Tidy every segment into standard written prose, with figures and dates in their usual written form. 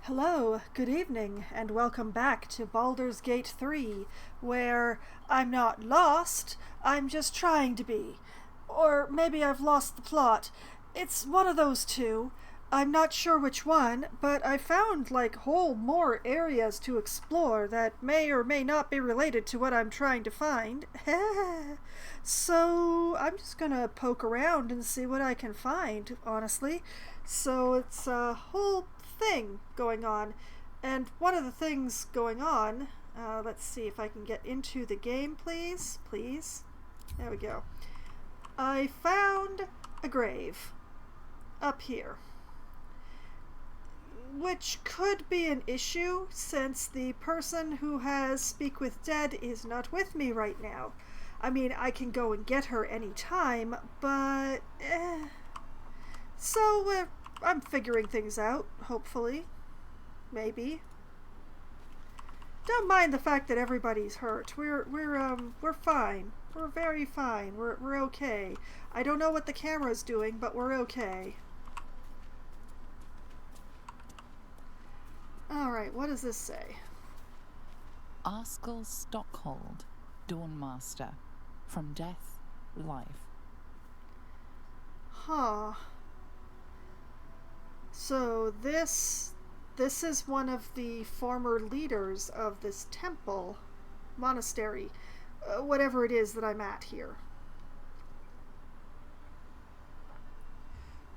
Hello, good evening, and welcome back to Baldur's Gate 3, where I'm not lost, I'm just trying to be. Or maybe I've lost the plot. It's one of those two. I'm not sure which one, but I found whole more areas to explore that may or may not be related to what I'm trying to find. So I'm just gonna poke around and see what I can find, honestly. So it's a whole thing going on. And one of the things going on, let's see if I can get into the game, please. Please. There we go. I found a grave up here, which could be an issue since the person who has Speak with Dead is not with me right now. I mean, I can go and get her anytime, but So I'm figuring things out, hopefully. Maybe. Don't mind the fact that everybody's hurt. We're fine. We're very fine. We're okay. I don't know what the camera's doing, but we're okay. Alright, what does this say? Arskel Stockhold, Dawnmaster. From death, life. Huh. So this is one of the former leaders of this temple, monastery, whatever it is that I'm at here.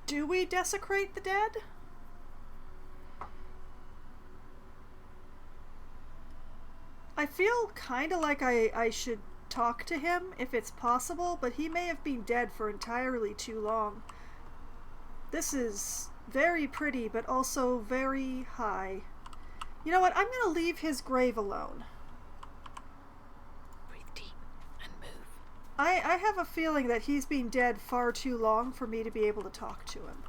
Do we desecrate the dead? I feel kind of like I should talk to him if it's possible, but he may have been dead for entirely too long. This is very pretty, but also very high. You know what? I'm going to leave his grave alone. Breathe deep and move. I have a feeling that he's been dead far too long for me to be able to talk to him.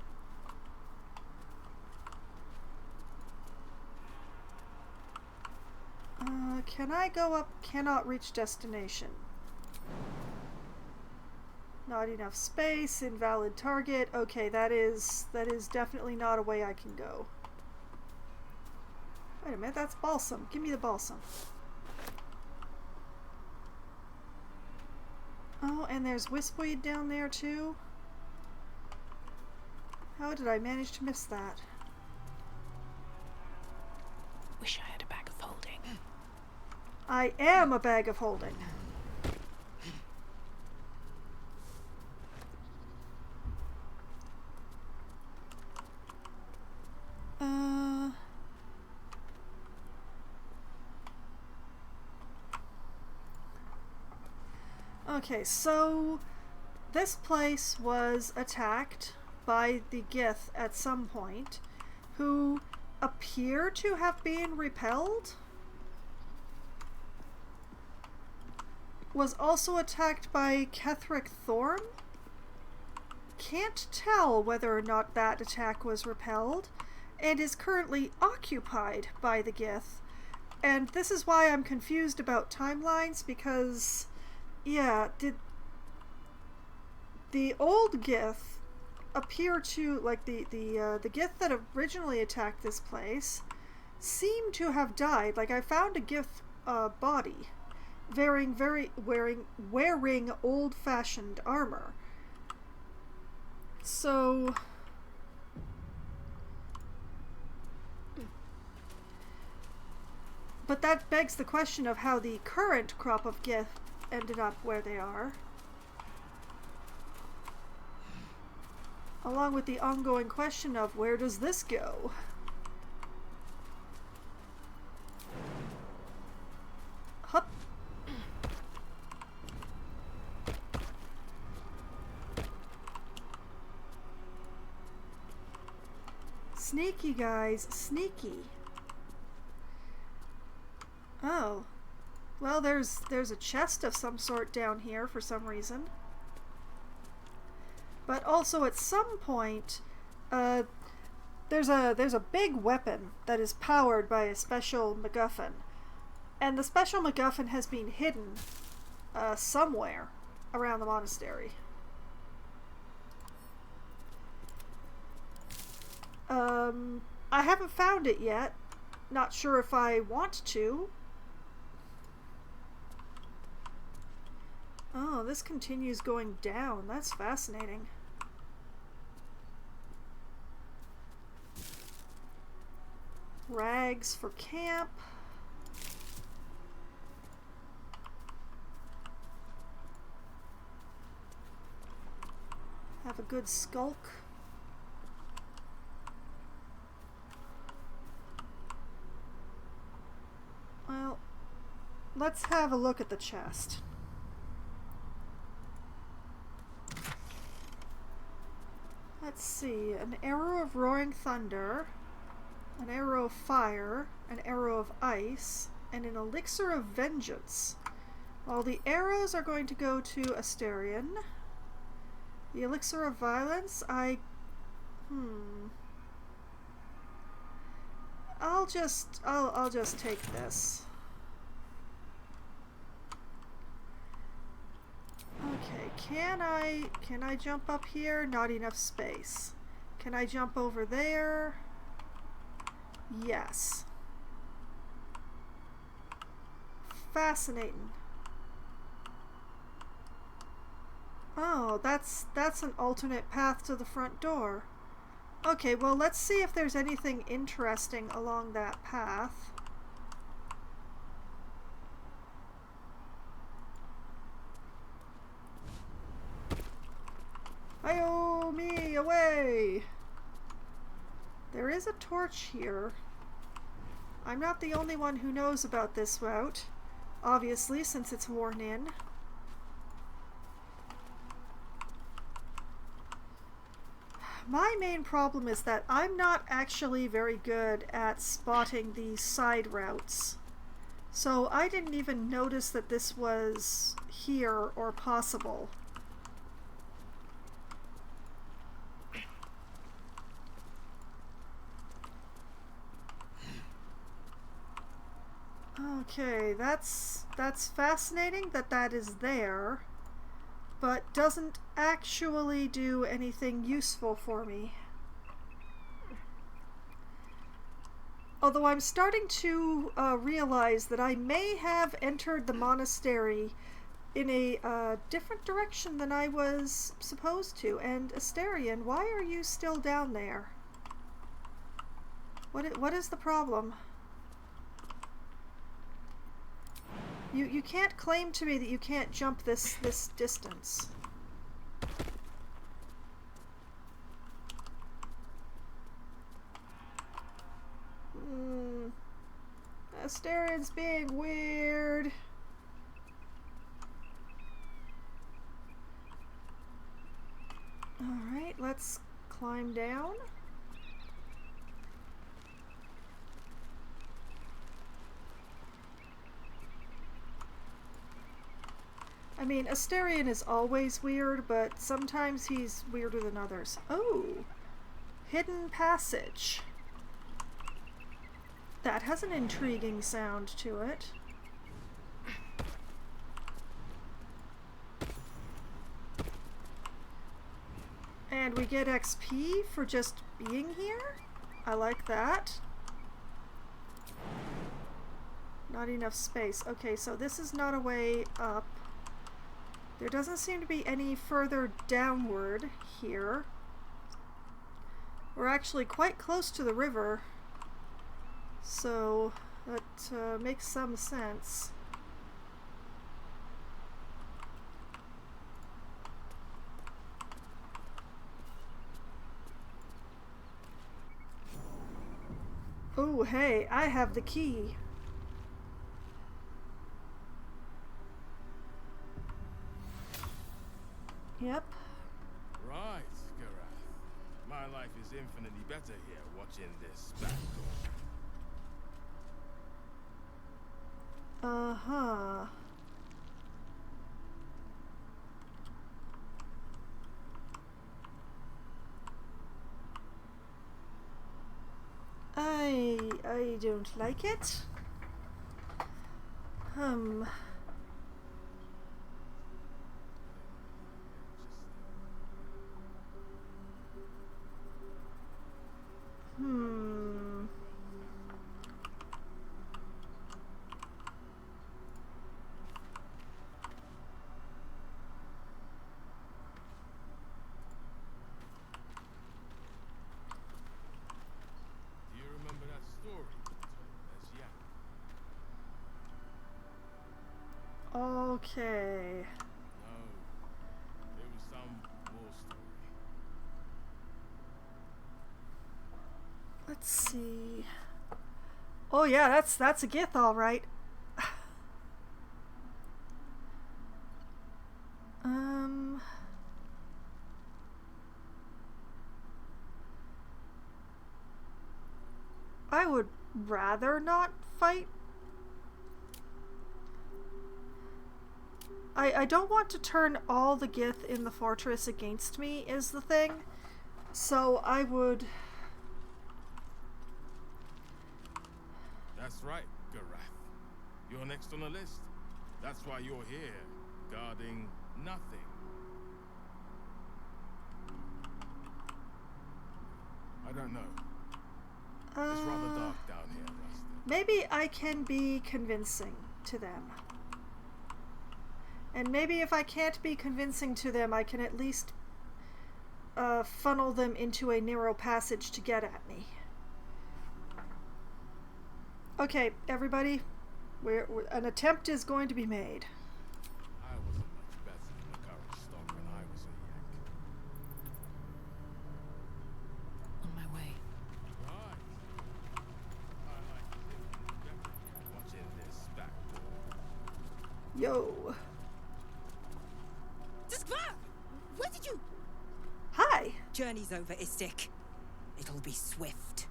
Can I go up? Cannot reach destination. Not enough space, invalid target. Okay, that is definitely not a way I can go. Wait a minute, that's balsam. Give me the balsam. Oh, and there's wispweed down there too. How did I manage to miss that? Wish I had a bag of holding. I am a bag of holding. Okay, so this place was attacked by the Gith at some point, who appear to have been repelled. Was also attacked by Ketheric Thorn. Can't tell whether or not that attack was repelled, and is currently occupied by the Gith. And this is why I'm confused about timelines, because yeah, did the old Gith appear to, like the Gith that originally attacked this place seem to have died. Like, I found a Gith body wearing old-fashioned armor. So but that begs the question of how the current crop of Gith ended up where they are, along with the ongoing question of where does this go? Hup. Sneaky, guys, sneaky. Oh. Well, there's a chest of some sort down here for some reason. But also at some point, there's a big weapon that is powered by a special MacGuffin. And the special MacGuffin has been hidden somewhere around the monastery. I haven't found it yet. Not sure if I want to. Oh, this continues going down. That's fascinating. Rags for camp. Have a good skulk. Well, let's have a look at the chest. Let's see, an arrow of roaring thunder, an arrow of fire, an arrow of ice, and an elixir of vengeance. Well, the arrows are going to go to Asterion. The elixir of violence, I'll just take this. Okay, can I jump up here? Not enough space. Can I jump over there? Yes. Fascinating. Oh, that's an alternate path to the front door. Okay, well, let's see if there's anything interesting along that path. Hi-oh, me, away! There is a torch here. I'm not the only one who knows about this route, obviously, since it's worn in. My main problem is that I'm not actually very good at spotting these side routes. So I didn't even notice that this was here or possible. Okay, that's fascinating that that is there, but doesn't actually do anything useful for me. Although I'm starting to realize that I may have entered the monastery in a different direction than I was supposed to. And Asterion, why are you still down there? What is the problem? You can't claim to me that you can't jump this distance. Asterion's being weird. Alright, let's climb down. I mean, Asterion is always weird, but sometimes he's weirder than others. Oh! Hidden passage. That has an intriguing sound to it. And we get XP for just being here? I like that. Not enough space. Okay, so this is not a way up. There doesn't seem to be any further downward here. We're actually quite close to the river, so that makes some sense. Oh, hey, I have the key. Yep. Right, Garath. My life is infinitely better here watching this back door. Uh-huh. I don't like it. Okay. No, it was some war story. Let's see. Oh yeah, that's a Gith, all right. I would rather not fight. I don't want to turn all the Gith in the fortress against me, is the thing. So I would... That's right, Garath. You're next on the list. That's why you're here, guarding nothing. I don't know. It's rather dark down here, Rusty. Maybe I can be convincing to them. And maybe if I can't be convincing to them, I can at least funnel them into a narrow passage to get at me. Okay, everybody, an attempt is going to be made. I wasn't much better than the courage stock when I was a yak. On my way. Right. I like it. Watching this back door. Yo. Where did you... Hi. Journey's over, Istik. It'll be swift.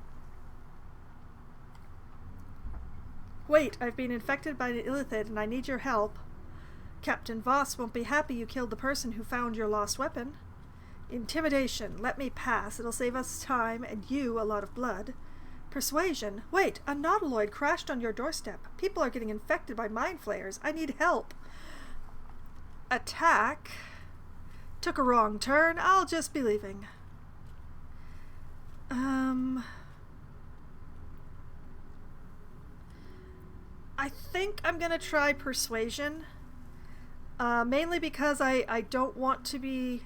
Wait, I've been infected by an illithid and I need your help. Captain Voss won't be happy you killed the person who found your lost weapon. Intimidation. Let me pass. It'll save us time and you a lot of blood. Persuasion. Wait, a nautiloid crashed on your doorstep. People are getting infected by mind flayers. I need help. Attack. Took a wrong turn. I'll just be leaving. I think I'm gonna try persuasion. Mainly because I don't want to be...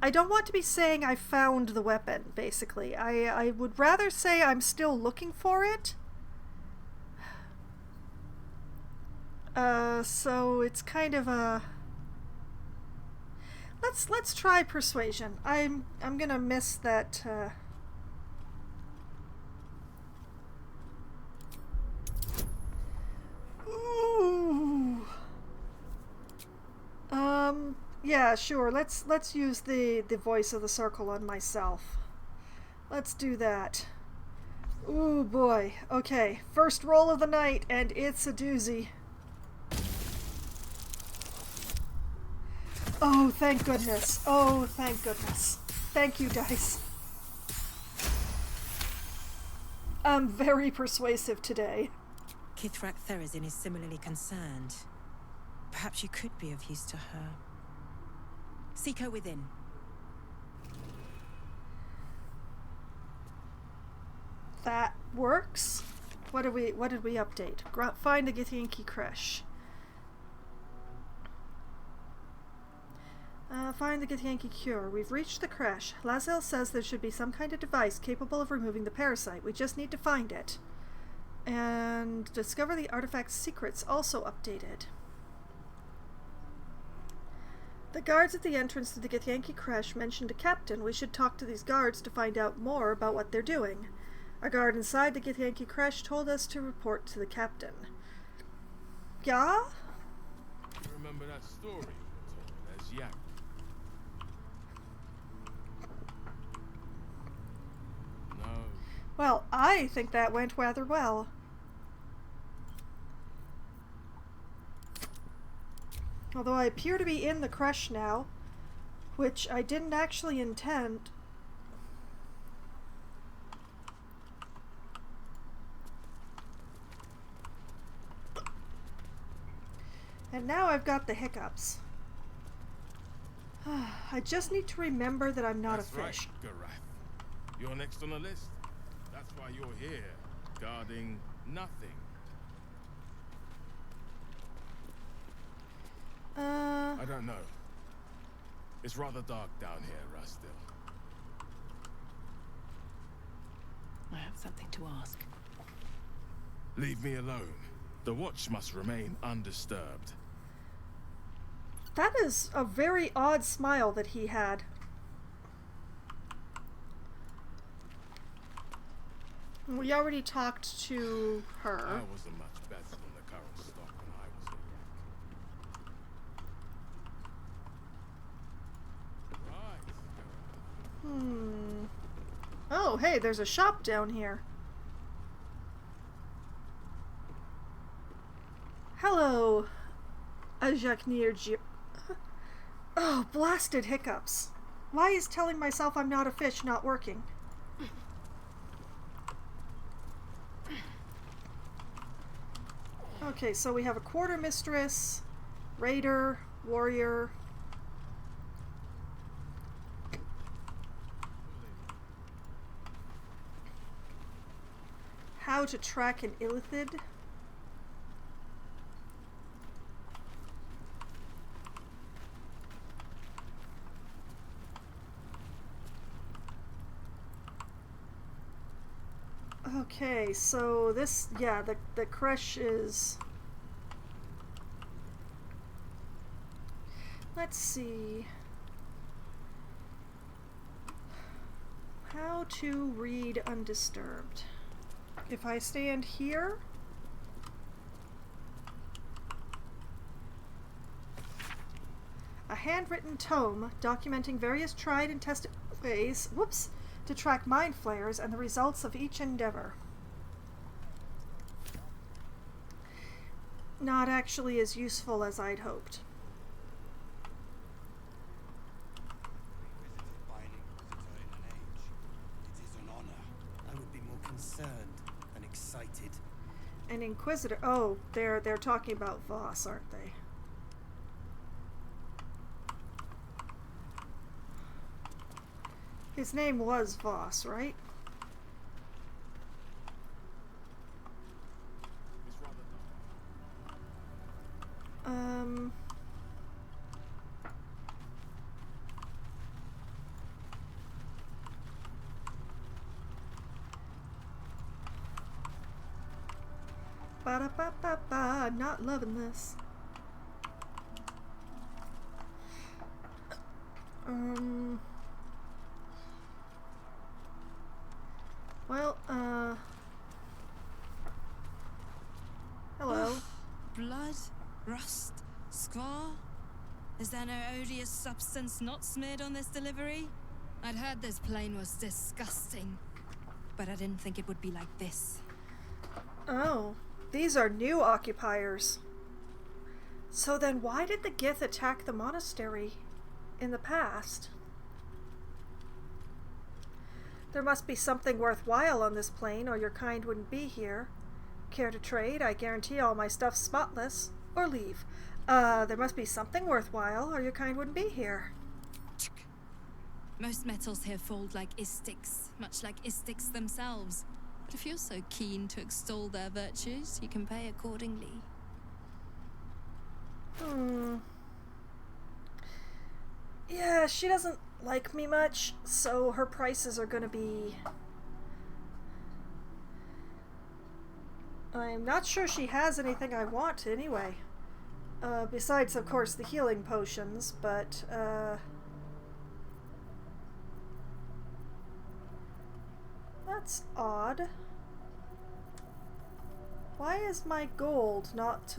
I don't want to be saying I found the weapon, basically. I would rather say I'm still looking for it. So it's kind of a... Let's try persuasion. I'm gonna miss that, Ooh. Yeah, sure. Let's use the voice of the circle on myself. Let's do that. Ooh boy. Okay, first roll of the night, and it's a doozy. Oh, thank goodness. Oh, thank goodness. Thank you, dice. I'm very persuasive today. Kithrak Therazin is similarly concerned. Perhaps you could be of use to her. Seek her within. That works. What did we update? Find the Githyanki Kresh. Find the Githyanki cure. We've reached the Kresh. Lazel says there should be some kind of device capable of removing the parasite. We just need to find it. And discover the artifact's secrets, also updated. The guards at the entrance to the Githyanki Kresh mentioned a captain. We should talk to these guards to find out more about what they're doing. A guard inside the Githyanki Kresh told us to report to the captain. Yeah? You remember that story you told as yak? No. Well, I think that went rather well. Although I appear to be in the Kresh now, which I didn't actually intend. And now I've got the hiccups. I just need to remember that I'm not a fish. That's right, Garath. You're next on the list. That's why you're here, guarding nothing. I don't know. It's rather dark down here, Rustil. I have something to ask. Leave me alone. The watch must remain undisturbed. That is a very odd smile that he had. We already talked to her. I wasn't much better than the current stock when I was a yak. Right. Oh, hey, there's a shop down here. Hello, Ajaknir. Oh, blasted hiccups. Why is telling myself I'm not a fish not working? Okay, so we have a quarter mistress, raider, warrior. How to track an illithid. Okay, so this, yeah, the creche is... Let's see. How to read undisturbed. If I stand here... A handwritten tome documenting various tried and tested ways, whoops, to track mind flayers and the results of each endeavor. Not actually as useful as I'd hoped. It is an honor. I would be more concerned and excited. An inquisitor. Oh, they're talking about Voss, aren't they? His name was Voss, right? Ba-da-ba-ba-ba, not loving this. Well, hello. Blood? Rust? Squar? Is there no odious substance not smeared on this delivery? I'd heard this plane was disgusting, but I didn't think it would be like this. Oh, these are new occupiers. So then why did the Gith attack the monastery in the past? There must be something worthwhile on this plane, or your kind wouldn't be here. Care to trade? I guarantee all my stuff's spotless. Or leave. There must be something worthwhile, or your kind wouldn't be here. Most metals here fold like istics, much like istics themselves. But if you're so keen to extol their virtues, you can pay accordingly. Yeah, she doesn't like me much, so her prices are gonna be... I'm not sure she has anything I want anyway. Besides, of course, the healing potions, but, that's odd. Why is my gold not,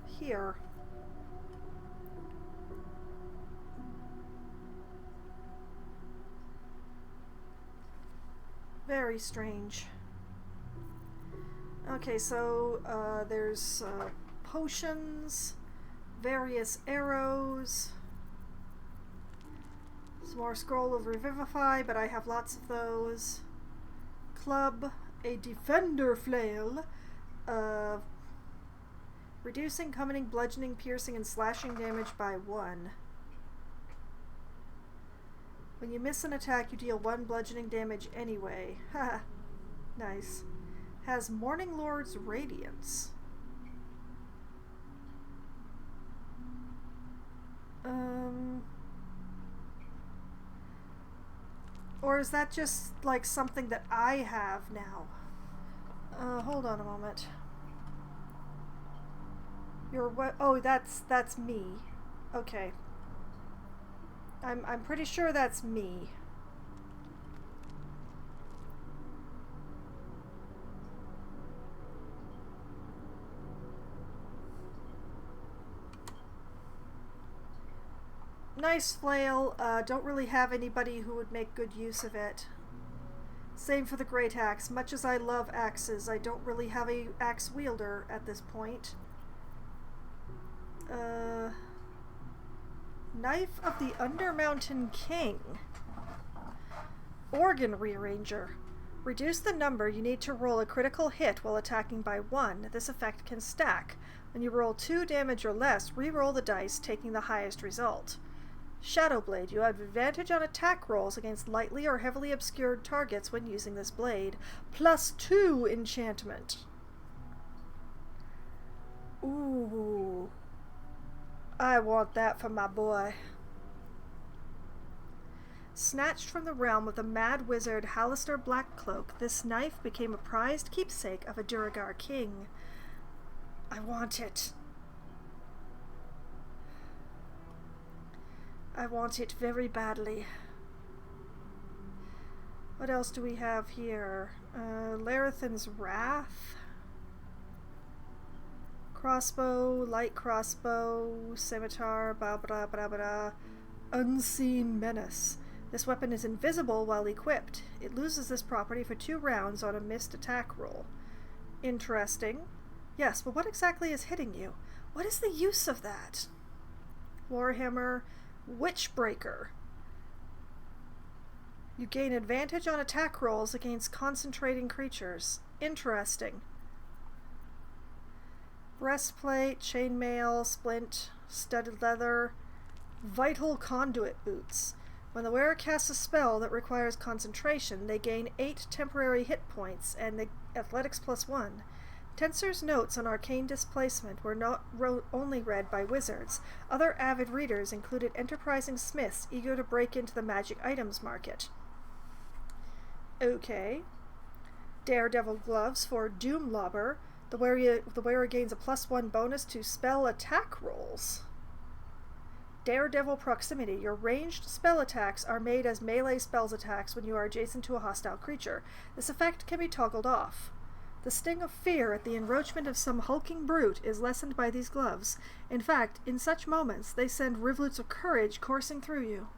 here? Very strange. Okay, so there's potions, various arrows, some more scroll of revivify, but I have lots of those. Club, a defender flail, reducing, commoning, bludgeoning, piercing, and slashing damage by 1. When you miss an attack, you deal 1 bludgeoning damage anyway. Haha. Nice. Has Morning Lord's Radiance. Or is that just like something that I have now? Hold on a moment. Your what? Oh, that's me. Okay. I'm pretty sure that's me. Nice flail. Don't really have anybody who would make good use of it. Same for the great axe. Much as I love axes, I don't really have a axe wielder at this point. Knife of the Undermountain King. Organ Rearranger. Reduce the number you need to roll a critical hit while attacking by 1. This effect can stack. When you roll 2 damage or less, re-roll the dice, taking the highest result. Shadow Blade. You have advantage on attack rolls against lightly or heavily obscured targets when using this blade. +2 enchantment. Ooh. I want that for my boy. Snatched from the realm of the mad wizard Hallister Blackcloak, this knife became a prized keepsake of a Duragar king. I want it. I want it very badly. What else do we have here? Larathan's Wrath. Crossbow, light crossbow, scimitar, Unseen Menace. This weapon is invisible while equipped. It loses this property for 2 rounds on a missed attack roll. Interesting. Yes, but what exactly is hitting you? What is the use of that? Warhammer Witchbreaker. You gain advantage on attack rolls against concentrating creatures. Interesting. Breastplate, chainmail, splint, studded leather, vital conduit boots. When the wearer casts a spell that requires concentration, they gain 8 temporary hit points and the athletics +1. Tenser's notes on arcane displacement were not only read by wizards. Other avid readers included enterprising smiths eager to break into the magic items market. Okay. Daredevil gloves for Doomlobber. The wearer gains a +1 bonus to spell attack rolls. Daredevil proximity. Your ranged spell attacks are made as melee spells attacks when you are adjacent to a hostile creature. This effect can be toggled off. The sting of fear at the encroachment of some hulking brute is lessened by these gloves. In fact, in such moments, they send rivulets of courage coursing through you.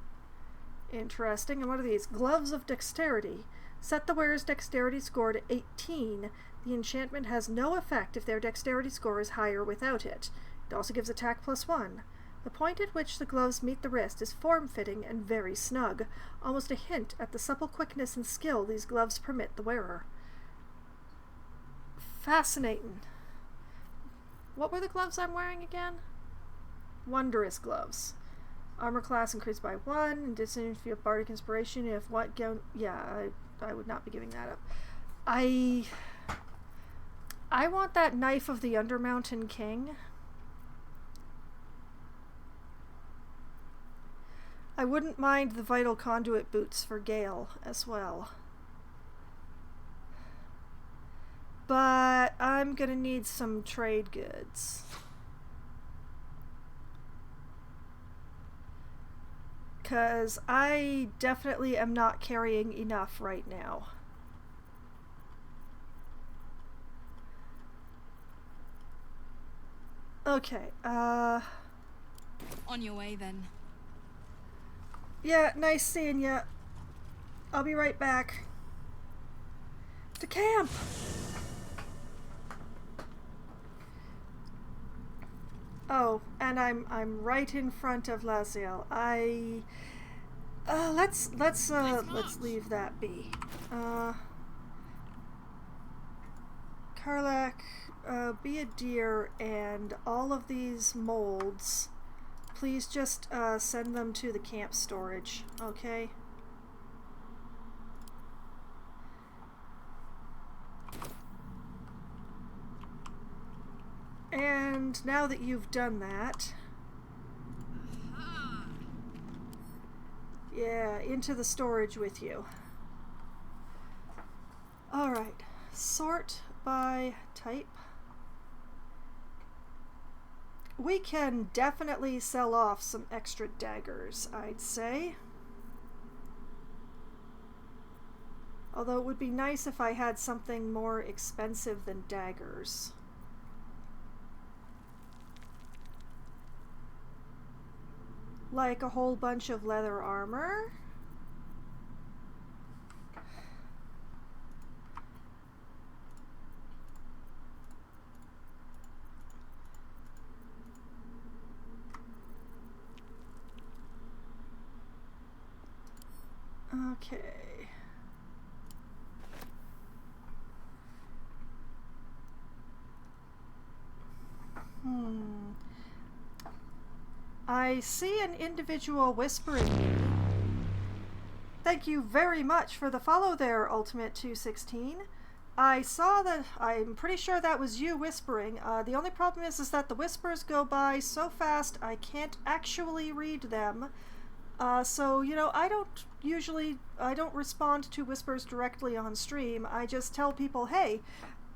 Interesting. And what are these? Gloves of Dexterity. Set the wearer's dexterity score to 18. The enchantment has no effect if their dexterity score is higher without it. It also gives attack +1. The point at which the gloves meet the wrist is form-fitting and very snug, almost a hint at the supple quickness and skill these gloves permit the wearer. Fascinating. What were the gloves I'm wearing again? Wondrous gloves. Armor class increased by 1, and disadvantage for bardic inspiration if what go. Yeah, I would not be giving that up. I want that knife of the Undermountain King. I wouldn't mind the vital conduit boots for Gale as well. But I'm gonna need some trade goods. Because I definitely am not carrying enough right now. Okay, On your way then. Yeah, nice seeing ya. I'll be right back. To camp! Oh, and I'm right in front of Laziel. Let's leave that be. Karlak, be a dear, and all of these molds, please just send them to the camp storage, okay? And now that you've done that, yeah, into the storage with you. Alright, sort by type. we can definitely sell off some extra daggers, I'd say. Although it would be nice if I had something more expensive than daggers. Like a whole bunch of leather armor. Okay. I see an individual whispering me. Thank you very much for the follow there, Ultimate 216. I saw that. I'm pretty sure that was you whispering. The only problem is that the whispers go by so fast I can't actually read them. So, you know, I don't respond to whispers directly on stream. I just tell people, hey,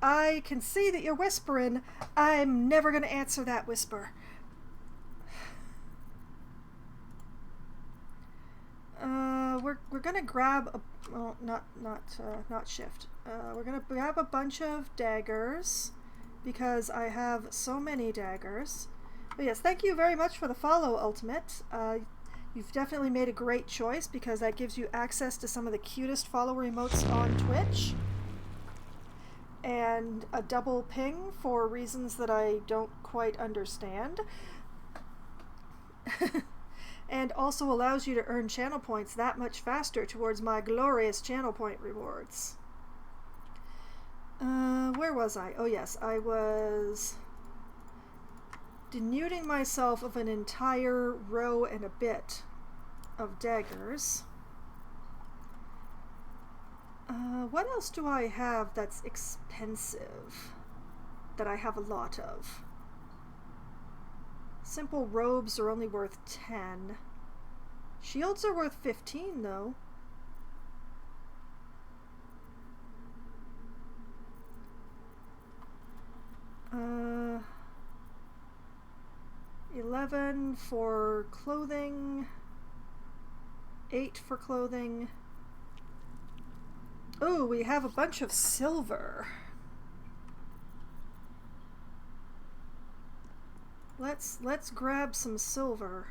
I can see that you're whispering. I'm never going to answer that whisper. We're gonna grab a, well, not shift. We're gonna grab a bunch of daggers because I have so many daggers. But yes, thank you very much for the follow, Ultimate. You've definitely made a great choice because that gives you access to some of the cutest follower emotes on Twitch. And a double ping for reasons that I don't quite understand. And also allows you to earn channel points that much faster towards my glorious channel point rewards. Where was I? Oh yes, I was denuding myself of an entire row and a bit of daggers. What else do I have that's expensive? That I have a lot of? Simple robes are only worth 10. Shields are worth 15, though. Uh, 11 for clothing. 8 for clothing. Oh, we have a bunch of silver. Let's grab some silver.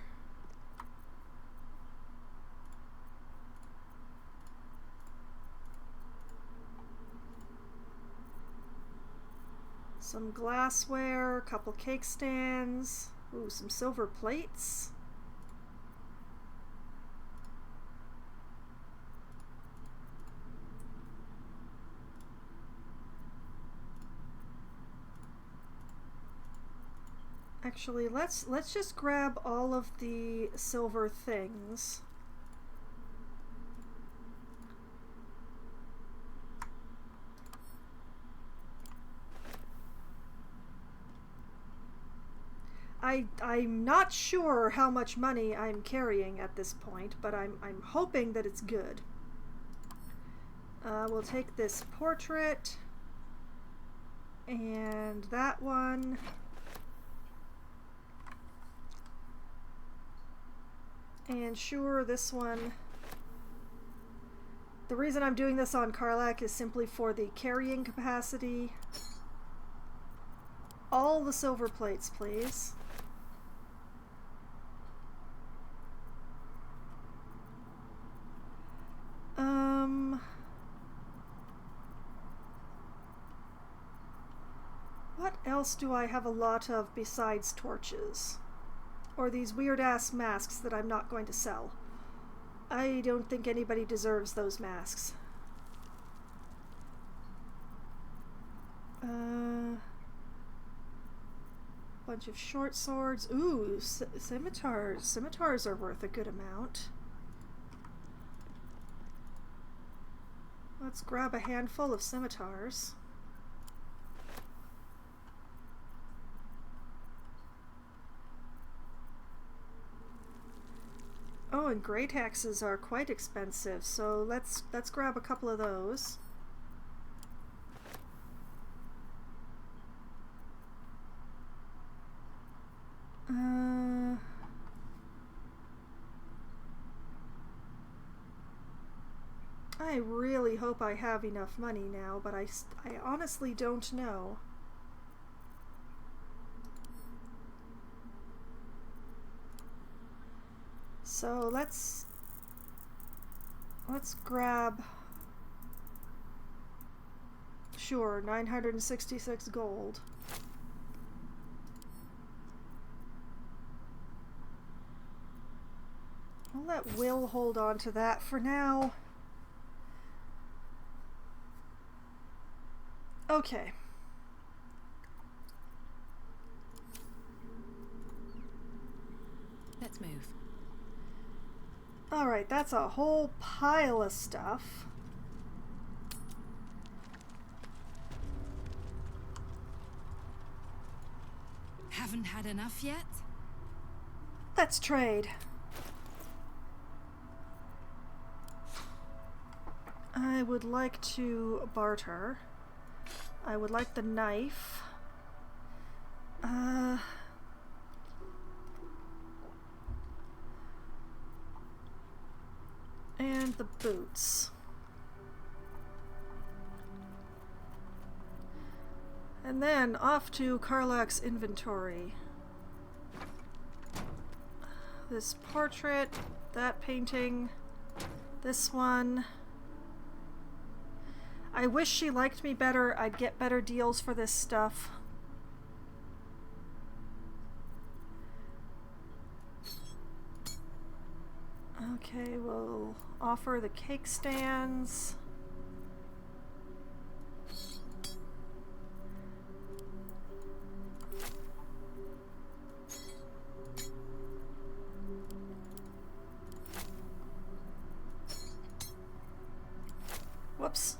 Some glassware, a couple cake stands. Ooh, some silver plates. Actually, let's just grab all of the silver things. I'm not sure how much money I'm carrying at this point, but I'm hoping that it's good. We'll take this portrait and that one. And sure, this one. The reason I'm doing this on Karlach is simply for the carrying capacity. All the silver plates, please. What else do I have a lot of besides torches? Or these weird-ass masks that I'm not going to sell. I don't think anybody deserves those masks. Bunch of short swords. Ooh, scimitars. Scimitars are worth a good amount. Let's grab a handful of scimitars. Oh, and great axes are quite expensive, so let's grab a couple of those. I really hope I have enough money now, but I honestly don't know. So let's grab, sure, 966 gold. I'll let Will hold on to that for now. Okay. Let's move. Alright, that's a whole pile of stuff. Haven't had enough yet? Let's trade. I would like to barter. I would like the knife. And the boots. And then off to Karlak's inventory. This portrait, that painting, this one. I wish she liked me better. I'd get better deals for this stuff. Okay, we'll offer the cake stands. Whoops.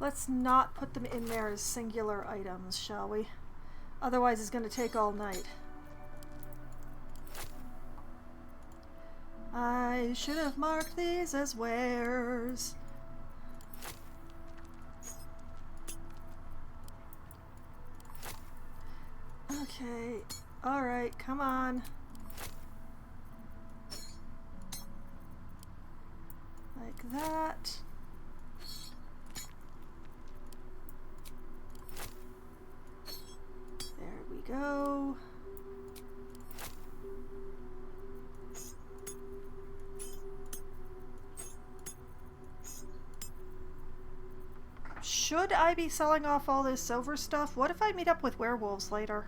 Let's not put them in there as singular items, shall we? Otherwise it's going to take all night. I should have marked these as wares. Okay, alright, come on. Like that. There we go. Should I be selling off all this silver stuff? What if I meet up with werewolves later?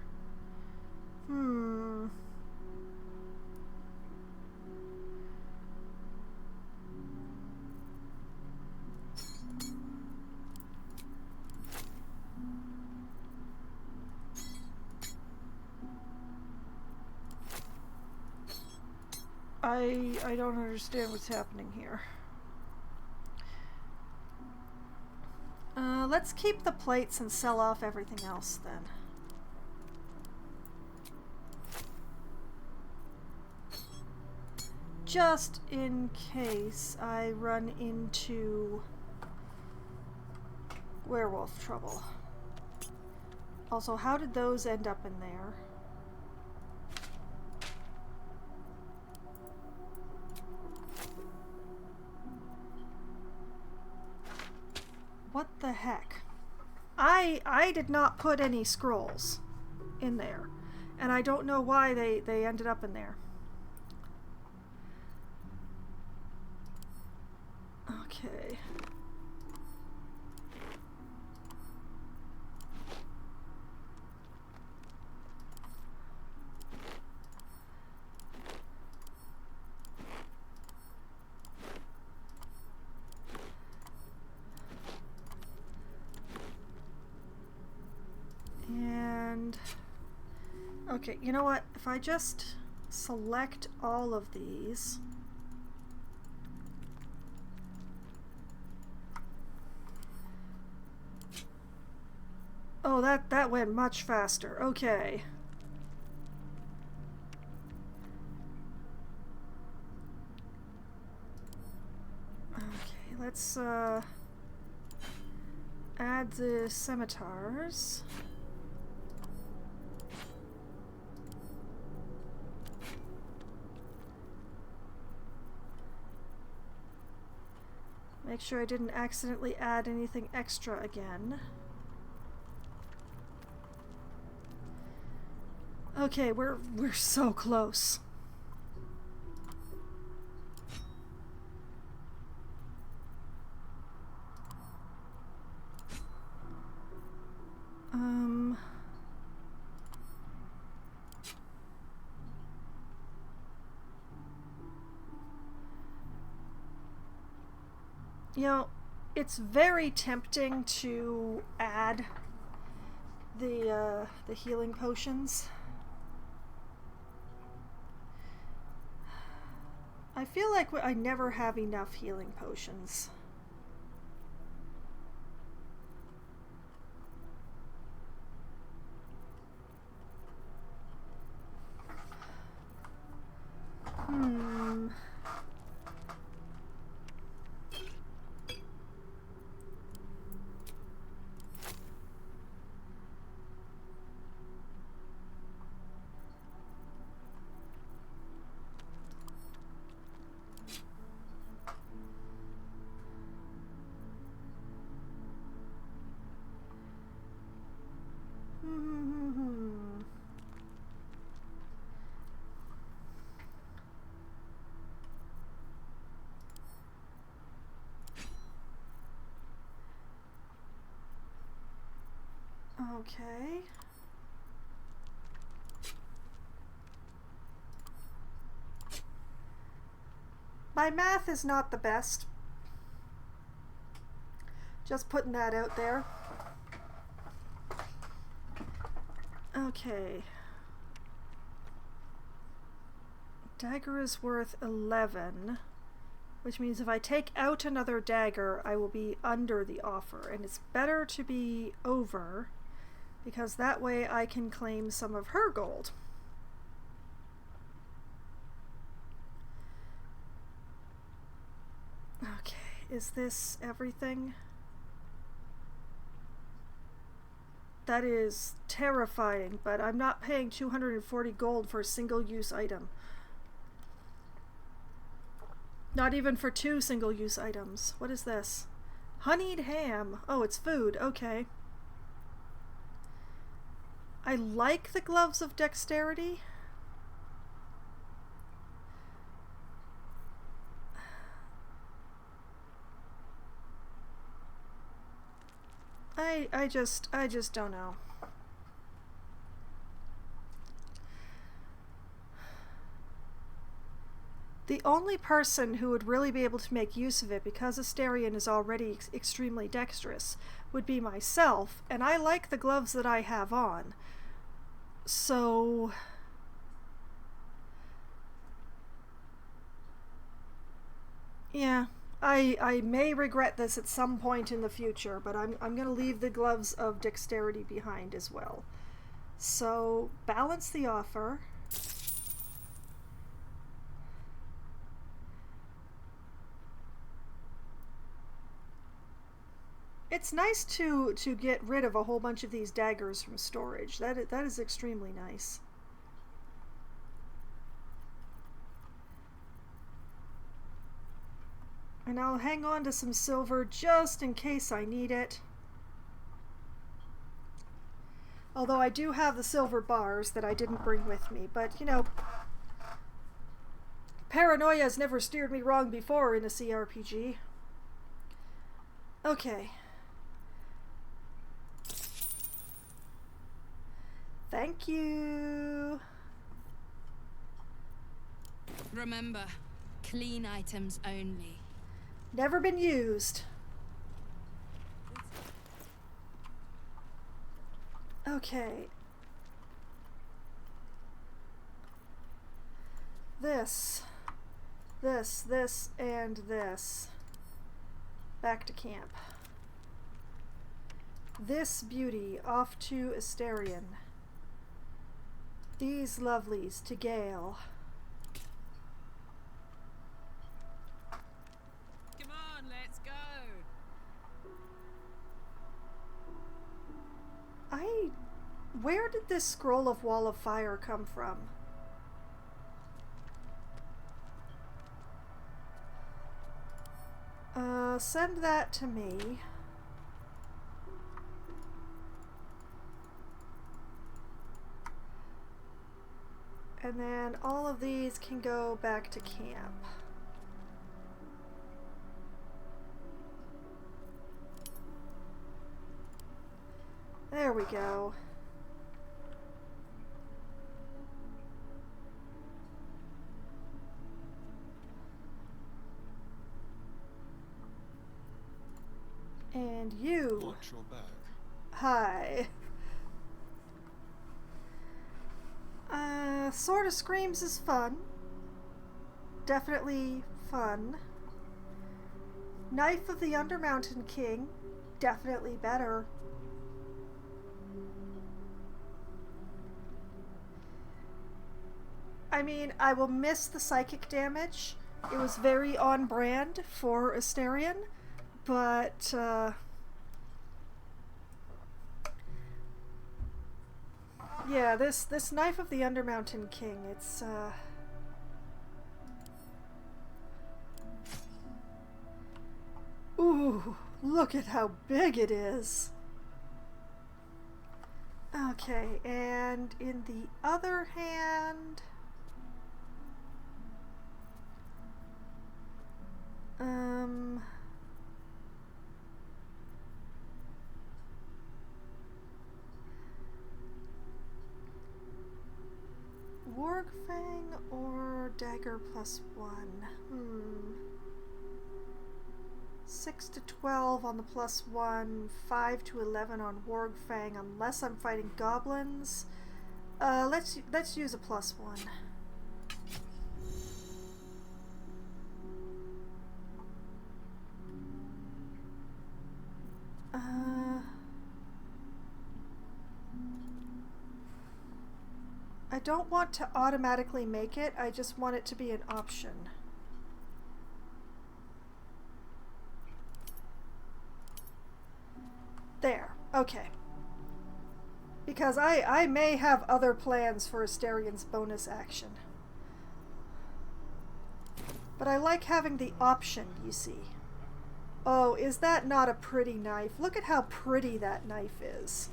I don't understand what's happening here. Let's keep the plates and sell off everything else then. Just in case I run into werewolf trouble. Also, how did those end up in there? What the heck? I did not put any scrolls in there, and I don't know why they ended up in there. Okay. And okay, you know what? If I just select all of these. Oh, that went much faster. Okay. Okay, let's add the scimitars. Make sure I didn't accidentally add anything extra again. Okay, we're so close. You know, it's very tempting to add the healing potions. I feel like I never have enough healing potions. Okay. My math is not the best. Just putting that out there. Okay. Dagger is worth 11, which means if I take out another dagger, I will be under the offer, and it's better to be over, because that way I can claim some of her gold. Okay, is this everything? That is terrifying, but I'm not paying 240 gold for a single-use item. Not even for 2 single-use items. What is this? Honeyed ham. Oh, it's food. Okay. I like the gloves of dexterity. I just don't know. The only person who would really be able to make use of it, because Astarion is already extremely dexterous, would be myself, and I like the gloves that I have on. So yeah, I may regret this at some point in the future, but I'm going to leave the gloves of dexterity behind as well. So, balance the offer. It's nice to get rid of a whole bunch of these daggers from storage. That is extremely nice. And I'll hang on to some silver just in case I need it. Although I do have the silver bars that I didn't bring with me. But, you know, paranoia has never steered me wrong before in a CRPG. Okay. Thank you. Remember, clean items only. Never been used. Okay. This, and this. Back to camp. This beauty off to Astarion. These lovelies to Gale. Come on, let's go. Where did this scroll of Wall of Fire come from? Send that to me. And then all of these can go back to camp. There we go. And you. Watch your back. Hi. Sort of Screams is fun. Definitely fun. Knife of the Undermountain King. Definitely better. I mean, I will miss the psychic damage. It was very on brand for Asterion, but yeah, this Knife of the Undermountain King, it's ooh, look at how big it is. Okay, and in the other hand, Wargfang or Dagger +1? 6 to 12 on the +1, 5 to 11 on Wargfang, unless I'm fighting goblins. Let's use a +1. I don't want to automatically make it, I just want it to be an option. There, okay. Because I may have other plans for Asterion's bonus action. But I like having the option, you see. Oh, is that not a pretty knife? Look at how pretty that knife is.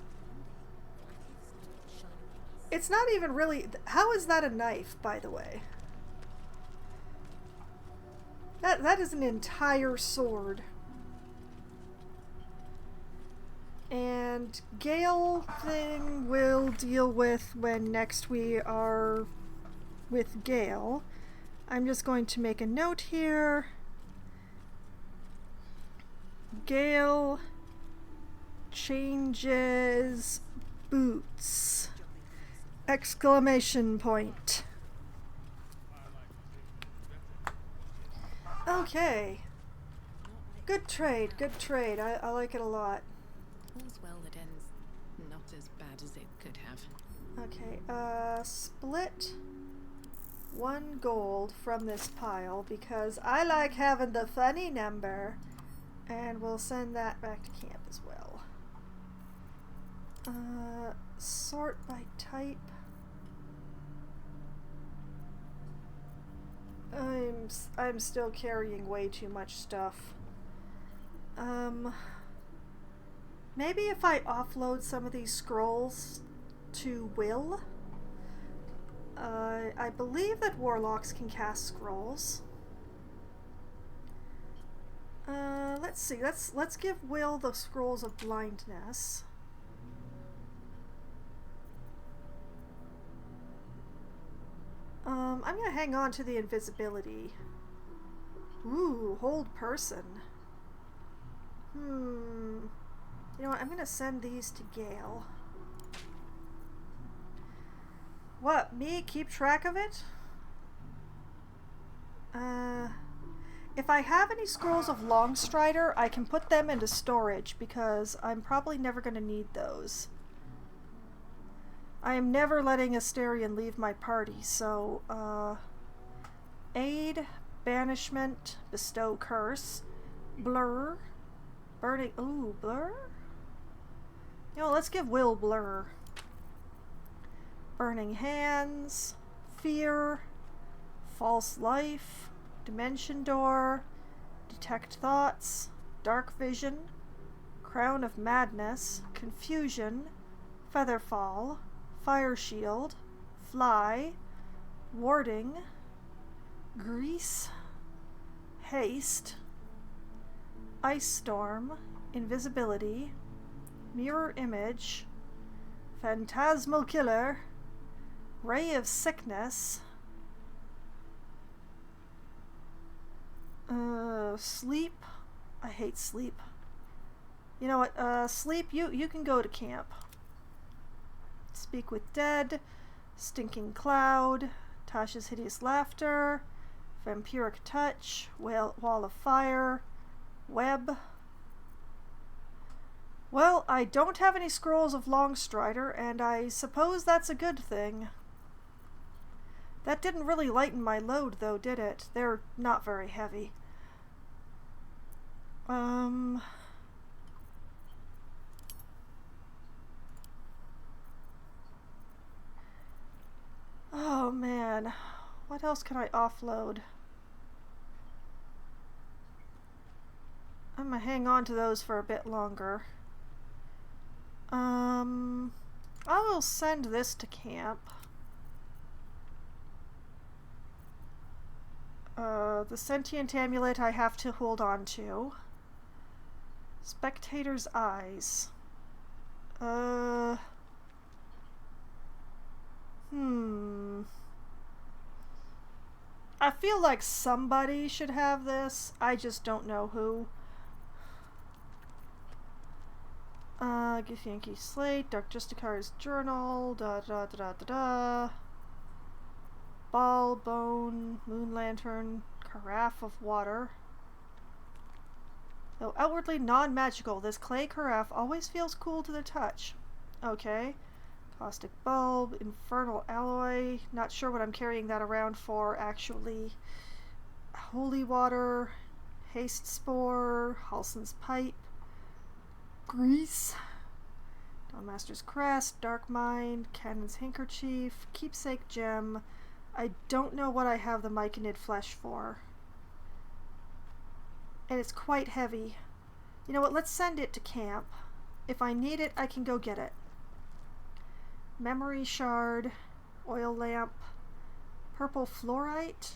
It's not even really... How is that a knife, by the way? That is an entire sword. And Gale thing we'll deal with when next we are with Gale. I'm just going to make a note here. Gale changes boots. Exclamation point. Okay. Good trade, good trade. I like it a lot. All's well that ends not as bad as it could have. Okay, split 1 gold from this pile because I like having the funny number, and we'll send that back to camp as well. Sort by type. I'm still carrying way too much stuff. Maybe if I offload some of these scrolls to Will. I believe that warlocks can cast scrolls. Let's see. Let's give Will the scrolls of blindness. I'm gonna hang on to the invisibility. Ooh, hold person. You know what? I'm gonna send these to Gale. What? Me? Keep track of it? If I have any scrolls of Longstrider, I can put them into storage because I'm probably never gonna need those. I am never letting Asterion leave my party, so, aid, banishment, bestow curse, blur, burning, ooh, blur? You know, let's give Will blur. Burning hands, fear, false life, dimension door, Detect thoughts, dark vision, crown of madness, confusion, featherfall, fire shield, fly, warding, grease, haste, ice storm, invisibility, mirror image, phantasmal killer, ray of sickness, sleep. I hate sleep. You know what, sleep, you can go to camp. Speak with dead, stinking cloud, Tasha's hideous laughter, vampiric touch, wall of fire, web. Well, I don't have any scrolls of Longstrider, and I suppose that's a good thing. That didn't really lighten my load, though, did it? They're not very heavy. Oh, man. What else can I offload? I'm gonna hang on to those for a bit longer. I will send this to camp. The sentient amulet I have to hold on to. Spectator's eyes. I feel like somebody should have this. I just don't know who. Githyanki Slate, Dark Justicar's Journal, Ball, Bone, Moon Lantern, Carafe of Water. Though outwardly non-magical, this clay carafe always feels cool to the touch. Okay. Caustic Bulb, Infernal Alloy, not sure what I'm carrying that around for, actually. Holy Water, Haste Spore, Halson's Pipe, Grease, Dawnmaster's Crest, Dark Mind, Cannon's Handkerchief, Keepsake Gem. I don't know what I have the Myconid flesh for. And it's quite heavy. You know what, let's send it to camp. If I need it, I can go get it. Memory Shard, Oil Lamp, Purple Fluorite,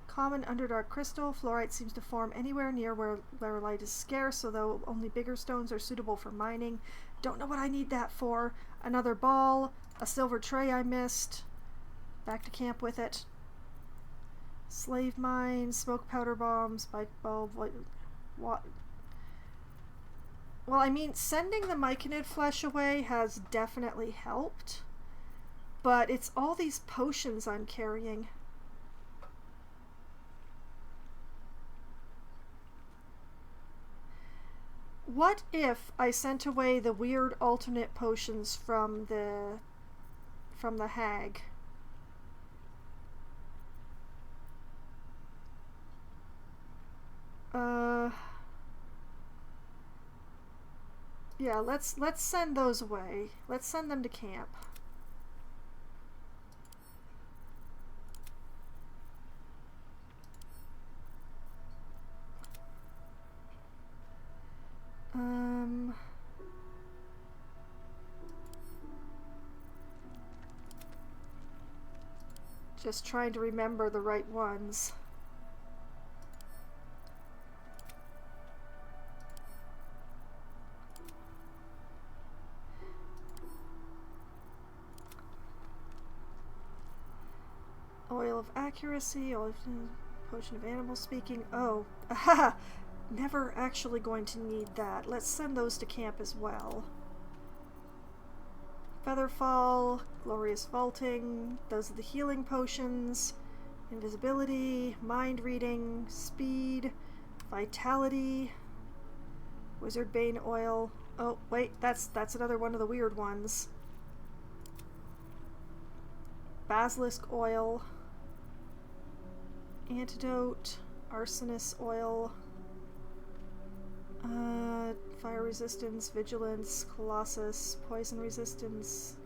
Common Underdark Crystal. Fluorite seems to form anywhere near where light is scarce, although only bigger stones are suitable for mining. Don't know what I need that for. Another ball, a silver tray I missed. Back to camp with it. Slave mine, smoke powder bomb, spike bulb, what? Well, I mean, sending the Myconid flesh away has definitely helped, but it's all these potions I'm carrying. What if I sent away the weird alternate potions from the hag? Yeah, let's send those away. Let's send them to camp. Just trying to remember the right ones. Oil of accuracy, potion of animal speaking. Oh, aha! Never actually going to need that. Let's send those to camp as well. Featherfall, glorious vaulting. Those are the healing potions. Invisibility, mind reading, speed, vitality, wizard bane oil. Oh wait, that's another one of the weird ones. Basilisk oil. Antidote, arsonist oil, fire resistance, vigilance, colossus, poison resistance,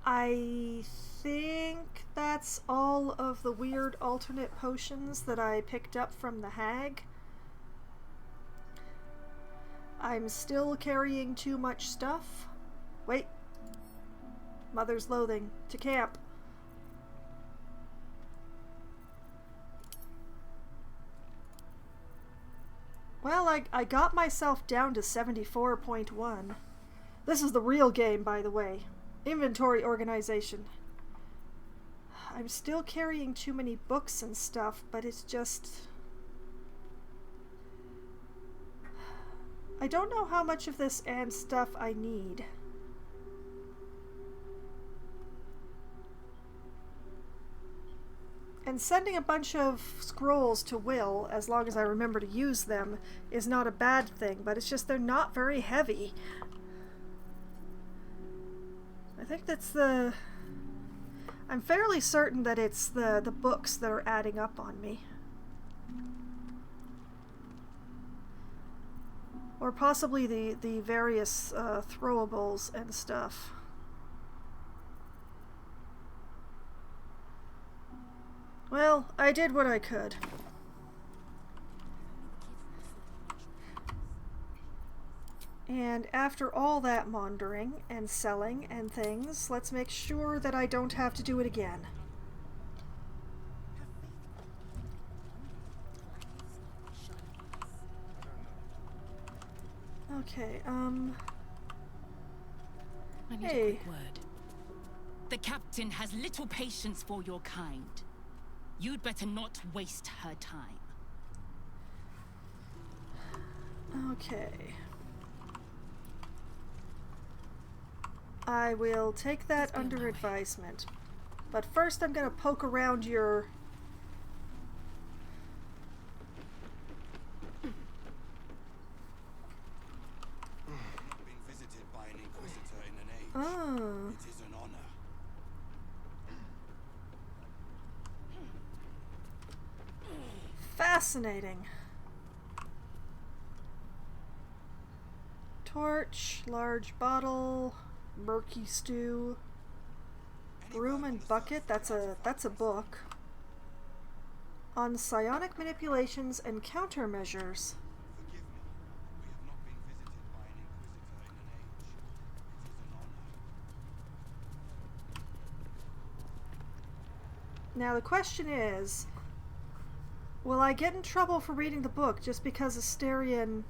I think that's all of the weird alternate potions that I picked up from the hag. I'm still carrying too much stuff. Wait. Mother's loathing. To camp. Well, I got myself down to 74.1. This is the real game, by the way. Inventory organization. I'm still carrying too many books and stuff, but it's just... I don't know how much of this and stuff I need. And sending a bunch of scrolls to Will, as long as I remember to use them, is not a bad thing, but it's just they're not very heavy. I think that's the... I'm fairly certain that it's the books that are adding up on me. Or possibly the various throwables and stuff. Well, I did what I could. And after all that maundering and selling and things, let's make sure that I don't have to do it again. Okay, I need a hey. quick word. The captain has little patience for your kind. You'd better not waste her time. Okay. I will take that Let's go under my way. advisement. But first I'm gonna poke around your... Being visited by an inquisitor in an age. Oh. It is an honor. Fascinating. Torch, large bottle, murky stew, broom and bucket, that's a book. On psionic manipulations and countermeasures. Forgive me. We have not been visited by an inquisitor in an age. It is an honor. Now the question is, will I get in trouble for reading the book just because Asterion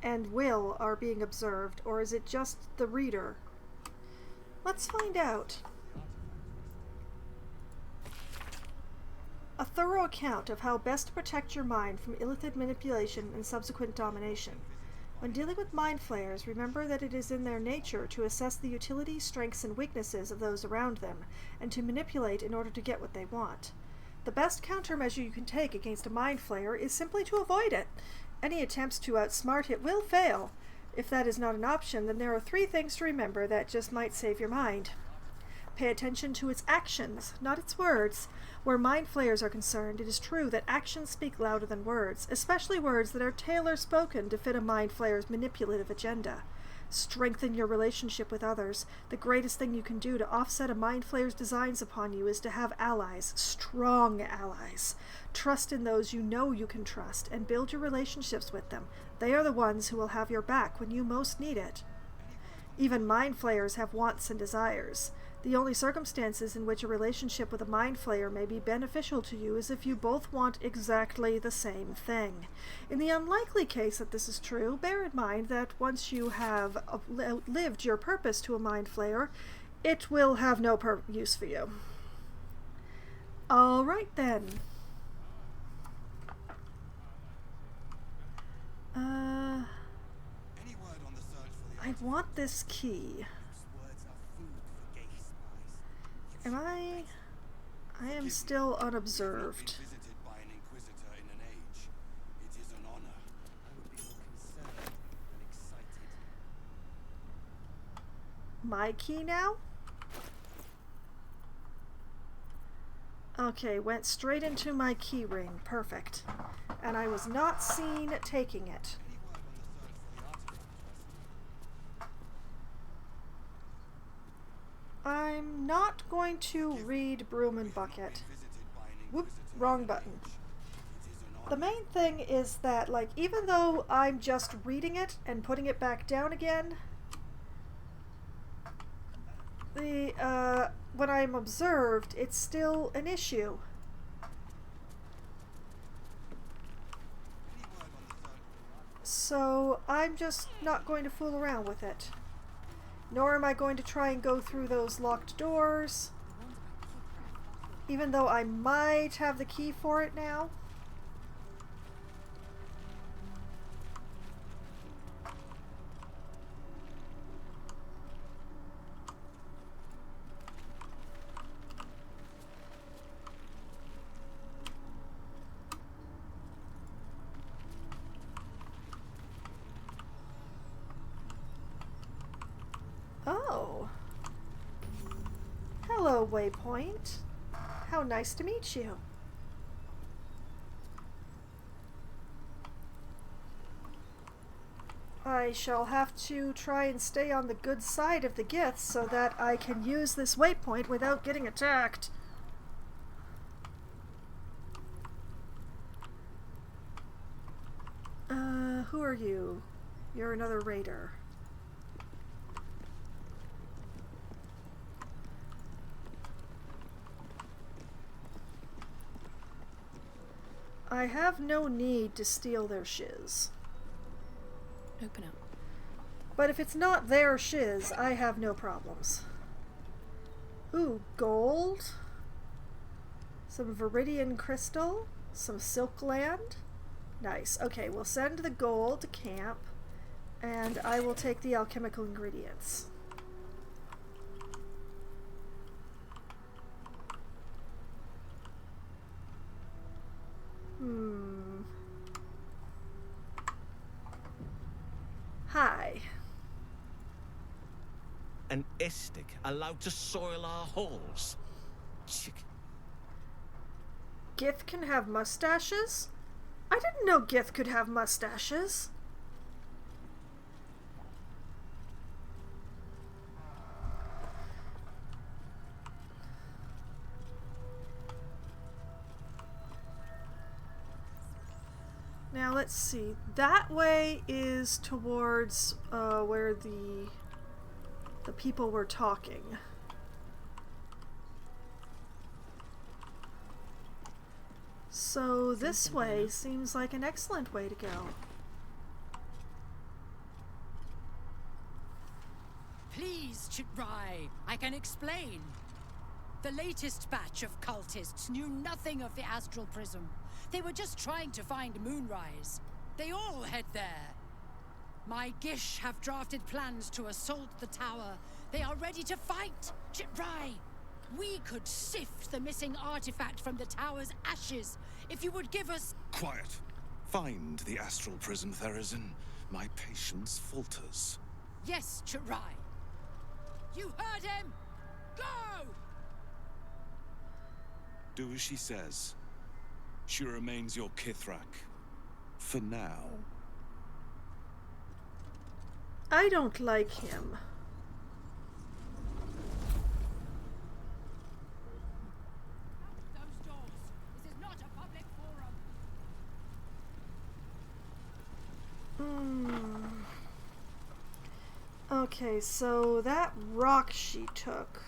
and Will are being observed, or is it just the reader? Let's find out. A thorough account of how best to protect your mind from illithid manipulation and subsequent domination. When dealing with mind flayers, remember that it is in their nature to assess the utility, strengths, and weaknesses of those around them, and to manipulate in order to get what they want. The best countermeasure you can take against a mind flayer is simply to avoid it. Any attempts to outsmart it will fail. If that is not an option, then there are 3 things to remember that just might save your mind. Pay attention to its actions, not its words. Where mind flayers are concerned, it is true that actions speak louder than words, especially words that are tailor-spoken to fit a mind flayer's manipulative agenda. Strengthen your relationship with others. The greatest thing you can do to offset a mind flayer's designs upon you is to have allies, strong allies. Trust in those you know you can trust, and build your relationships with them. They are the ones who will have your back when you most need it. Even mind flayers have wants and desires. The only circumstances in which a relationship with a mind flayer may be beneficial to you is if you both want exactly the same thing. In the unlikely case that this is true, bear in mind that once you have lived your purpose to a mind flayer, it will have no use for you. Alright then. Any word on the search for the I want this key. words are food for gay spies. Am I am still unobserved. Being visited by an inquisitor in an age. It is an honor. I would be more concerned than excited. My key now? Okay, went straight into my key ring. Perfect. And I was not seen taking it. Any word on the search for the artifact, Percy? I'm not going to read Broom and Bucket. Whoop, wrong button. The main thing is that, like, even though I'm just reading it and putting it back down again, when I'm observed, it's still an issue. So I'm just not going to fool around with it. Nor am I going to try and go through those locked doors, even though I might have the key for it now. Oh. Hello, Waypoint. How nice to meet you. I shall have to try and stay on the good side of the Gith so that I can use this waypoint without getting attacked. Who are you? You're another raider. I have no need to steal their shiz. Open up. But if it's not their shiz, I have no problems. Ooh, gold. Some viridian crystal. Some silk land. Nice. Okay, we'll send the gold to camp, and I will take the alchemical ingredients. Hi. An Estic allowed to soil our halls? Gith can have mustaches? I didn't know Gith could have mustaches. Now let's see. That way is towards where the people were talking. So this way seems like an excellent way to go. Please, Chitrai, I can explain. The latest batch of cultists knew nothing of the astral prism. They were just trying to find Moonrise. They all head there. My Gish have drafted plans to assault the tower. They are ready to fight, Chitrai. We could sift the missing artifact from the tower's ashes if you would give us... Quiet. Find the astral prism, Therazin. My patience falters. Yes, Chitrai. You heard him! Go! Do as she says. She remains your Kithrak. For now. I don't like him. Those doors. This is not a public forum. Okay, so that rock she took.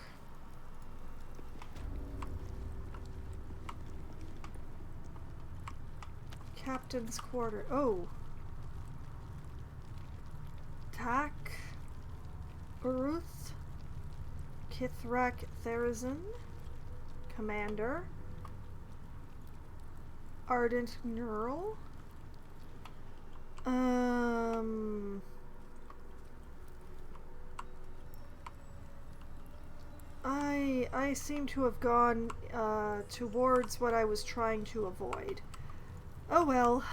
Captain's quarter. Oh. Tak. Uruth. Kithrak Therazin. Commander. Ardent Neural. I seem to have gone towards what I was trying to avoid. Oh well.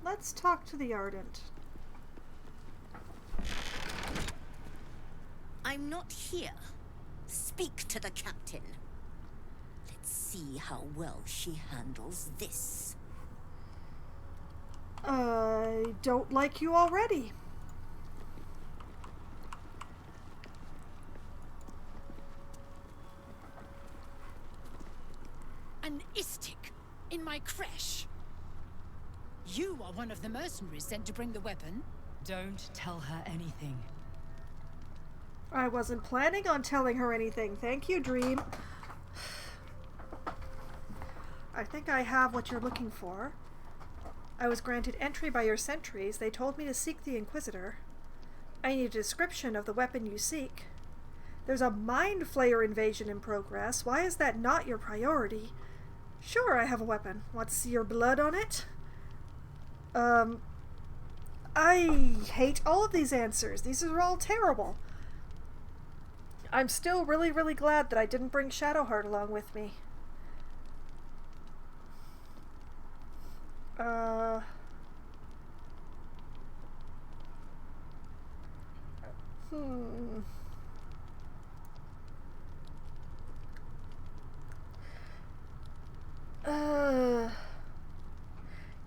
Let's talk to the Ardent. I'm not here. Speak to the captain. Let's see how well she handles this. I don't like you already. An istik in my creche. You are one of the mercenaries sent to bring the weapon. Don't tell her anything. I wasn't planning on telling her anything. Thank you, Dream. I think I have what you're looking for. I was granted entry by your sentries. They told me to seek the Inquisitor. I need a description of the weapon you seek. There's a Mind Flayer invasion in progress. Why is that not your priority? Sure, I have a weapon. Want to see your blood on it? I hate all of these answers. These are all terrible. I'm still really, really glad that I didn't bring Shadowheart along with me.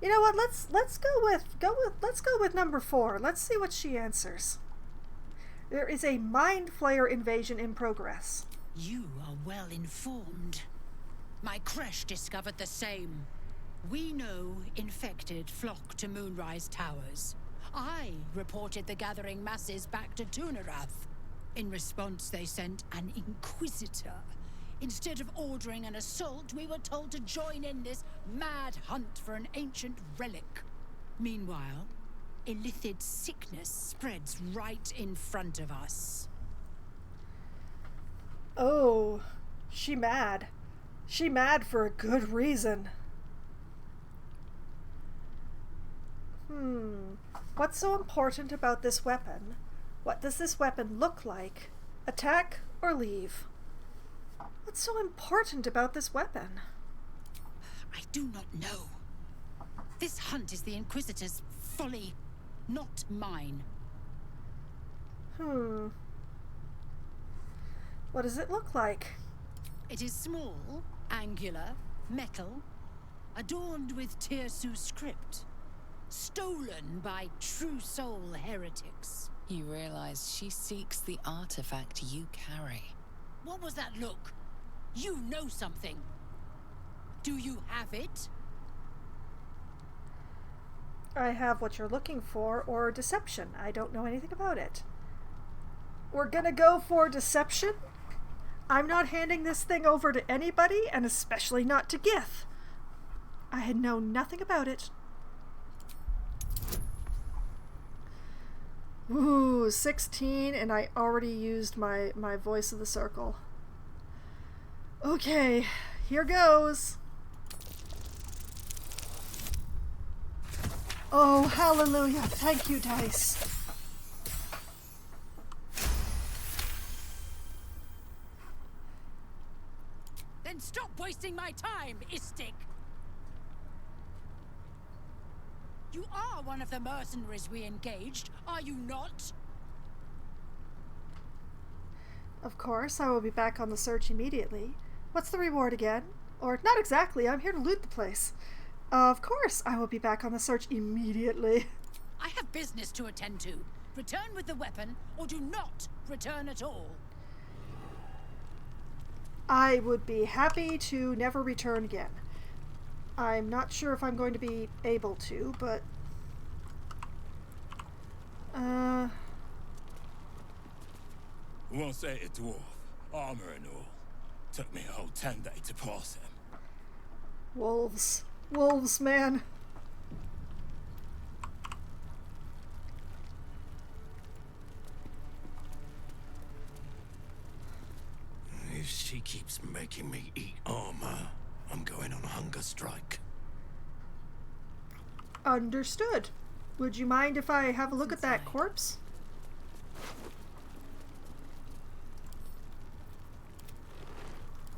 You know what? Let's go with number 4. Let's see what she answers. There is a Mind Flayer invasion in progress. You are well informed. My creche discovered the same. We know infected flock to Moonrise Towers. I reported the gathering masses back to Tunarath. In response, they sent an Inquisitor. Instead of ordering an assault, we were told to join in this mad hunt for an ancient relic. Meanwhile, illithid sickness spreads right in front of us. Oh, she mad. She mad for a good reason. What's so important about this weapon? What does this weapon look like? Attack or leave? What's so important about this weapon? I do not know. This hunt is the Inquisitor's folly, not mine. What does it look like? It is small, angular, metal, adorned with Tirsu script. Stolen by true soul heretics. You realize she seeks the artifact you carry. What was that look? You know something. Do you have it? I have what you're looking for, or deception. I don't know anything about it. We're gonna go for deception? I'm not handing this thing over to anybody, and especially not to Gith. I had known nothing about it. Ooh, 16, and I already used my voice of the circle. Okay, here goes. Oh, hallelujah. Thank you, dice. Then stop wasting my time, Istik! You are one of the mercenaries we engaged, are you not? Of course, I will be back on the search immediately. What's the reward again? Or, not exactly, I'm here to loot the place. Of course, I will be back on the search immediately. I have business to attend to. Return with the weapon, or do not return at all. I would be happy to never return again. I'm not sure if I'm going to be able to, but... Who wants to eat a dwarf? Armor and all. Took me a whole 10 days to pass him. Wolves. Wolves, man. If she keeps making me eat armor, I'm going on a hunger strike. Understood. Would you mind if I have a look at that corpse?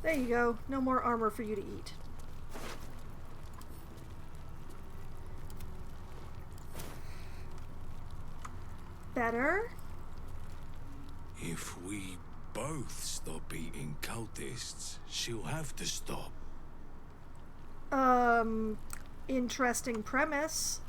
There you go. No more armor for you to eat. Better? If we both stop eating cultists, she'll have to stop. Interesting premise.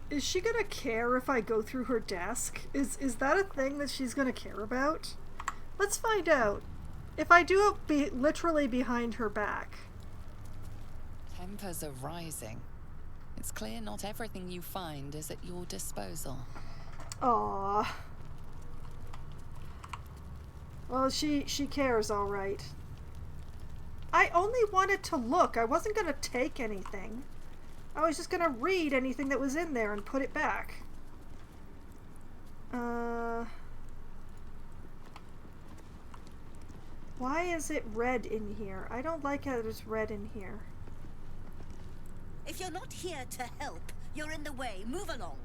Is she gonna care if I go through her desk? Is that a thing that she's gonna care about? Let's find out. If I do it literally behind her back. Tempers are rising. It's clear not everything you find is at your disposal. Aww. Well, she cares, all right. I only wanted to look. I wasn't gonna take anything. I was just gonna read anything that was in there and put it back. Why is it red in here? I don't like how it's red in here. If you're not here to help, you're in the way. Move along.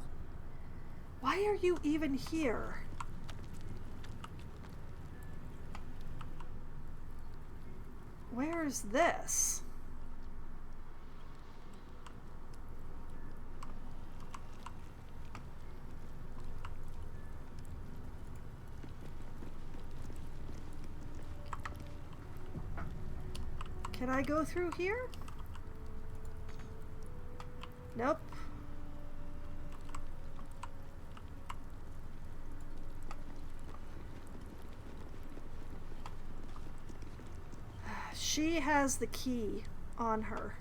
Why are you even here? Where is this? Can I go through here? Nope. She has the key on her.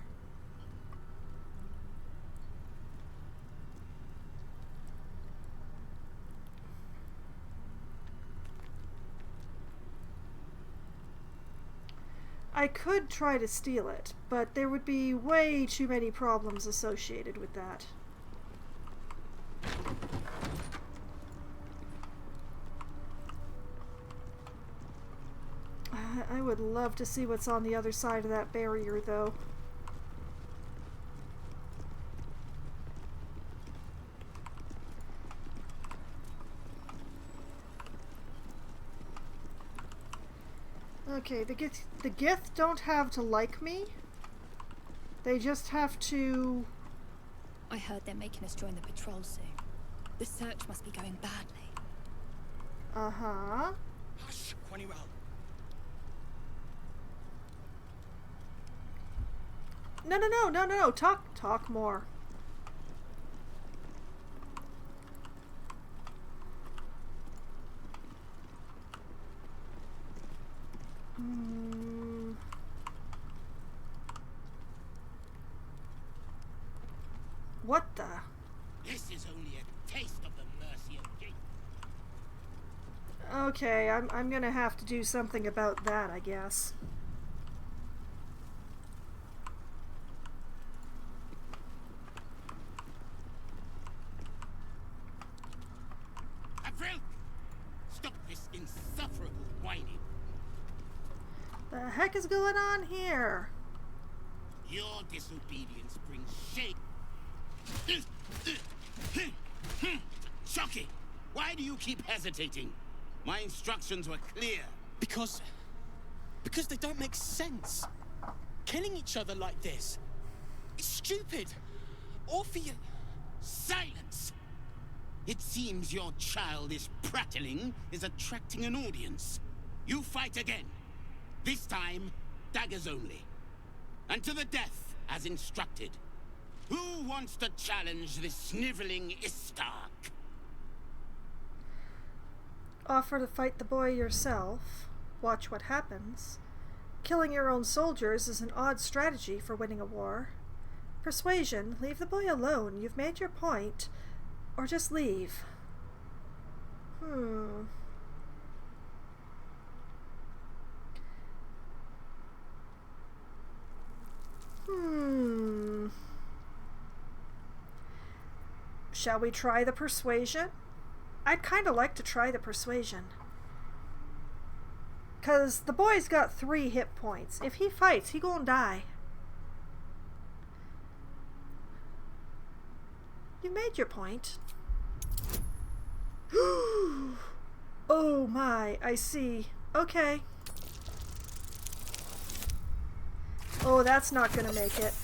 I could try to steal it, but there would be way too many problems associated with that. I would love to see what's on the other side of that barrier, though. Okay, the Gith don't have to like me. They just have to... I heard they're making us join the patrol soon. The search must be going badly. Uh-huh. Hush, Quaniwell. No. Talk more. What the? This is only a taste of the mercy of King. Okay, I'm gonna have to do something about that, I guess. Avril! Stop this insufferable whining. The heck is going on here? Your disobedience brings shame. Shocking! Why do you keep hesitating? My instructions were clear. Because they don't make sense. Killing each other like this. It's stupid. Or for you. Silence! It seems your childish prattling is attracting an audience. You fight again. This time, daggers only. And to the death, as instructed. Who wants to challenge this sniveling Istark? Offer to fight the boy yourself. Watch what happens. Killing your own soldiers is an odd strategy for winning a war. Persuasion, leave the boy alone. You've made your point. Or just leave. Shall we try the persuasion? I'd kind of like to try the persuasion. 'Cause the boy's got 3 hit points. If he fights, he gonna die. You made your point. Oh my, I see. Okay. Oh, that's not gonna make it.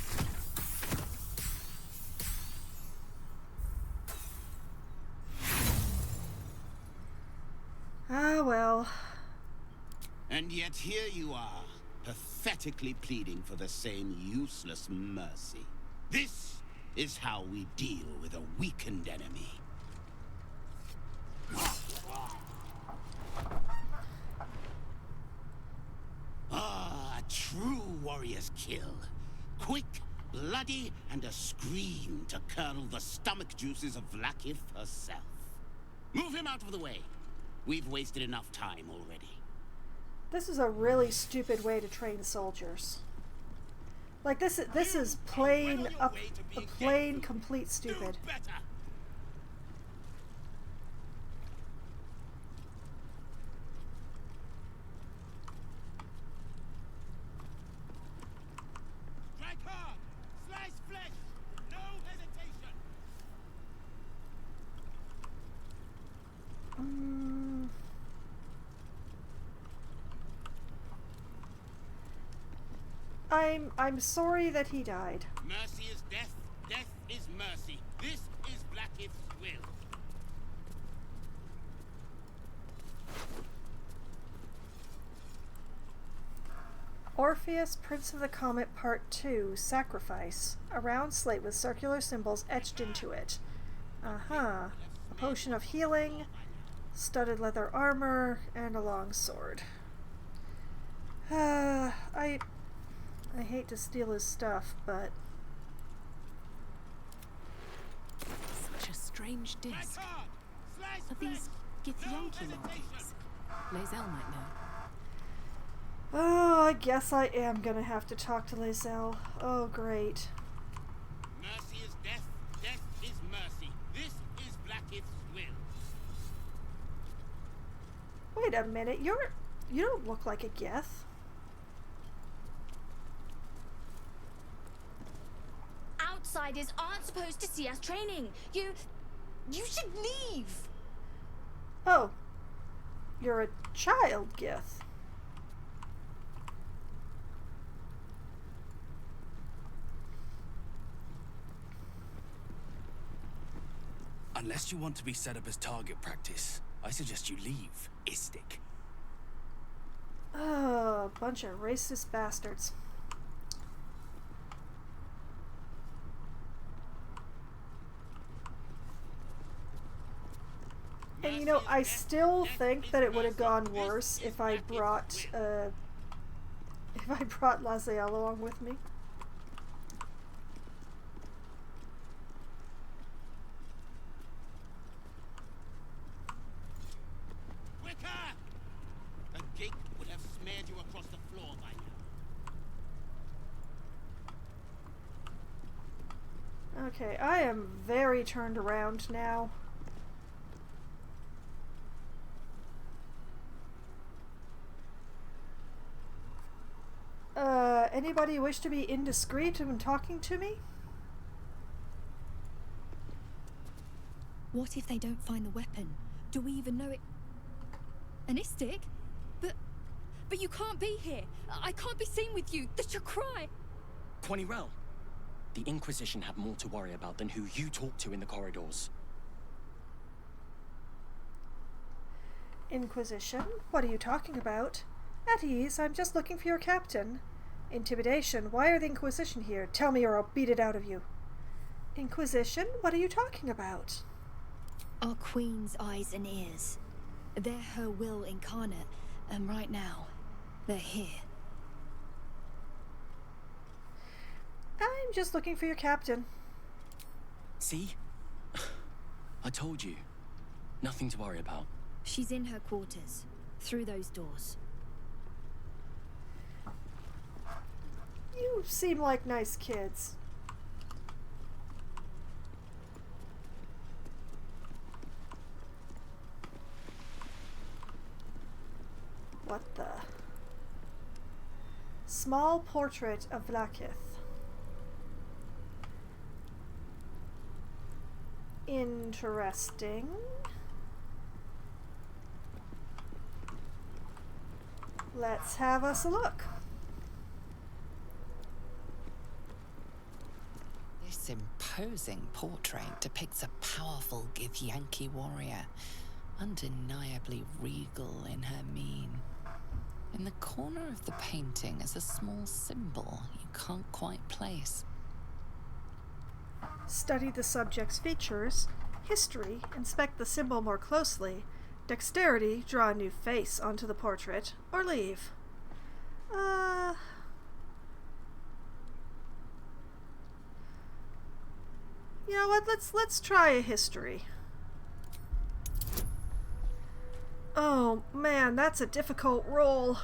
yet here you are, pathetically pleading for the same useless mercy. This is how we deal with a weakened enemy. Ah, a true warrior's kill. Quick, bloody, and a scream to curdle the stomach juices of Vlaakith herself. Move him out of the way. We've wasted enough time already. This is a really stupid way to train soldiers. Like, this is plain complete stupid. Do better. Strike hard! Slice flesh! No hesitation! I'm sorry that he died. Mercy is death, death is mercy. This is Vlaakith's will. Orpheus, Prince of the Comet, Part 2, Sacrifice. A round slate with circular symbols etched into it. A potion of healing, studded leather armor, and a long sword. I hate to steal his stuff, but... Such a strange disc. Are these Githyanki markings? Lae'zel might know. Oh, I guess I am gonna have to talk to Lae'zel. Oh, great. Mercy is death, death is mercy. This is Vlaakith's will. Wait a minute, you don't look like a Gith. Outsiders aren't supposed to see us training. You should leave. Oh, you're a child Gith. Unless you want to be set up as target practice, I suggest you leave, Istik. Oh, bunch of racist bastards. And you know, I still think that it would have gone worse if I brought Lae'zel along with me. Quicker! A gate would have smeared you across the floor by now. Okay, I am very turned around now. Anybody wish to be indiscreet when talking to me? What if they don't find the weapon? Do we even know it? An Istik? But you can't be here. I can't be seen with you. The Chakrai. Quanirel, the Inquisition have more to worry about than who you talk to in the corridors. Inquisition? What are you talking about? At ease, I'm just looking for your captain. Intimidation? Why are the Inquisition here? Tell me or I'll beat it out of you. Inquisition? What are you talking about? Our Queen's eyes and ears. They're her will incarnate, and right now, they're here. I'm just looking for your captain. See? I told you. Nothing to worry about. She's in her quarters, through those doors. You seem like nice kids. What the? Small portrait of Vlaakith. Interesting. Let's have us a look. This imposing portrait depicts a powerful Githyanki warrior, undeniably regal in her mien. In the corner of the painting is a small symbol you can't quite place. Study the subject's features. History, inspect the symbol more closely. Dexterity, draw a new face onto the portrait, or leave. You know what? Let's try a history. Oh man, that's a difficult roll.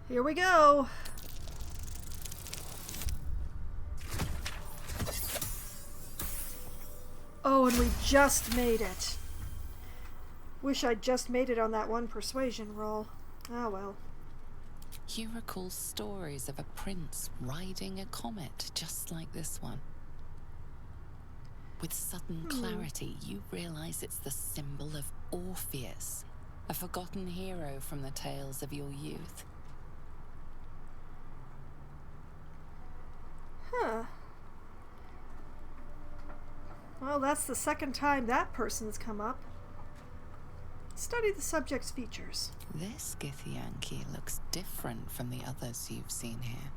Here we go. Oh, and we just made it. Wish I'd just made it on that one persuasion roll. Oh well. You recall stories of a prince riding a comet just like this one. With sudden clarity, you realize it's the symbol of Orpheus, a forgotten hero from the tales of your youth. Huh. Well, that's the second time that person's come up. Study the subject's features. This Githyanki looks different from the others you've seen here.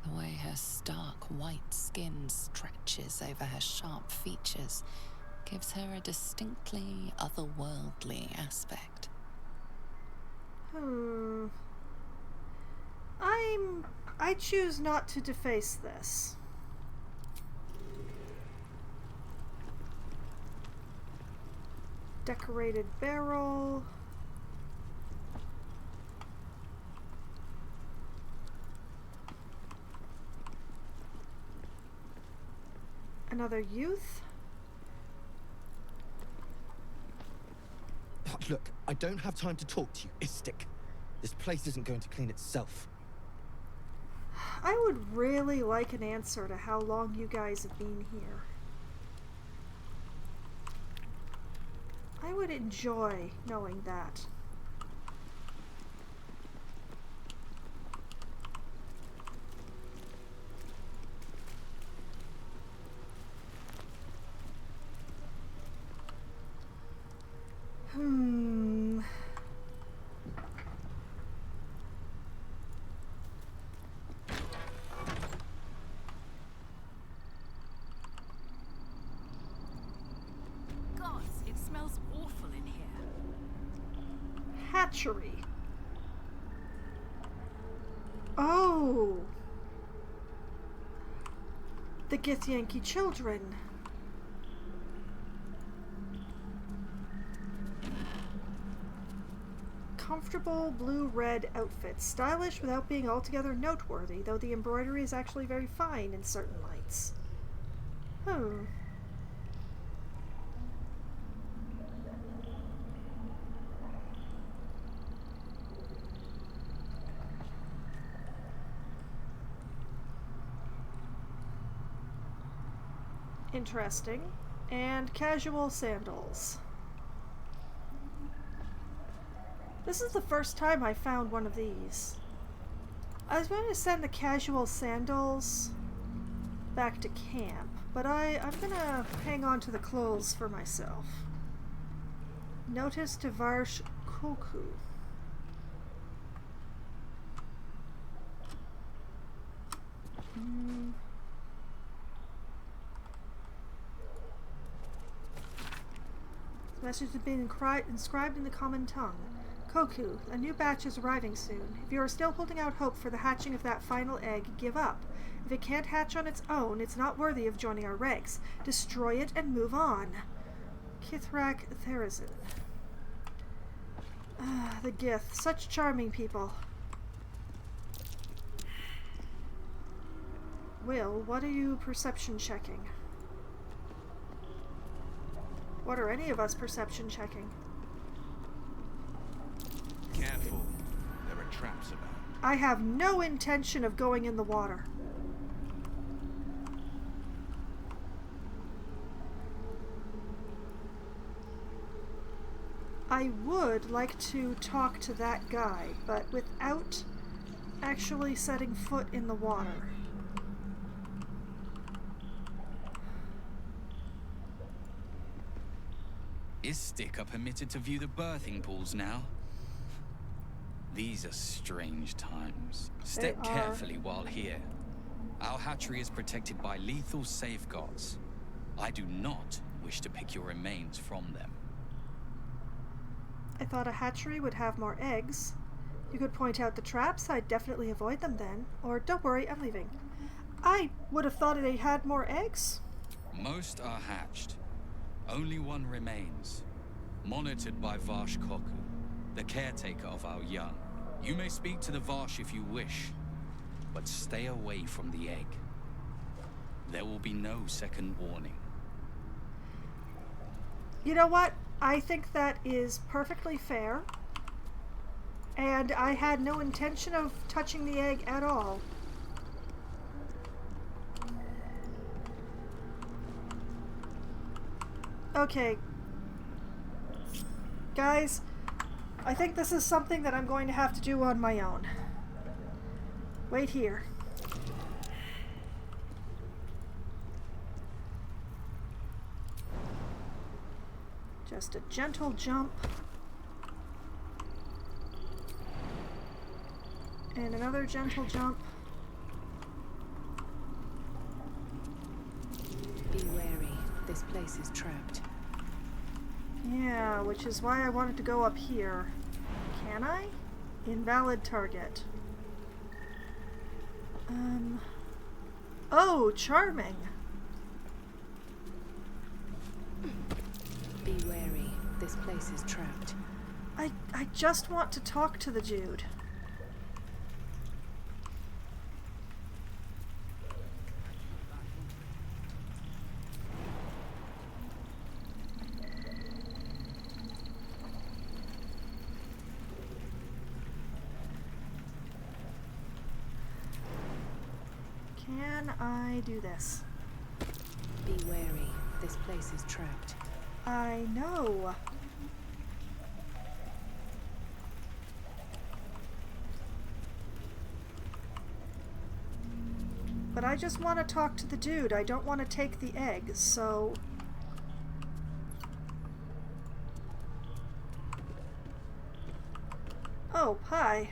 The way her stark white skin stretches over her sharp features gives her a distinctly otherworldly aspect. I choose not to deface this. Decorated barrel. Another youth. Look, I don't have time to talk to you, Istik. This place isn't going to clean itself. I would really like an answer to how long you guys have been here. I would enjoy knowing that. God, it smells awful in here. Hatchery. Oh. The Githyanki children. Comfortable blue-red outfits. Stylish without being altogether noteworthy, though the embroidery is actually very fine in certain lights. Interesting. And casual sandals. This is the first time I found one of these. I was going to send the casual sandals back to camp, but I'm gonna hang on to the clothes for myself. Notice to Varsh Koku. The message has been inscribed in the common tongue. Koku, a new batch is arriving soon. If you are still holding out hope for the hatching of that final egg, give up. If it can't hatch on its own, it's not worthy of joining our ranks. Destroy it and move on. Kithrak Therazin. The Gith. Such charming people. Will, what are you perception checking? What are any of us perception checking? Careful. There are traps about. I have no intention of going in the water. I would like to talk to that guy, but without actually setting foot in the water. Istik are permitted to view the birthing pools now. These are strange times. They Step are. carefully while here. Our hatchery is protected by lethal safeguards. I do not wish to pick your remains from them. I thought a hatchery would have more eggs. You could point out the traps, I'd definitely avoid them then. Or, don't worry, I'm leaving. I would have thought they had more eggs. Most are hatched. Only one remains. Monitored by Varsh Koku, the caretaker of our young. You may speak to the Varsh if you wish, but stay away from the egg. There will be no second warning. You know what? I think that is perfectly fair. And I had no intention of touching the egg at all. Okay. Guys, I think this is something that I'm going to have to do on my own. Wait here. Just a gentle jump. And another gentle jump. Be wary. This place is trapped. Yeah, which is why I wanted to go up here. Can I? Invalid target. Oh, charming. Be wary. This place is trapped. I just want to talk to the dude. Can I do this? Be wary. This place is trapped. I know. But I just want to talk to the dude. I don't want to take the egg, so... Oh, hi.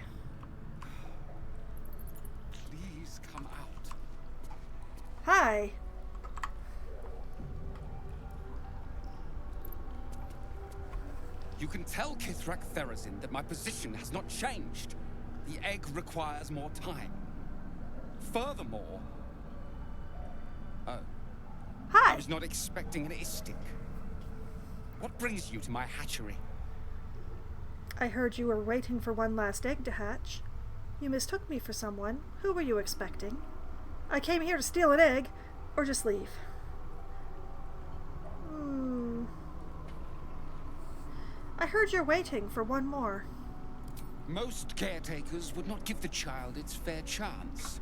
Please come out. Hi. You can tell Kithrak Therazin that my position has not changed. The egg requires more time. Furthermore... Oh. Hi. I was not expecting an Istik. What brings you to my hatchery? I heard you were waiting for one last egg to hatch. You mistook me for someone. Who were you expecting? I came here to steal an egg, or just leave. I heard you're waiting for one more. Most caretakers would not give the child its fair chance.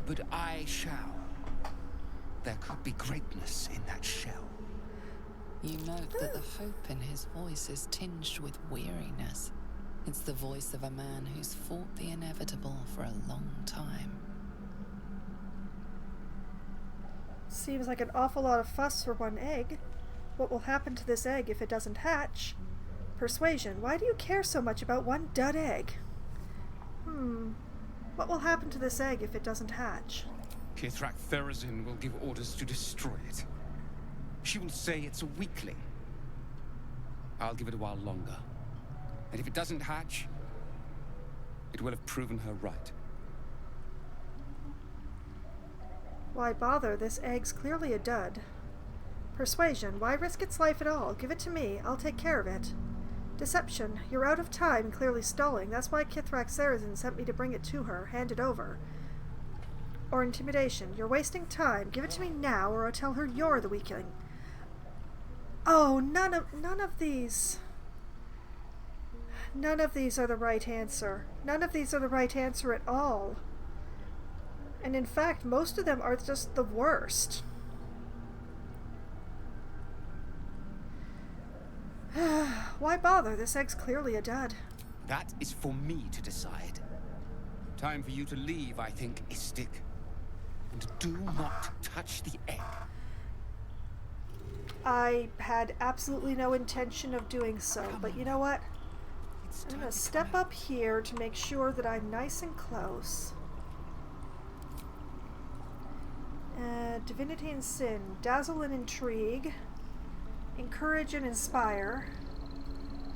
But I shall. There could be greatness in that shell. You note that the hope in his voice is tinged with weariness. It's the voice of a man who's fought the inevitable for a long time. Seems like an awful lot of fuss for one egg. What will happen to this egg if it doesn't hatch? Persuasion. Why do you care so much about one dud egg? What will happen to this egg if it doesn't hatch? Kithrak Therazin will give orders to destroy it. She will say it's a weakling. I'll give it a while longer. And if it doesn't hatch, it will have proven her right. Why bother? This egg's clearly a dud. Persuasion. Why risk its life at all? Give it to me. I'll take care of it. Deception. You're out of time, clearly stalling. That's why Kithrak Therazin sent me to bring it to her. Hand it over. Or intimidation. You're wasting time. Give it to me now, or I'll tell her you're the weakling. Oh, none of these. None of these are the right answer. None of these are the right answer at all. And in fact, most of them are just the worst. Why bother? This egg's clearly a dud. That is for me to decide. Time for you to leave, I think, Istik. And do not touch the egg. I had absolutely no intention of doing so, but you know what? I'm gonna step up here to make sure that I'm nice and close. Divinity and Sin, Dazzle and Intrigue, Encourage and Inspire,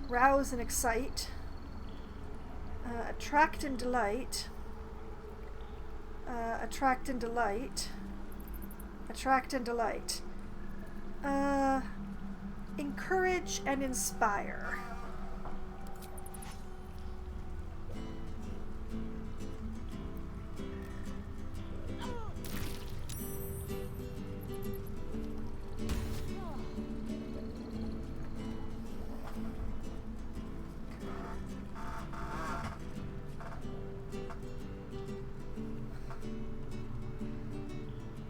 Rouse and Excite, Attract and Delight, Attract and Delight, Attract and Delight, Encourage and Inspire.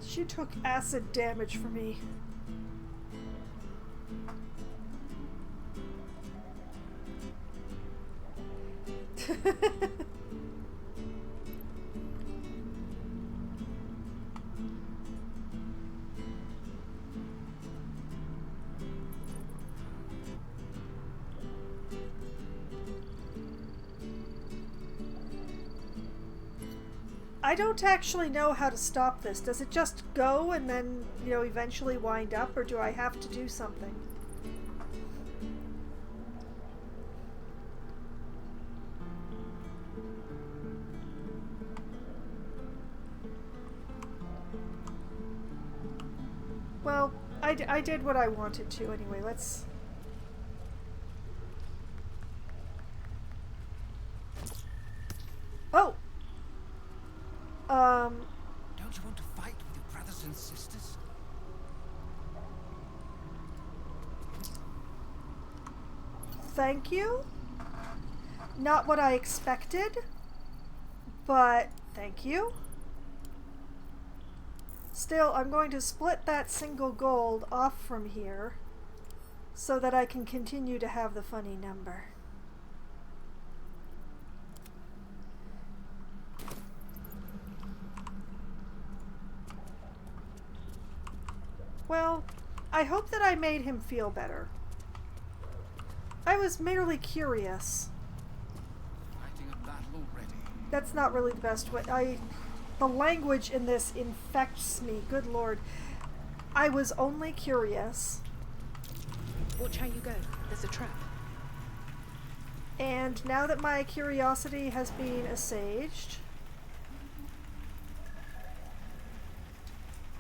She took acid damage for me. I don't actually know how to stop this. Does it just go and then, you know, eventually wind up, or do I have to do something? Well, I did what I wanted to anyway. Let's... Oh! Don't you want to fight with your brothers and sisters? Thank you. Not what I expected, but thank you. Still, I'm going to split that single gold off from here so that I can continue to have the funny number. Well, I hope that I made him feel better. I was merely curious. Fighting a battle already. That's not really the best way. The language in this infects me, good lord. I was only curious. Watch how you go. There's a trap. And now that my curiosity has been assuaged,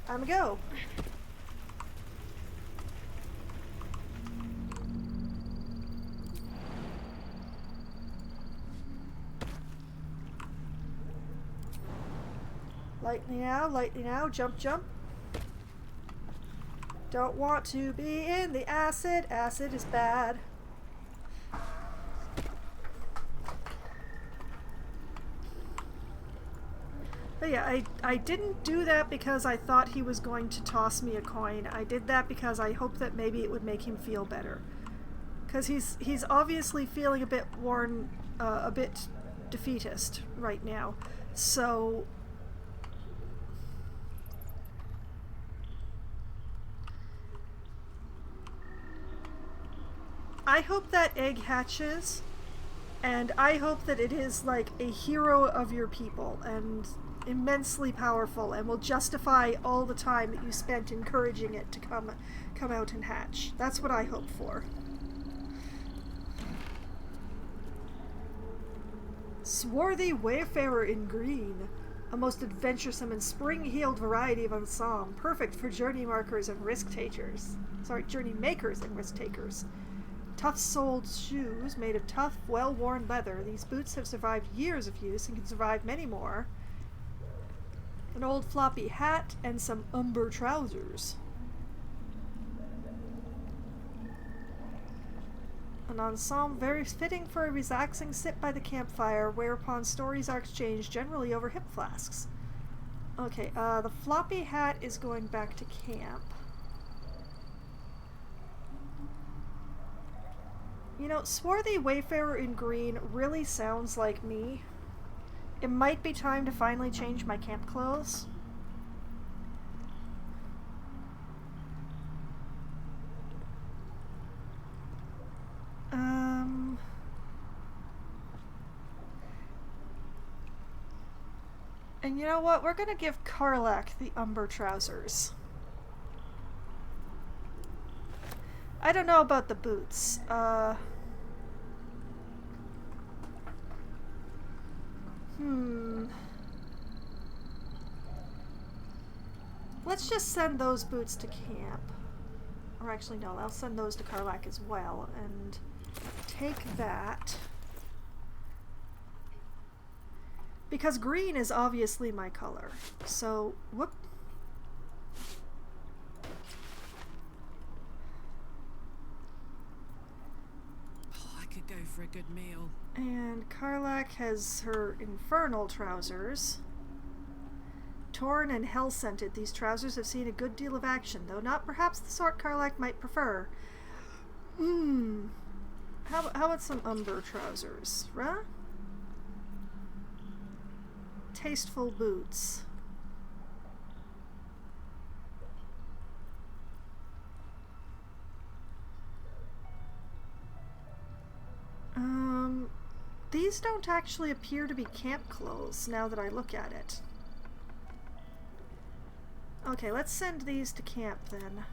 I'm a go. Lightly now, jump, jump. Don't want to be in the acid. Acid is bad. But yeah, I didn't do that because I thought he was going to toss me a coin. I did that because I hoped that maybe it would make him feel better. Because he's obviously feeling a bit worn, a bit defeatist right now. So... I hope that egg hatches, and I hope that it is like a hero of your people and immensely powerful and will justify all the time that you spent encouraging it to come out and hatch. That's what I hope for. Swarthy Wayfarer in Green, a most adventuresome and spring-heeled variety of ensemble, perfect for journey makers and risk takers. Tough-soled shoes made of tough, well-worn leather. These boots have survived years of use and can survive many more. An old floppy hat and some umber trousers. An ensemble very fitting for a relaxing sit by the campfire, whereupon stories are exchanged, generally over hip flasks. Okay, the floppy hat is going back to camp. You know, Swarthy Wayfarer in Green really sounds like me. It might be time to finally change my camp clothes. And you know what? We're gonna give Karlak the umber trousers. I don't know about the boots. Let's just send those boots to camp. Or actually, no, I'll send those to Karlak as well. And take that. Because green is obviously my color. So, whoop. Oh, I could go for a good meal. And Karlak has her infernal trousers. Torn and hell-scented, these trousers have seen a good deal of action, though not perhaps the sort Karlak might prefer. How about some umber trousers, huh? Tasteful boots. These don't actually appear to be camp clothes now that I look at it. Okay, let's send these to camp then.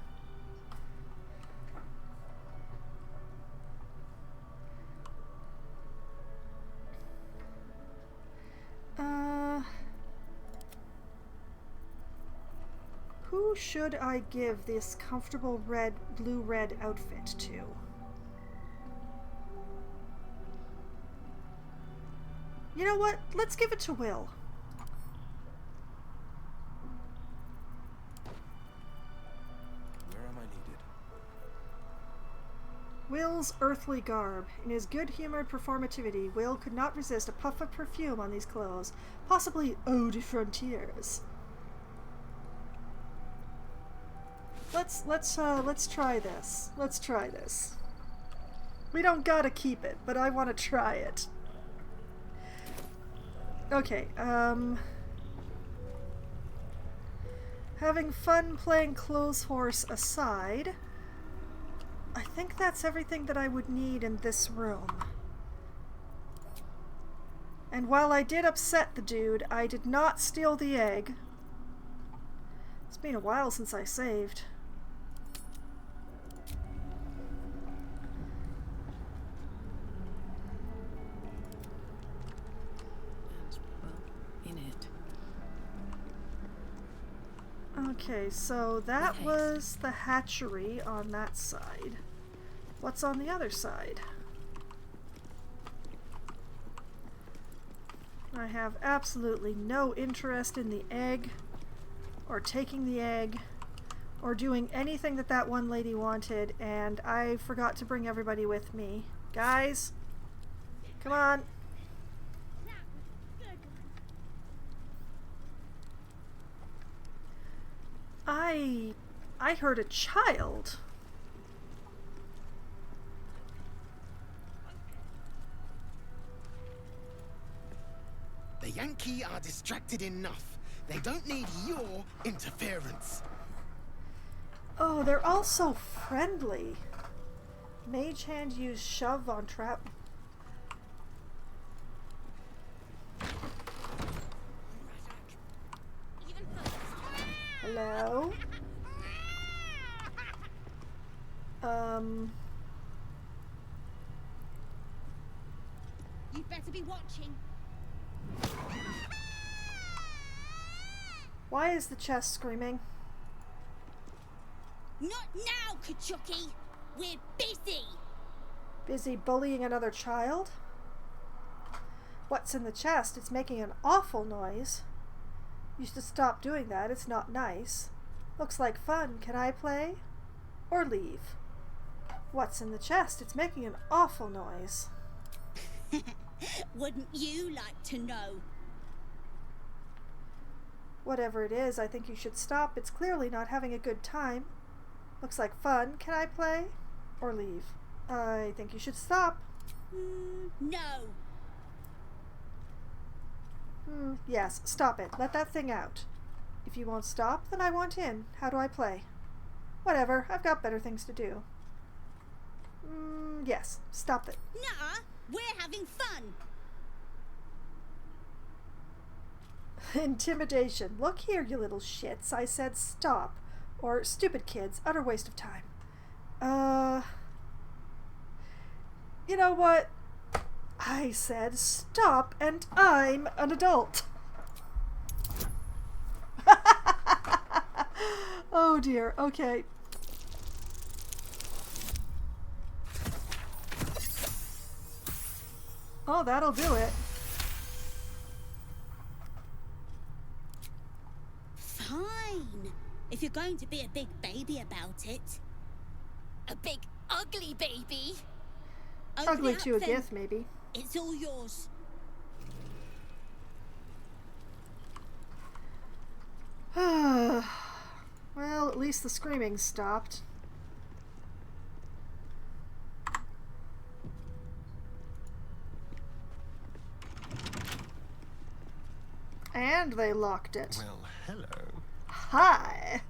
Who should I give this comfortable blue-red outfit to? You know what? Let's give it to Will. Where am I needed? Will's earthly garb. In his good-humored performativity, Will could not resist a puff of perfume on these clothes, possibly eau de frontiers. Let's try this. Let's try this. We don't gotta keep it, but I want to try it. Okay, having fun playing clothes horse aside, I think that's everything that I would need in this room. And while I did upset the dude, I did not steal the egg. It's been a while since I saved. Okay, so that was the hatchery on that side. What's on the other side? I have absolutely no interest in the egg, or taking the egg, or doing anything that that one lady wanted, and I forgot to bring everybody with me. Guys, come on. I heard a child. The Yankee are distracted enough. They don't need your interference. Oh, they're all so friendly. Mage hand used shove on trap. Hello? You'd better be watching. Why is the chest screaming? Not now, Kachuki! We're busy! Busy bullying another child? What's in the chest? It's making an awful noise. You should stop doing that. It's not nice. Looks like fun. Can I play? Or leave? What's in the chest? It's making an awful noise. Wouldn't you like to know? Whatever it is, I think you should stop. It's clearly not having a good time. Looks like fun. Can I play? Or leave? I think you should stop. No. Yes, stop it. Let that thing out. If you won't stop, then I want in. How do I play? Whatever. I've got better things to do. Yes, stop it. Nuh-uh. We're having fun. Intimidation. Look here, you little shits. I said stop. Or stupid kids. Utter waste of time. You know what? I said stop, and I'm an adult. Oh dear. Okay. Oh, that'll do it. Fine. If you're going to be a big baby about it. A big, ugly baby? Ugly to a gift, maybe. It's all yours. Well, at least the screaming stopped. And they locked it. Well, hello. Hi.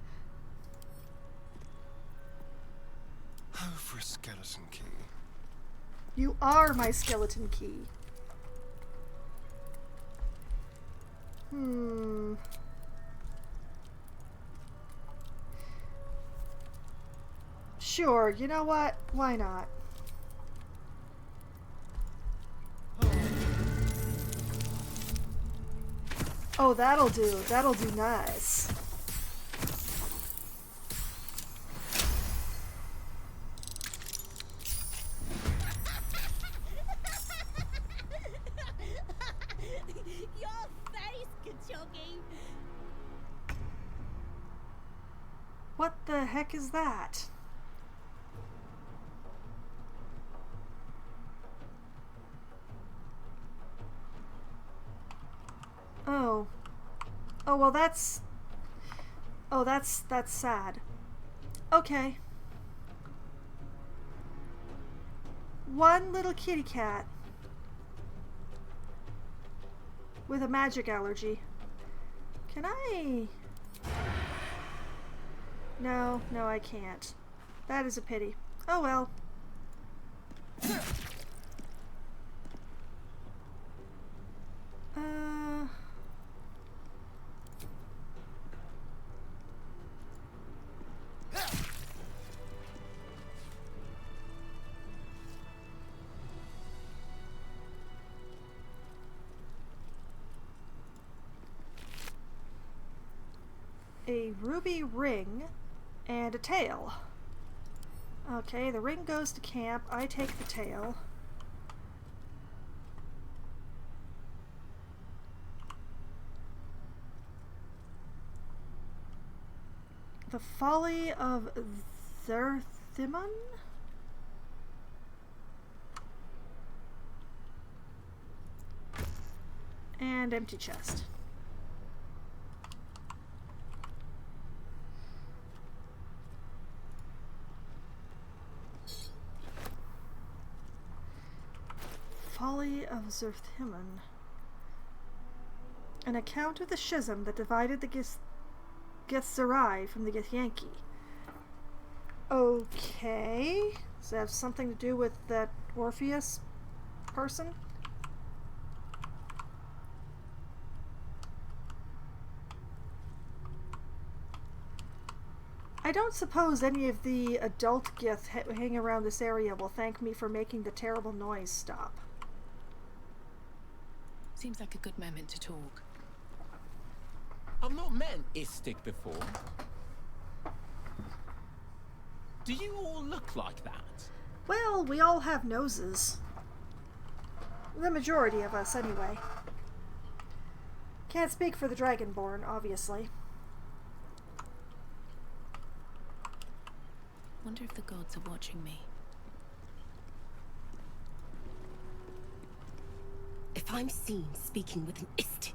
Oh, for a skeleton key. You are my skeleton key. Sure, you know what? Why not? Oh, that'll do. That'll do nice. Your face, Kachogi. What the heck is that? Oh. Oh, well that's... Oh, that's sad. Okay. One little kitty cat. With a magic allergy. Can I... No, I can't. That is a pity. Oh well. A ruby ring and a tail. Okay, the ring goes to camp. I take the tail. The Folly of Zerthimon? And empty chest. Folly of Zerthimon. An account of the schism that divided the Githzerai from the Githyanki. Okay. Does that have something to do with that Orpheus person? I don't suppose any of the adult Gith hanging around this area will thank me for making the terrible noise stop. Seems like a good moment to talk. I've not met Istik before. Do you all look like that? Well, we all have noses. The majority of us, anyway. Can't speak for the Dragonborn, obviously. Wonder if the gods are watching me. If I'm seen speaking with an Istik,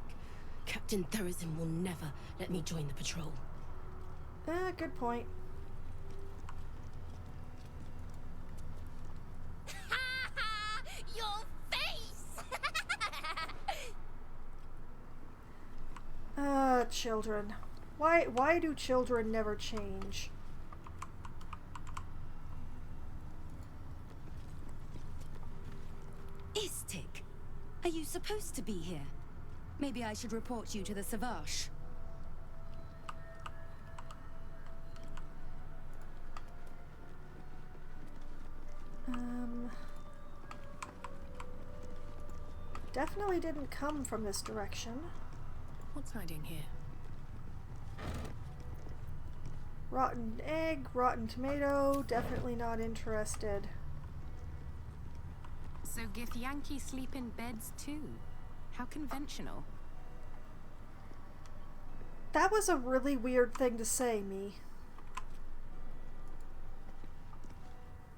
Captain Therazin will never let me join the patrol. Good point. Your face! Children. Why do children never change? Istik, are you supposed to be here? Maybe I should report you to the Savage. Definitely didn't come from this direction. What's hiding here? Rotten egg, rotten tomato, definitely not interested. So Githyanki sleep in beds too? How conventional. That was a really weird thing to say, me.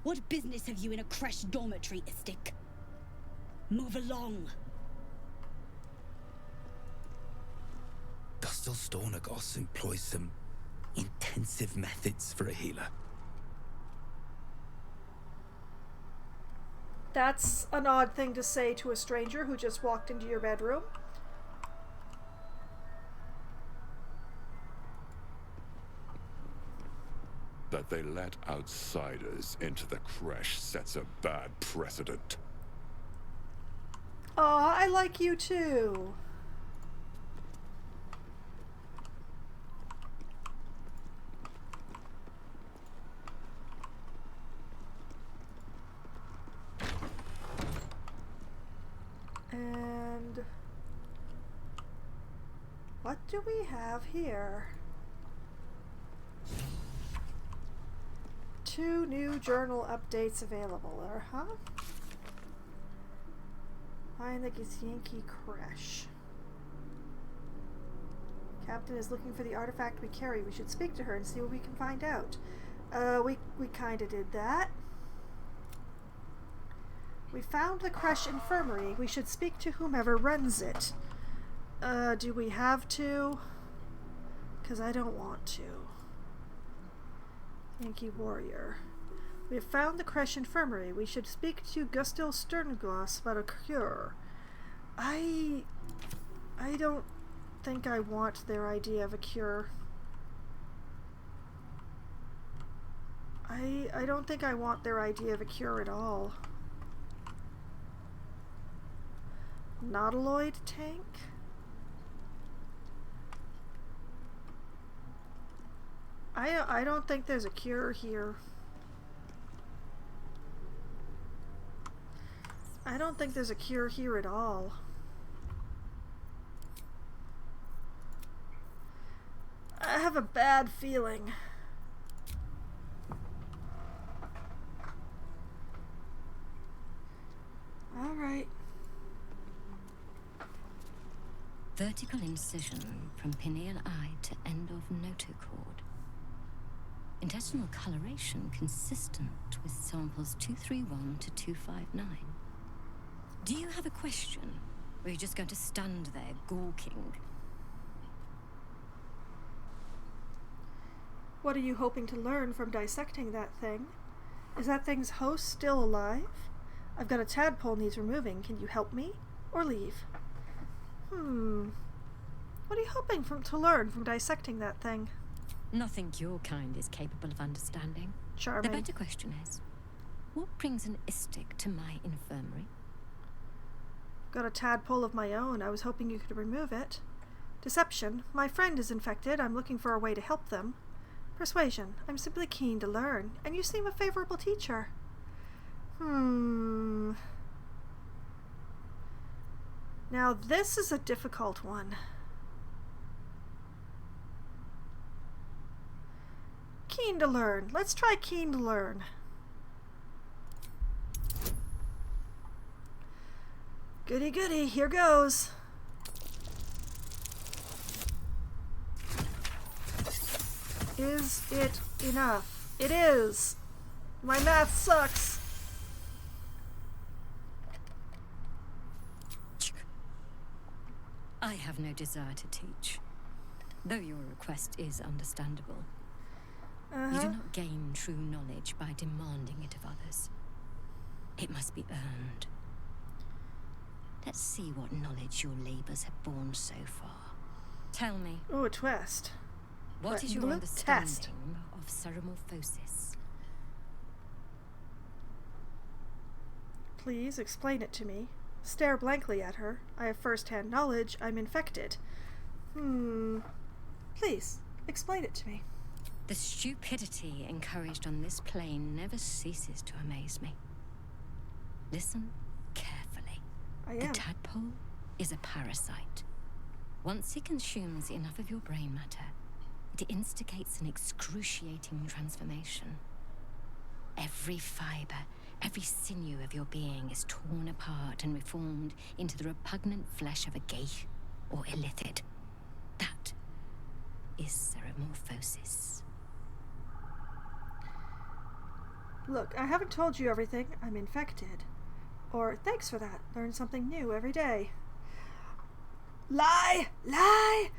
What business have you in a crash dormitory, Istik? Move along. Gustil Stornagos employs some intensive methods for a healer. That's an odd thing to say to a stranger who just walked into your bedroom. That they let outsiders into the creche sets a bad precedent. Aw, I like you too. And what do we have here? 2 new journal updates available, huh? Find the Githyanki crash. Captain is looking for the artifact we carry. We should speak to her and see what we can find out. We kinda did that. We found the Crush Infirmary. We should speak to whomever runs it. Do we have to? Because I don't want to. Yankee Warrior. We have found the Crush Infirmary. We should speak to Gustil Sterngloss about a cure. I don't think I want their idea of a cure. I don't think I want their idea of a cure at all. Nautiloid tank? I don't think there's a cure here. I don't think there's a cure here at all. I have a bad feeling. All right. Vertical incision from pineal eye to end of notochord. Intestinal coloration consistent with samples 231 to 259. Do you have a question? Or are you just going to stand there gawking? What are you hoping to learn from dissecting that thing? Is that thing's host still alive? I've got a tadpole needs removing. Can you help me? Or leave? What are you hoping to learn from dissecting that thing? Nothing your kind is capable of understanding. Charming. The better question is, what brings an Istik to my infirmary? Got a tadpole of my own. I was hoping you could remove it. Deception. My friend is infected. I'm looking for a way to help them. Persuasion. I'm simply keen to learn, and you seem a favorable teacher. Now this is a difficult one. Keen to learn. Let's try keen to learn. Goody goody, here goes. Is it enough? It is. My math sucks. I have no desire to teach, though your request is understandable. You do not gain true knowledge by demanding it of others. It must be earned. Let's see what knowledge your labors have borne so far. Tell me. Oh, a twist. What is your understanding of ceramorphosis? Please explain it to me. stare blankly at her. I have first-hand knowledge. I'm infected. Please, explain it to me. The stupidity encouraged on this plane never ceases to amaze me. Listen carefully. I am. The tadpole is a parasite. Once it consumes enough of your brain matter, it instigates an excruciating transformation. Every fiber, every sinew of your being is torn apart and reformed into the repugnant flesh of a geich or illithid. That is ceramorphosis. Look, I haven't told you everything. I'm infected. Or, thanks for that. Learn something new every day. Lie! Lie!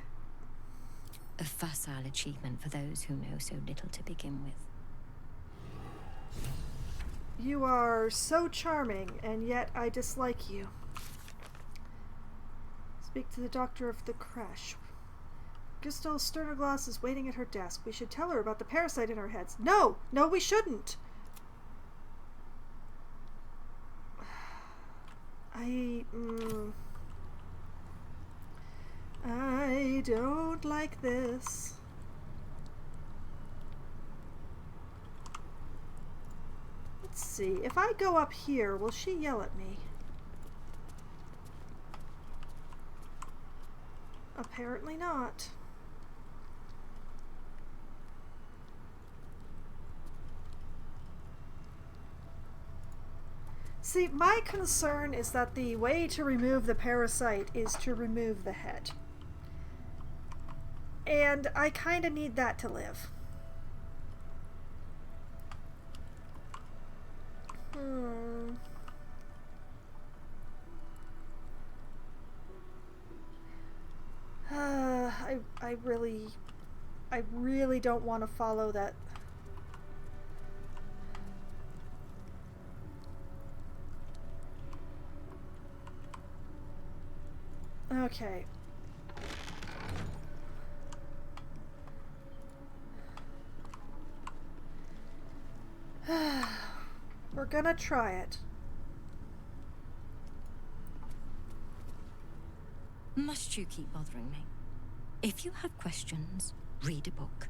A facile achievement for those who know so little to begin with. You are so charming, and yet I dislike you. Speak to the doctor of the crash. Gustl Sternglass is waiting at her desk. We should tell her about the parasite in our heads. No! No, we shouldn't! I don't like this. Let's see. If I go up here, will she yell at me? Apparently not. See, my concern is that the way to remove the parasite is to remove the head. And I kind of need that to live. I really don't want to follow that. Okay. We're gonna try it. Must you keep bothering me? If you have questions, read a book.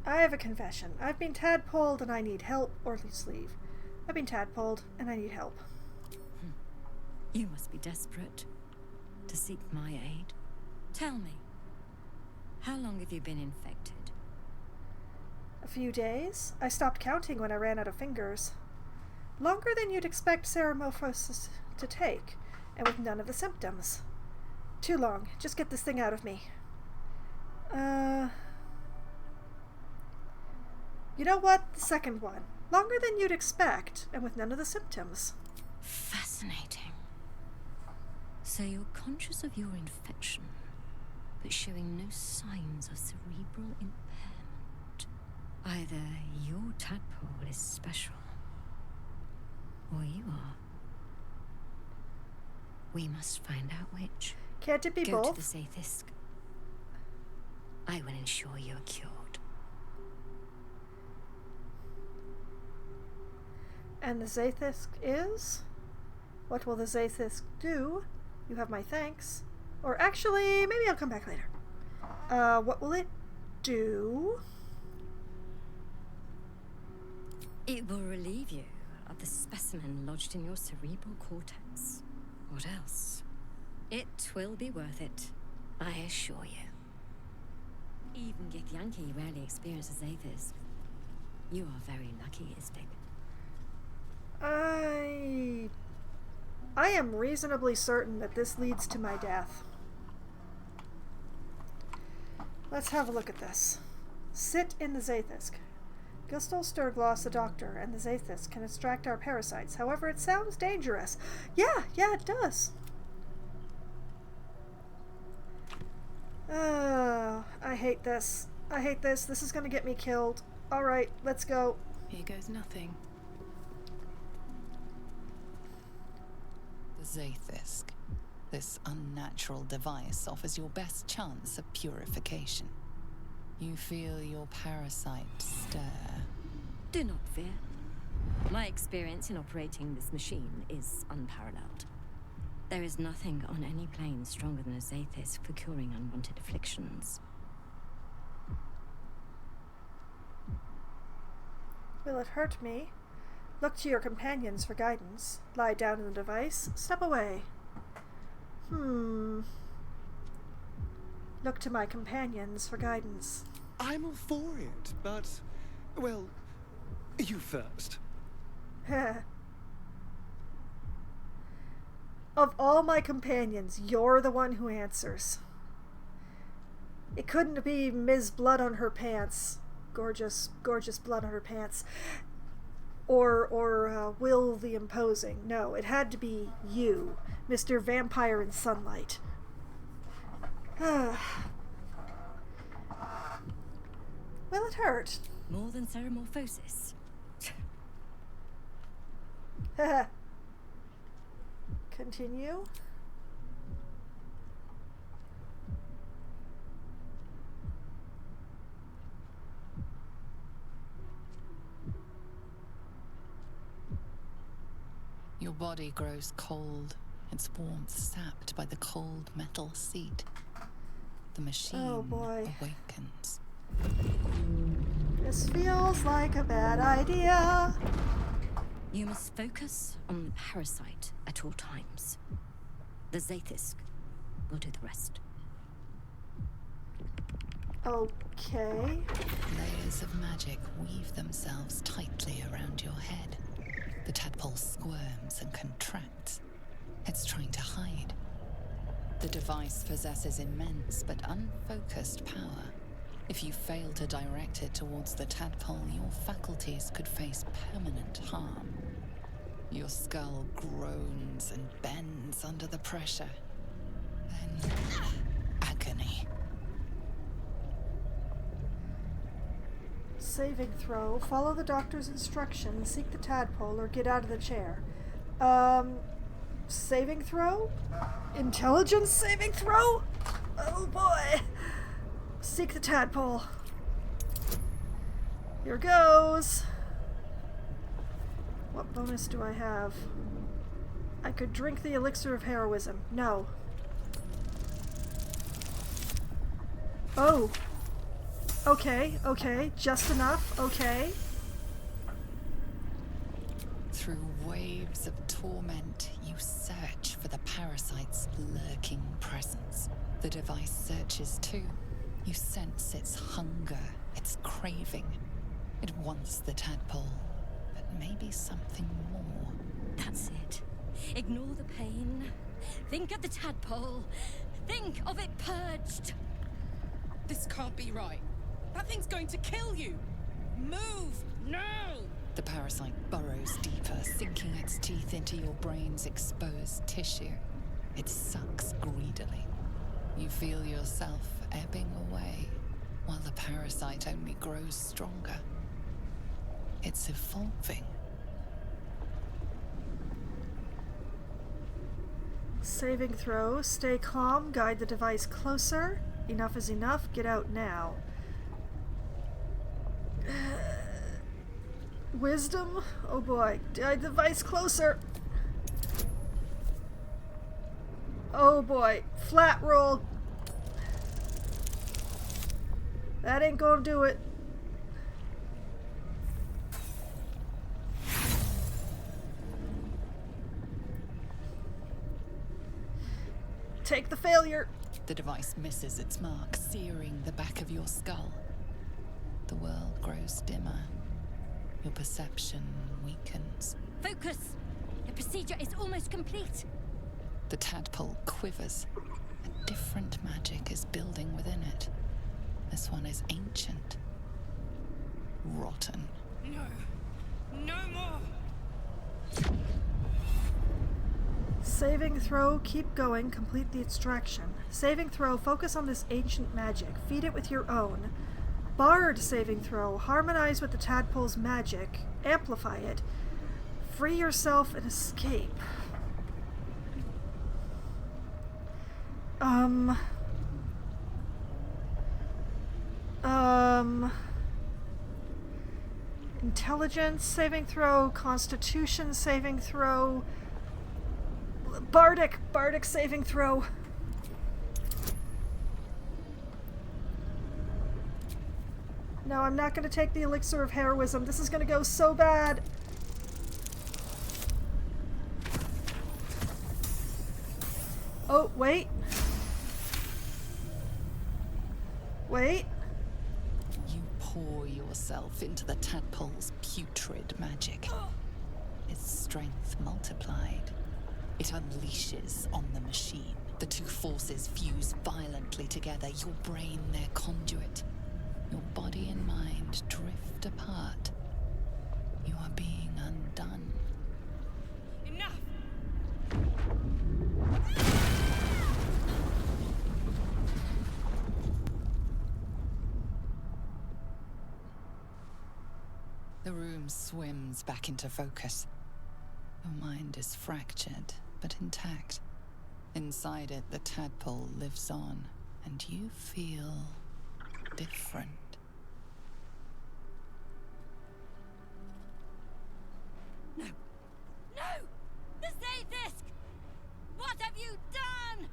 I have a confession. I've been tadpoled and I need help, or at least leave. I've been tadpoled and I need help. You must be desperate to seek my aid. Tell me, how long have you been infected? A few days. I stopped counting when I ran out of fingers. Longer than you'd expect ceramorphosis to take, and with none of the symptoms. Too long. Just get this thing out of me. You know what? The second one. Longer than you'd expect, and with none of the symptoms. Fascinating. So you're conscious of your infection, but showing no signs of cerebral impairment. Either your tadpole is special, or you are. We must find out which. Can't it be Go both? to the Zaithisk. I will ensure you are cured. And the Zaithisk is? What will the Zaithisk do? You have my thanks. Or actually, maybe I'll come back later. What will it do? It will relieve you of the specimen lodged in your cerebral cortex. What else? It will be worth it, I assure you. Even Githyanki rarely experiences Zaithisk. You are very lucky, Istig. I am reasonably certain that this leads to my death. Let's have a look at this. Sit in the Zaithisk. Gustl Sternglass, the doctor, and the Zaithisk can extract our parasites. However, it sounds dangerous. Yeah, it does. I hate this. I hate this. This is going to get me killed. Alright, let's go. Here goes nothing. The Zaithisk. This unnatural device offers your best chance of purification. You feel your parasite stir. Do not fear. My experience in operating this machine is unparalleled. There is nothing on any plane stronger than a Zathis for curing unwanted afflictions. Will it hurt me? Look to your companions for guidance. Lie down in the device. Step away. Look to my companions for guidance. I'm all for it, but... well, you first. Of all my companions, you're the one who answers. It couldn't be Ms. Blood on her pants. Gorgeous blood on her pants. Or Will the Imposing. No, it had to be you, Mr. Vampire in Sunlight. Will it hurt? More than ceremorphosis. Continue. Your body grows cold, its warmth sapped by the cold metal seat. The machine awakens. This feels like a bad idea. You must focus on the parasite at all times. The Zathis will do the rest. Okay. Layers of magic weave themselves tightly around your head. The tadpole squirms and contracts. It's trying to hide. The device possesses immense but unfocused power. If you fail to direct it towards the tadpole, your faculties could face permanent harm. Your skull groans and bends under the pressure. Then agony. Saving throw. Follow the doctor's instructions. Seek the tadpole or get out of the chair. Saving throw? Intelligence saving throw? Oh boy. Seek the tadpole. Here goes. What bonus do I have? I could drink the elixir of heroism. No. Oh. Okay. Just enough. Okay. Through waves of torment, you search for the parasite's lurking presence. The device searches too. You sense its hunger, its craving. It wants the tadpole, but maybe something more. That's it. Ignore the pain. Think of the tadpole. Think of it purged. This can't be right. That thing's going to kill you. Move! No! The parasite burrows deeper, sinking its teeth into your brain's exposed tissue. It sucks greedily. You feel yourself ebbing away, while the parasite only grows stronger. It's evolving. Saving throw. Stay calm. Guide the device closer. Enough is enough. Get out now. Wisdom? Oh boy. Guide the device closer. Oh boy. Flat roll. That ain't gonna do it. Take the failure. The device misses its mark, searing the back of your skull. The world grows dimmer. Your perception weakens. Focus! The procedure is almost complete. The tadpole quivers. A different magic is building within it. This one is ancient. Rotten. No. No more! Saving throw, keep going, complete the extraction. Saving throw, focus on this ancient magic, feed it with your own. Bard saving throw, harmonize with the tadpole's magic, amplify it. Free yourself and escape. Intelligence saving throw, Constitution saving throw, Bardic saving throw. No, I'm not going to take the elixir of heroism. This is going to go so bad. Oh, wait. Wait. You pour yourself into the tadpole's putrid magic. Its strength multiplied. It unleashes on the machine. The two forces fuse violently together, your brain their conduit. Your body and mind drift apart. You are being undone. Enough! The room swims back into focus. Your mind is fractured, but intact. Inside it, the tadpole lives on, and you feel different. No! No! The Zaithisk! What have you done?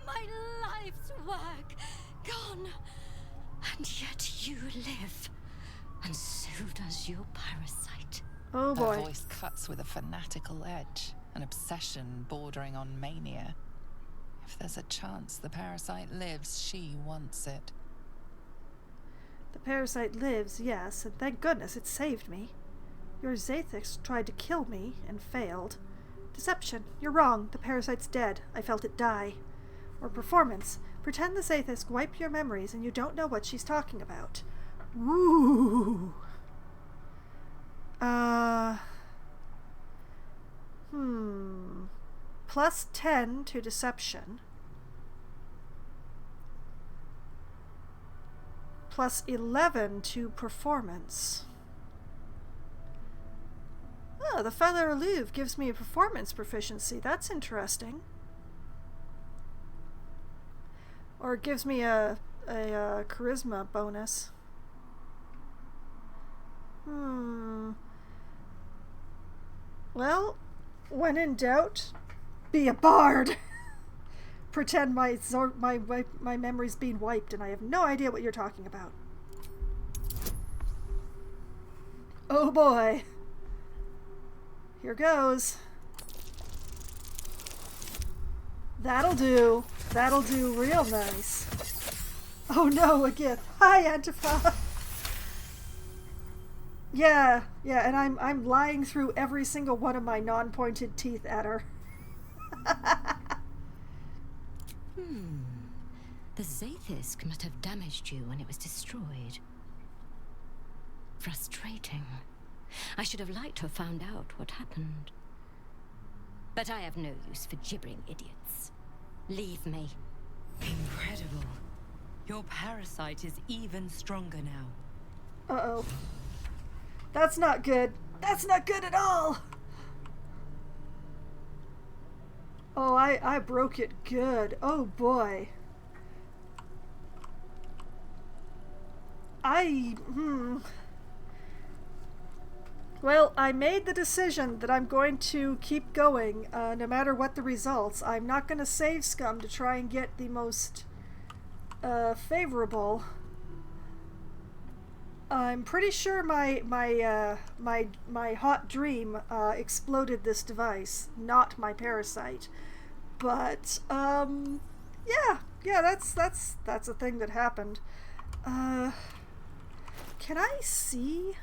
My life's work gone. And yet you live. And so does your parasite. Oh boy. Her voice cuts with a fanatical edge, an obsession bordering on mania. If there's a chance the parasite lives, she wants it. The parasite lives, yes, and thank goodness it saved me. Your Zaithisk tried to kill me and failed. Deception. You're wrong. The parasite's dead. I felt it die. Or performance. Pretend the Zaithisk wiped your memories and you don't know what she's talking about. Ooh. Plus 10 to deception. Plus 11 to performance. Oh, the Feather Louvre gives me a performance proficiency. That's interesting. Or it gives me a charisma bonus. Well, when in doubt, be a bard. Pretend my memory's being wiped and I have no idea what you're talking about. Oh boy. Here goes. That'll do. That'll do real nice. Oh no, a gift. Hi, Antifa. Yeah, and I'm lying through every single one of my non-pointed teeth at her. The Zaithisk must have damaged you when it was destroyed. Frustrating. I should have liked to have found out what happened. But I have no use for gibbering idiots. Leave me. Incredible. Your parasite is even stronger now. Uh-oh. That's not good. That's not good at all. Oh, I broke it good. Oh boy. Well, I made the decision that I'm going to keep going, no matter what the results. I'm not going to save scum to try and get the most favorable. I'm pretty sure my hot dream exploded this device, not my parasite. But yeah, that's a thing that happened. Can I see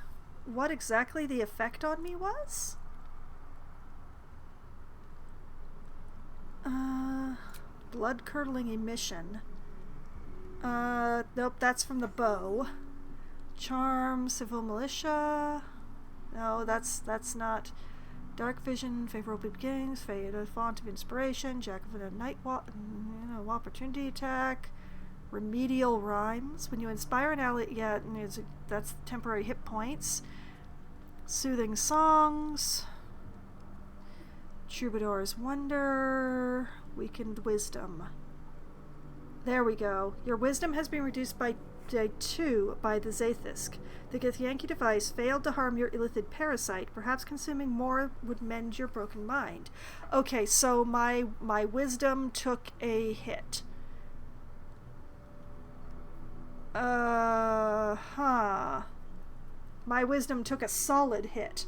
what exactly the effect on me was? Blood-curdling emission. Nope, that's from the bow. Charm, civil militia. No, that's not. Dark vision, favorable beginnings, fade a font of inspiration, jack of a night opportunity attack. Remedial rhymes. When you inspire an ally, yeah, that's temporary hit points. Soothing songs. Troubadour's wonder. Weakened wisdom. There we go. Your wisdom has been reduced by Update 2 by the Zaithisk. The Githyanki device failed to harm your illithid parasite. Perhaps consuming more would mend your broken mind. Okay, so my wisdom took a hit. My wisdom took a solid hit.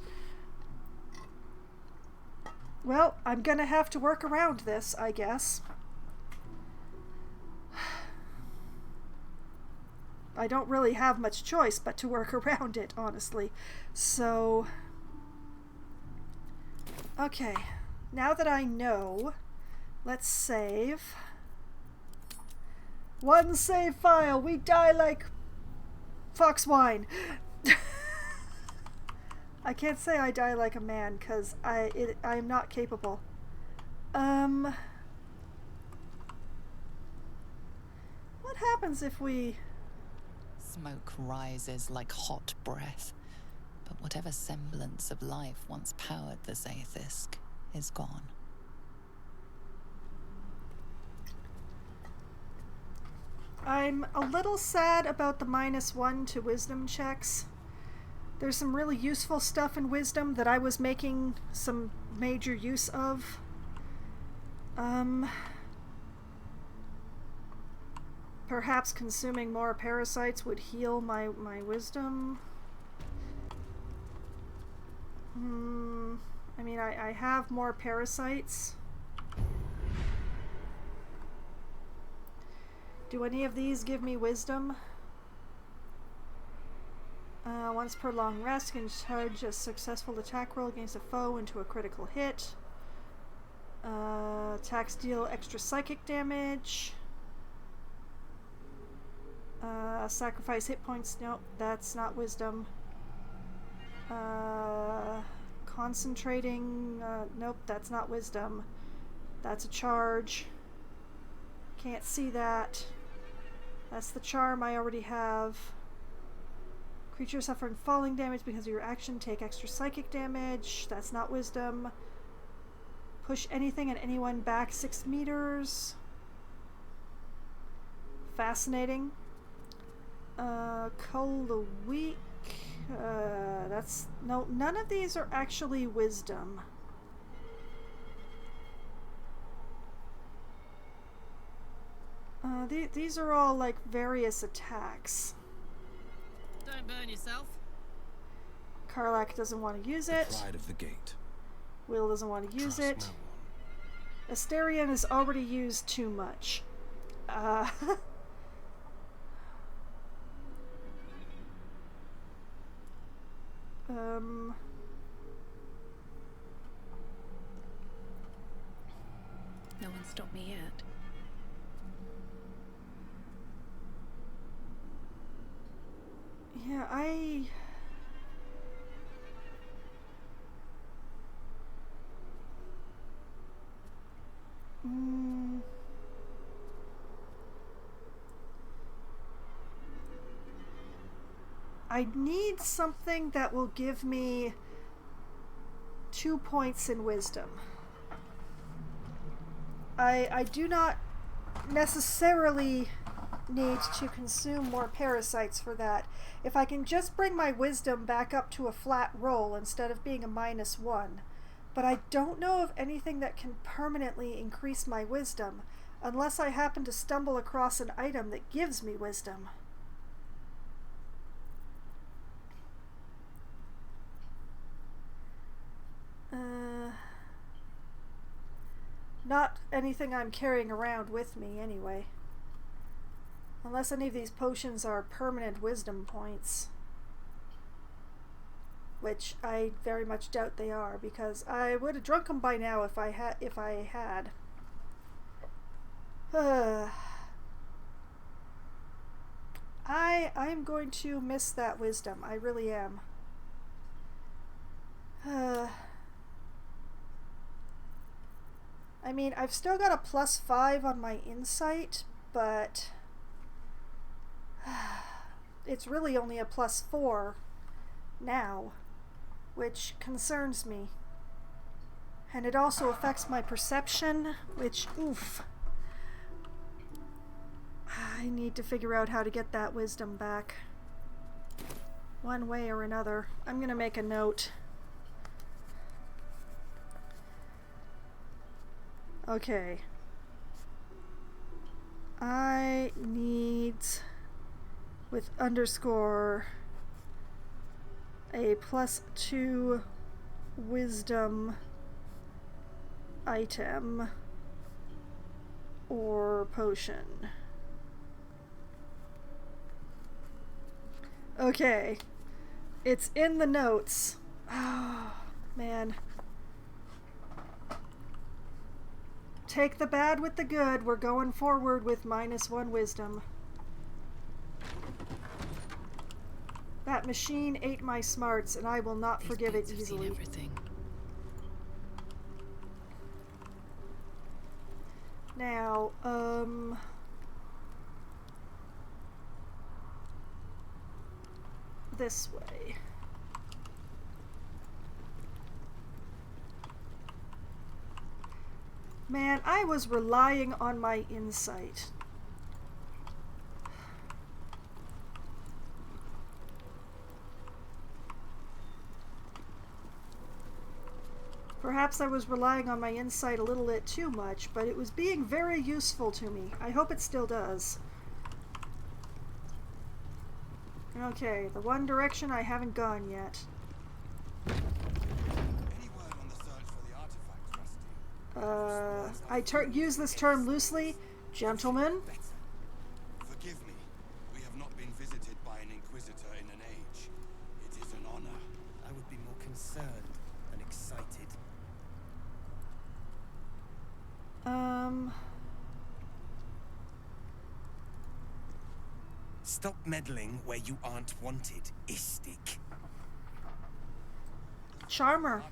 Well, I'm gonna have to work around this, I guess. I don't really have much choice but to work around it, honestly. So, okay. Now that I know, let's save. One save file. We die like Foxwine. I can't say I die like a man because I am not capable. What happens if we... Smoke rises like hot breath, but whatever semblance of life once powered the Zaithisk is gone. I'm a little sad about the -1 to wisdom checks. There's some really useful stuff in wisdom that I was making some major use of. Perhaps consuming more parasites would heal my wisdom. I mean, I have more parasites. Do any of these give me wisdom? Once per long rest, can charge a successful attack roll against a foe into a critical hit. Attacks deal extra psychic damage. Sacrifice hit points. Nope, that's not wisdom. Concentrating. Nope, that's not wisdom. That's a charge. Can't see that. That's the charm I already have. Creature suffering falling damage because of your action. Take extra psychic damage. That's not wisdom. Push anything and anyone back 6 meters. Fascinating. Cull the weak. That's... No, none of these are actually wisdom. These are all like various attacks. Don't burn yourself. Karlak doesn't want to use it. The pride of the gate. Will doesn't want to use it. Asterion has already used too much. No one stopped me yet. Yeah, I need something that will give me 2 points in wisdom. I do not necessarily need to consume more parasites for that. If I can just bring my wisdom back up to a flat roll instead of being a -1. But I don't know of anything that can permanently increase my wisdom unless I happen to stumble across an item that gives me wisdom. Not anything I'm carrying around with me, anyway. Unless any of these potions are permanent wisdom points. Which I very much doubt they are, because I would have drunk them by now if I had. I'm going to miss that wisdom. I really am. I mean, I've still got a +5 on my insight, but it's really only a +4 now, which concerns me. And it also affects my perception, which, oof. I need to figure out how to get that wisdom back. One way or another. I'm gonna make a note. Okay. I need, with underscore, a +2 wisdom item or potion. Okay. It's in the notes. Oh, man. Take the bad with the good. We're going forward with -1 wisdom. That machine ate my smarts, and I will not forgive it easily. Now, this way. Man, I was relying on my insight. Perhaps I was relying on my insight a little bit too much, but it was being very useful to me. I hope it still does. Okay, the one direction I haven't gone yet. I use this term loosely. Gentlemen. Forgive me. We have not been visited by an Inquisitor in an age. It is an honor. I would be more concerned than excited. Stop meddling where you aren't wanted, Istik. Charmer.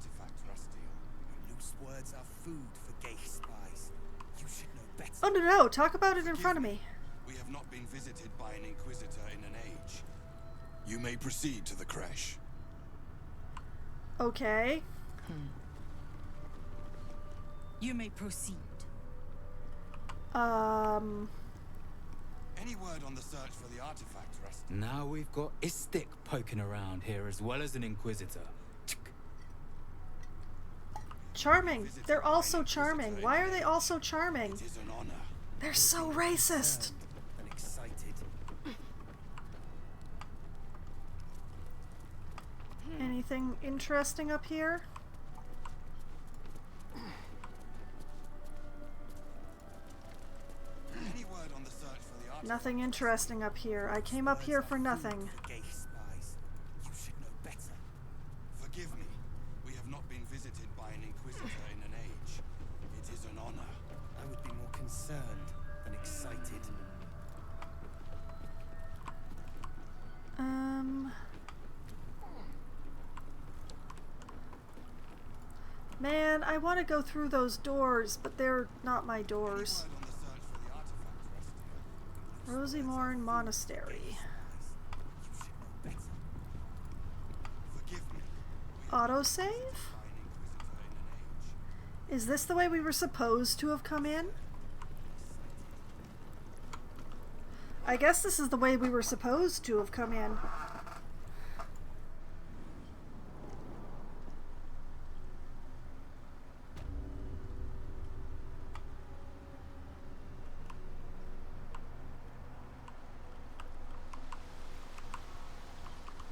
Loose words are food for gay spies. You should know better. Oh no, talk about it in front of me. We have not been visited by an Inquisitor in an age. You may proceed to the crash. Okay. You may proceed. Any word on the search for the artifact, Rusty? Now we've got Istik poking around here as well as an Inquisitor. Charming. They're all so charming. Why are they all so charming? They're so racist. And excited. Anything interesting up here? Any word on the search for the artifact? Nothing interesting up here. I came up here for nothing. Gay spies. You should know better. Forgive me. We have not been visited by an Inquisitor in an age. It is an honor. I would be more concerned than excited. Man, I want to go through those doors, but they're not my doors. Rosymorn Monastery. Autosave? Is this the way we were supposed to have come in? I guess this is the way we were supposed to have come in.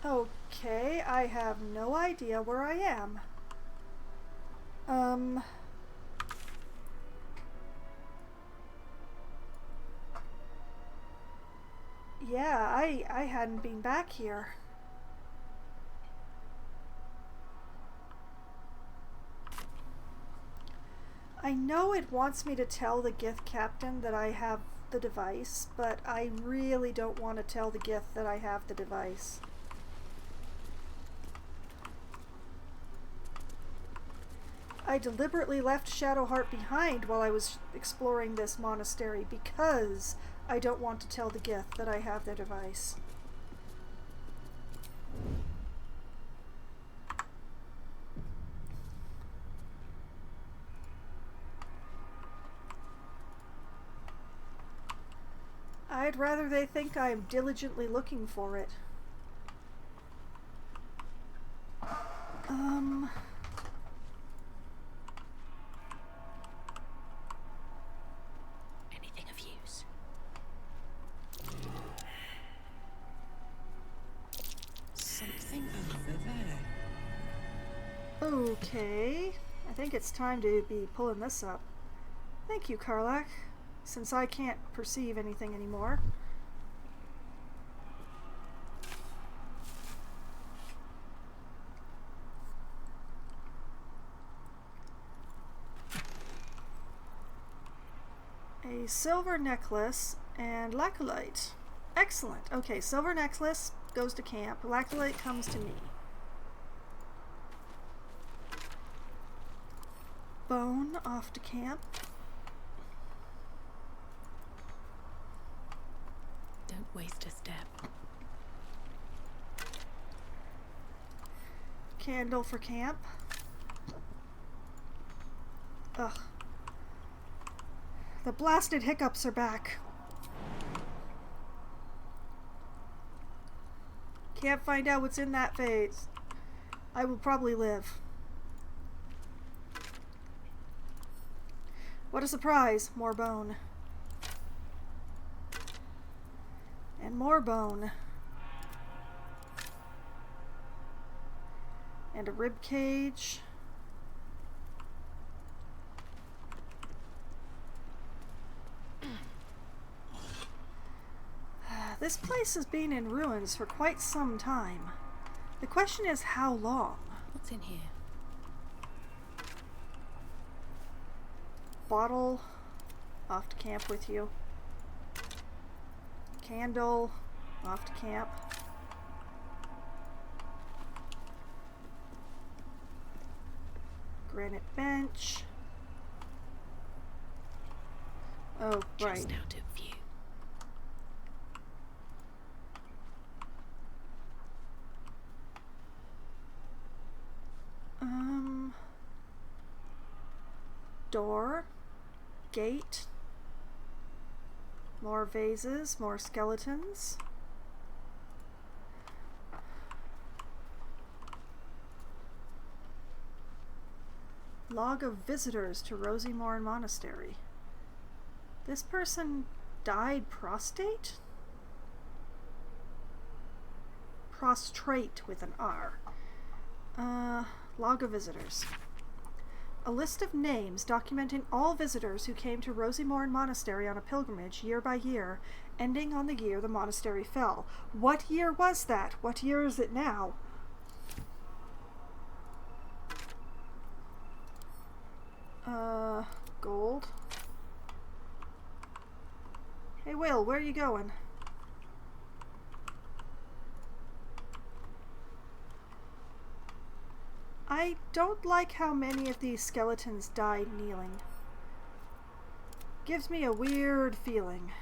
Okay, I have no idea where I am. Yeah, I hadn't been back here. I know it wants me to tell the Gith captain that I have the device, but I really don't want to tell the Gith that I have the device. I deliberately left Shadowheart behind while I was exploring this monastery because I don't want to tell the Gith that I have their device. I I'd rather they think I'm diligently looking for it. Anything of use? Something over there. Okay. I think it's time to be pulling this up. Thank you, Karlach, since I can't perceive anything anymore. A silver necklace and lacolite. Excellent. Okay, silver necklace goes to camp. Lacolite comes to me. Bone off to camp. Don't waste a step. Candle for camp. Ugh. The blasted hiccups are back. Can't find out what's in that vase. I will probably live. What a surprise. More bone. And more bone. And a rib cage. This place has been in ruins for quite some time. The question is how long? What's in here? Bottle, off to camp with you. Candle, off to camp. Granite bench. Oh, right. Just out of view. Door, gate, more vases, more skeletons. Log of visitors to Rosymourn Monastery. This person died prostate? Prostrate with an R. Log of visitors. A list of names documenting all visitors who came to Rosymourn Monastery on a pilgrimage year by year, ending on the year the monastery fell. What year was that? What year is it now? Gold. Hey, Will, where are you going? I don't like how many of these skeletons died kneeling. Gives me a weird feeling.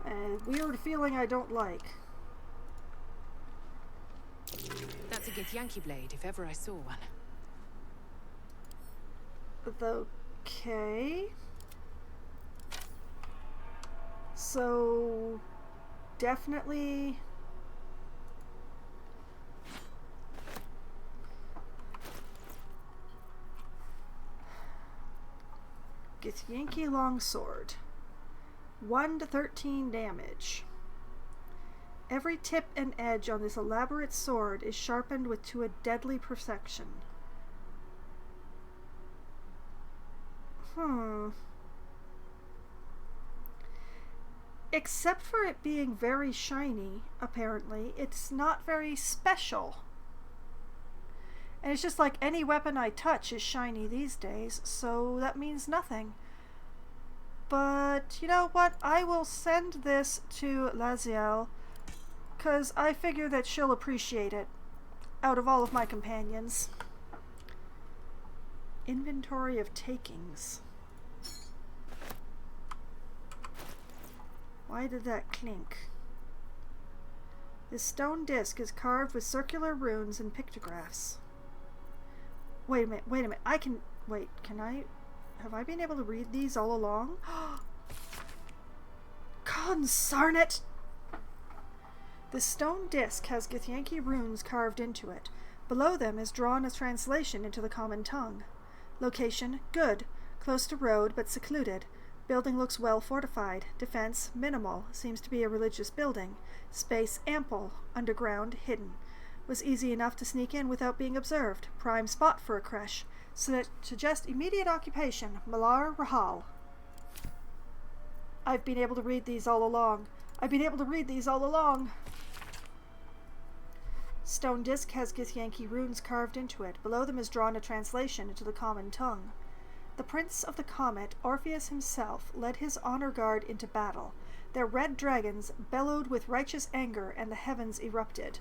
A weird feeling I don't like. That's a Githyanki blade, if ever I saw one. Okay. So, definitely... Githyanki longsword. 1 to 13 damage. Every tip and edge on this elaborate sword is sharpened to a deadly perfection. Except for it being very shiny, apparently, it's not very special. And it's just like any weapon I touch is shiny these days, so that means nothing. But, you know what? I will send this to Laziel, because I figure that she'll appreciate it, out of all of my companions. Inventory of takings. Why did that clink? This stone disc is carved with circular runes and pictographs. Wait a minute. Can I... Have I been able to read these all along? Consarn it! The stone disc has Githyanki runes carved into it. Below them is drawn a translation into the common tongue. Location, good. Close to road, but secluded. Building looks well fortified. Defense, minimal. Seems to be a religious building. Space, ample. Underground, hidden. Was easy enough to sneak in without being observed. Prime spot for a creche. Suggest immediate occupation. Malar Rahal. I've been able to read these all along. Stone disc has Githyanki runes carved into it. Below them is drawn a translation into the common tongue. The prince of the comet, Orpheus himself, led his honor guard into battle. Their red dragons bellowed with righteous anger, and the heavens erupted.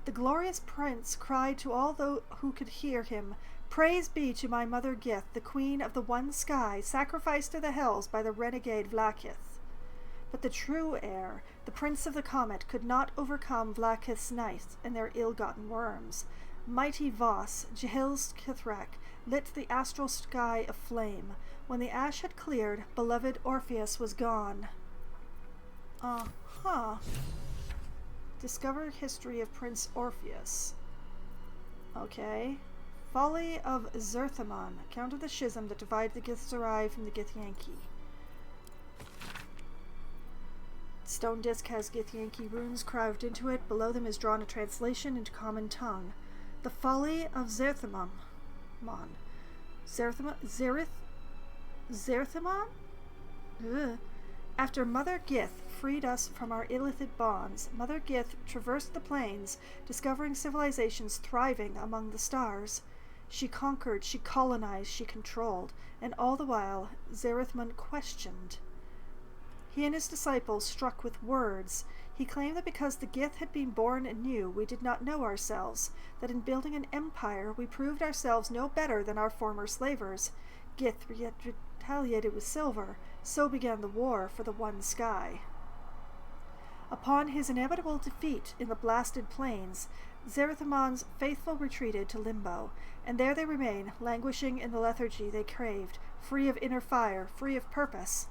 The glorious prince cried to all who could hear him, "Praise be to my mother Gith, the queen of the one sky, sacrificed to the hells by the renegade Vlakith." But the true heir, the prince of the comet, could not overcome Vlakith's knights and their ill-gotten worms. Mighty Voss, Jehil's Kithrak, lit the astral sky aflame. When the ash had cleared, beloved Orpheus was gone. Discover history of Prince Orpheus. Okay. Folly of Zerthamon. Account of the schism that divided the Githzerai from the Githyanki. Stone disc has Githyanki runes carved into it. Below them is drawn a translation into common tongue. The Folly of Zerthamon. Zerthamon? Ugh. After Mother Gith freed us from our illicit bonds, Mother Gith traversed the plains, discovering civilizations thriving among the stars. She conquered, she colonized, she controlled, and all the while Zerthman questioned. He and his disciples struck with words. He claimed that because the Gith had been born anew, we did not know ourselves, that in building an empire we proved ourselves no better than our former slavers. Gith retaliated with silver. So began the war for the one sky. Upon his inevitable defeat in the blasted plains, Zerthamon's faithful retreated to Limbo, and there they remain, languishing in the lethargy they craved, free of inner fire, free of purpose.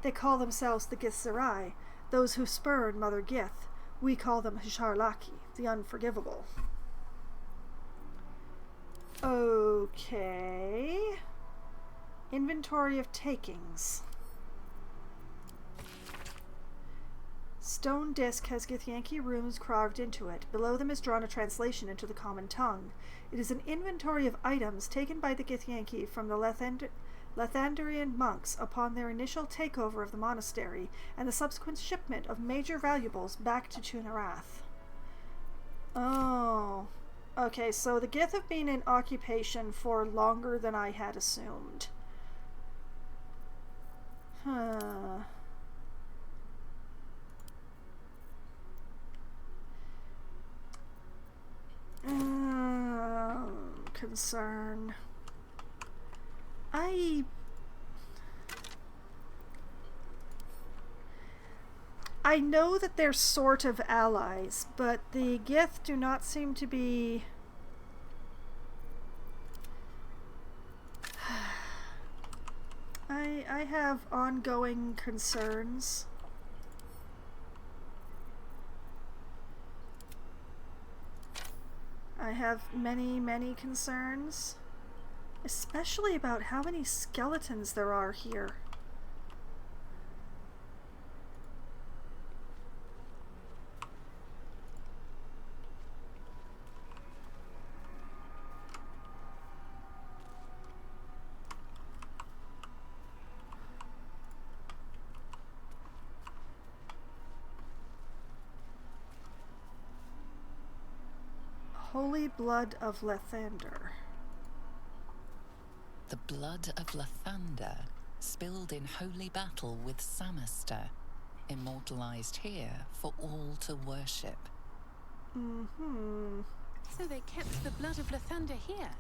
They call themselves the Githzerai, those who spurn Mother Gith. We call them Hisharlaki, the unforgivable. Okay. Inventory of takings. Stone disc has Githyanki runes carved into it. Below them is drawn a translation into the common tongue. It is an inventory of items taken by the Githyanki from the Lathandrian monks upon their initial takeover of the monastery and the subsequent shipment of major valuables back to Tunarath. Oh. Okay, so the Gith have been in occupation for longer than I had assumed. Concern. I know that they're sort of allies, but the Gith do not seem to be... I have ongoing concerns. I have many, many concerns, especially about how many skeletons there are here. Holy blood of Lathander. The blood of Lathander, spilled in holy battle with Samaster, immortalized here for all to worship. So they kept the blood of Lathander here.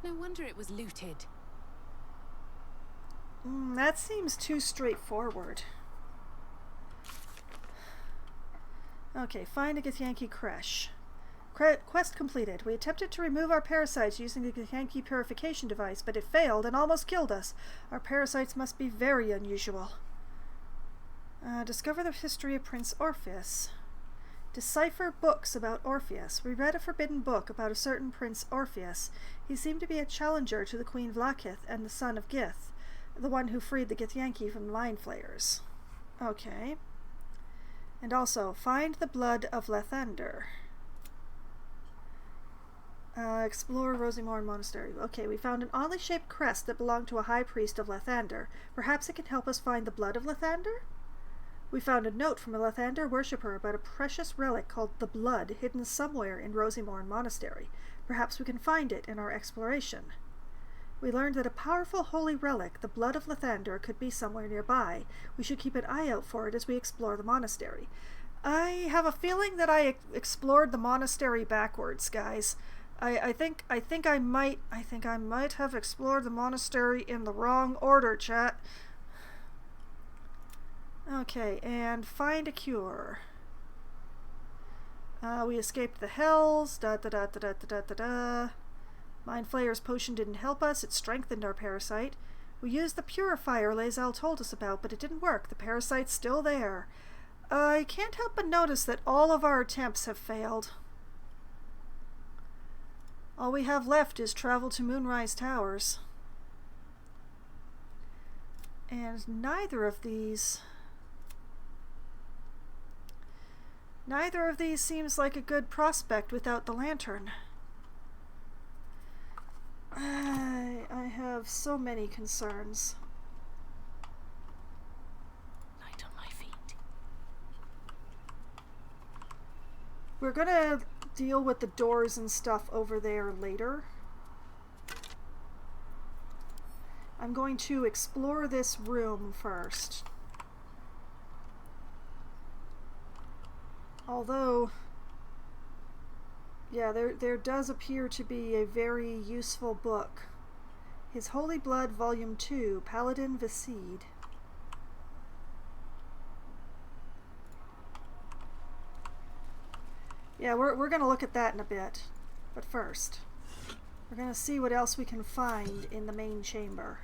No wonder it was looted. That seems too straightforward. Okay, find a Githyanki creche. Quest completed. We attempted to remove our parasites using the Githyanki purification device, but it failed and almost killed us. Our parasites must be very unusual. Discover the history of Prince Orpheus. Decipher books about Orpheus. We read a forbidden book about a certain Prince Orpheus. He seemed to be a challenger to the Queen Vlakith and the son of Gith, the one who freed the Githyanki from mind flayers. Okay. And also, find the blood of Lathander. Explore Rosimorn Monastery. Okay, we found an oddly shaped crest that belonged to a high priest of Lathander. Perhaps it can help us find the blood of Lathander? We found a note from a Lathander worshipper about a precious relic called the Blood hidden somewhere in Rosimorn Monastery. Perhaps we can find it in our exploration. We learned that a powerful holy relic, the Blood of Lathander, could be somewhere nearby. We should keep an eye out for it as we explore the monastery. I have a feeling that I explored the monastery backwards, guys. I think I might have explored the monastery in the wrong order, chat. Okay, and find a cure. We escaped the hells. Mind Flayer's potion didn't help us. It strengthened our parasite. We used the purifier Lae'zel told us about, but it didn't work. The parasite's still there. I can't help but notice that all of our attempts have failed. All we have left is travel to Moonrise Towers. And neither of these seems like a good prospect without the lantern. I have so many concerns. Light on my feet. We're gonna deal with the doors and stuff over there later. I'm going to explore this room first. Although, yeah, there does appear to be a very useful book. His Holy Blood, Volume 2, Paladin Viseed. Yeah, we're going to look at that in a bit. But first, we're going to see what else we can find in the main chamber.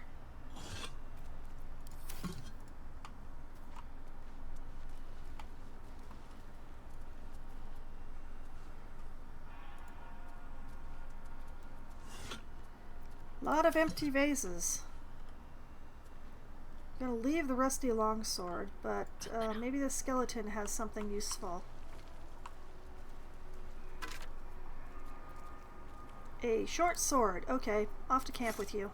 Lot of empty vases. I'm gonna leave the rusty longsword, but maybe the skeleton has something useful. A short sword. Okay, off to camp with you.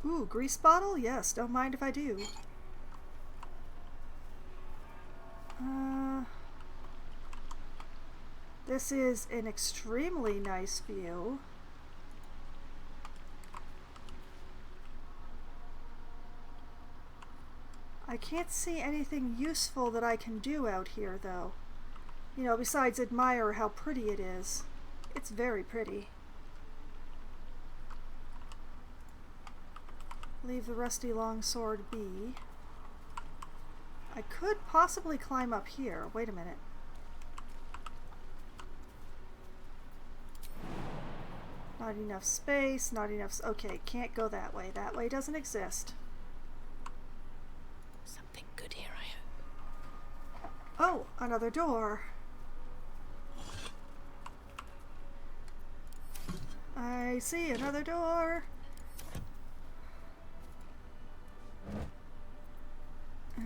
Ooh, grease bottle? Yes, don't mind if I do. This is an extremely nice view. I can't see anything useful that I can do out here, though. You know, besides admire how pretty it is. It's very pretty. Leave the rusty longsword be. I could possibly climb up here. Wait a minute. Not enough space, not enough... Okay, can't go that way. That way doesn't exist. Something good here, I hope. Oh, another door. I see another door.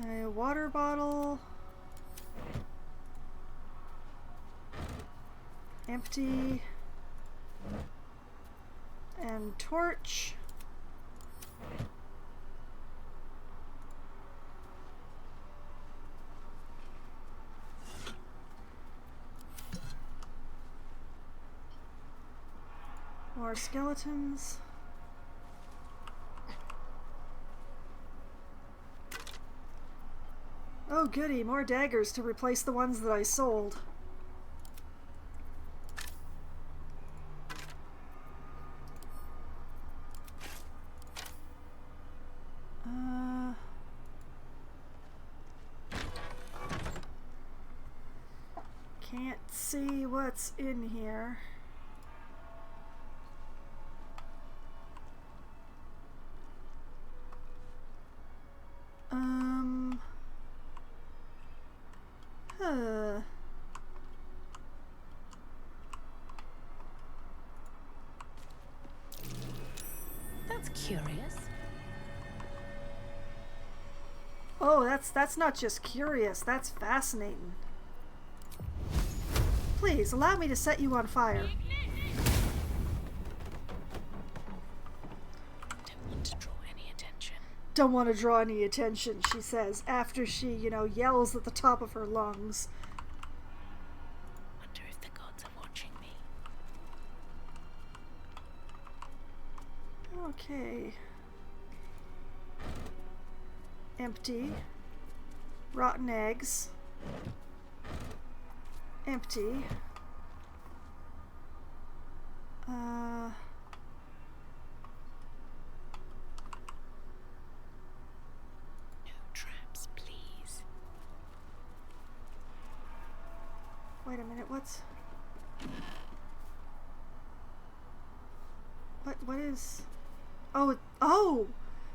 A water bottle. Empty. And torch. More skeletons. Oh goody, more daggers to replace the ones that I sold. Can't see what's in here. Huh. That's curious. Oh, that's not just curious, that's fascinating. Please, allow me to set you on fire. Don't want to draw any attention. Don't want to draw any attention, she says, after she, yells at the top of her lungs. Wonder if the gods are watching me. Okay. Empty. Rotten eggs. Empty. No traps, please. Wait a minute, what's... What is... Oh!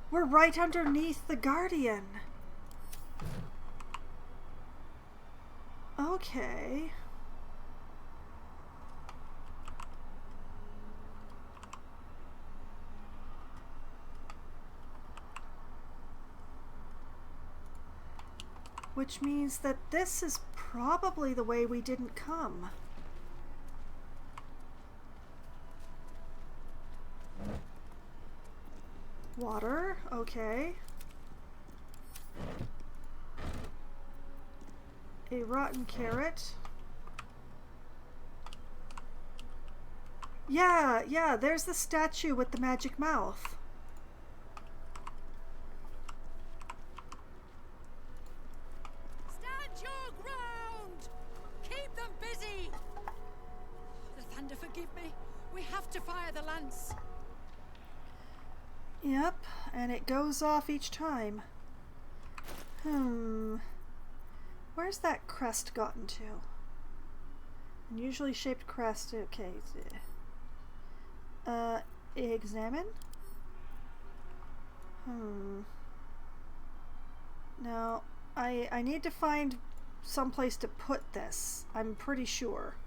We're right underneath the Guardian! Okay. Which means that this is probably the way we didn't come. Water, okay. A rotten carrot. Yeah, there's the statue with the magic mouth. Stand your ground! Keep them busy! The thunder, forgive me. We have to fire the lance. Yep, and it goes off each time. Where's that crest gotten to? Unusually shaped crest, okay. Examine? Now, I need to find some place to put this, I'm pretty sure.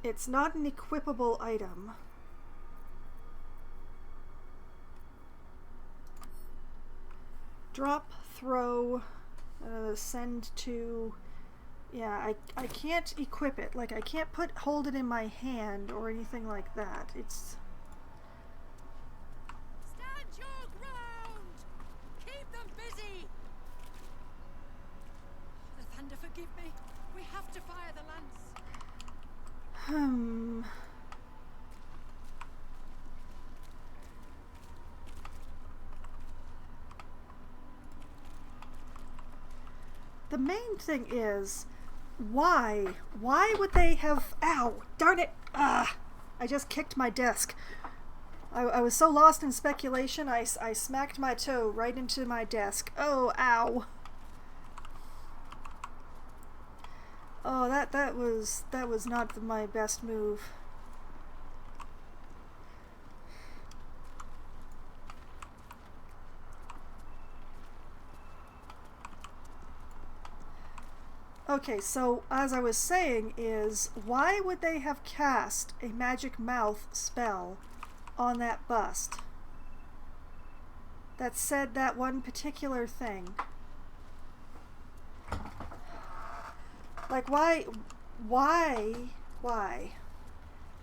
It's not an equipable item. Drop, throw, send to... Yeah, I can't equip it. Like, I can't hold it in my hand or anything like that. It's... Stand your ground! Keep them busy! The thunder, forgive me. We have to fire the lance. The main thing is, why? Why would they have... Ow! Darn it! I just kicked my desk. I was so lost in speculation, I smacked my toe right into my desk. Oh, ow! Oh, that was not my best move. Okay, so as I was saying is, why would they have cast a magic mouth spell on that bust that said that one particular thing? Like, why?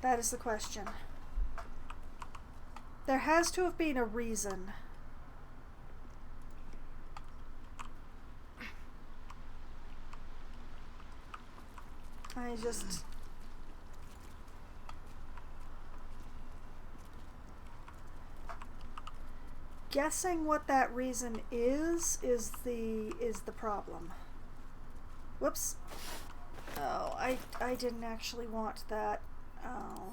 That is the question. There has to have been a reason. I just... Guessing what that reason is the problem. Whoops. Oh, I didn't actually want that. Oh.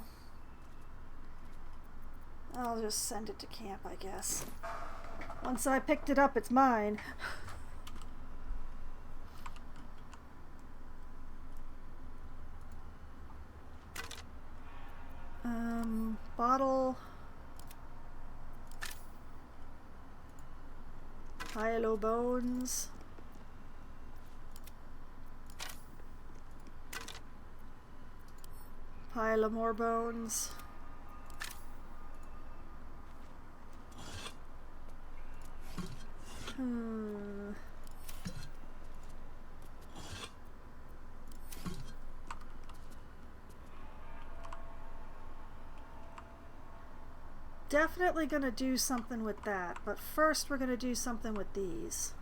I'll just send it to camp, I guess. Once I picked it up, it's mine. Bottle. Pile of bones. Pile of more bones. Definitely gonna do something with that, but first we're gonna do something with these.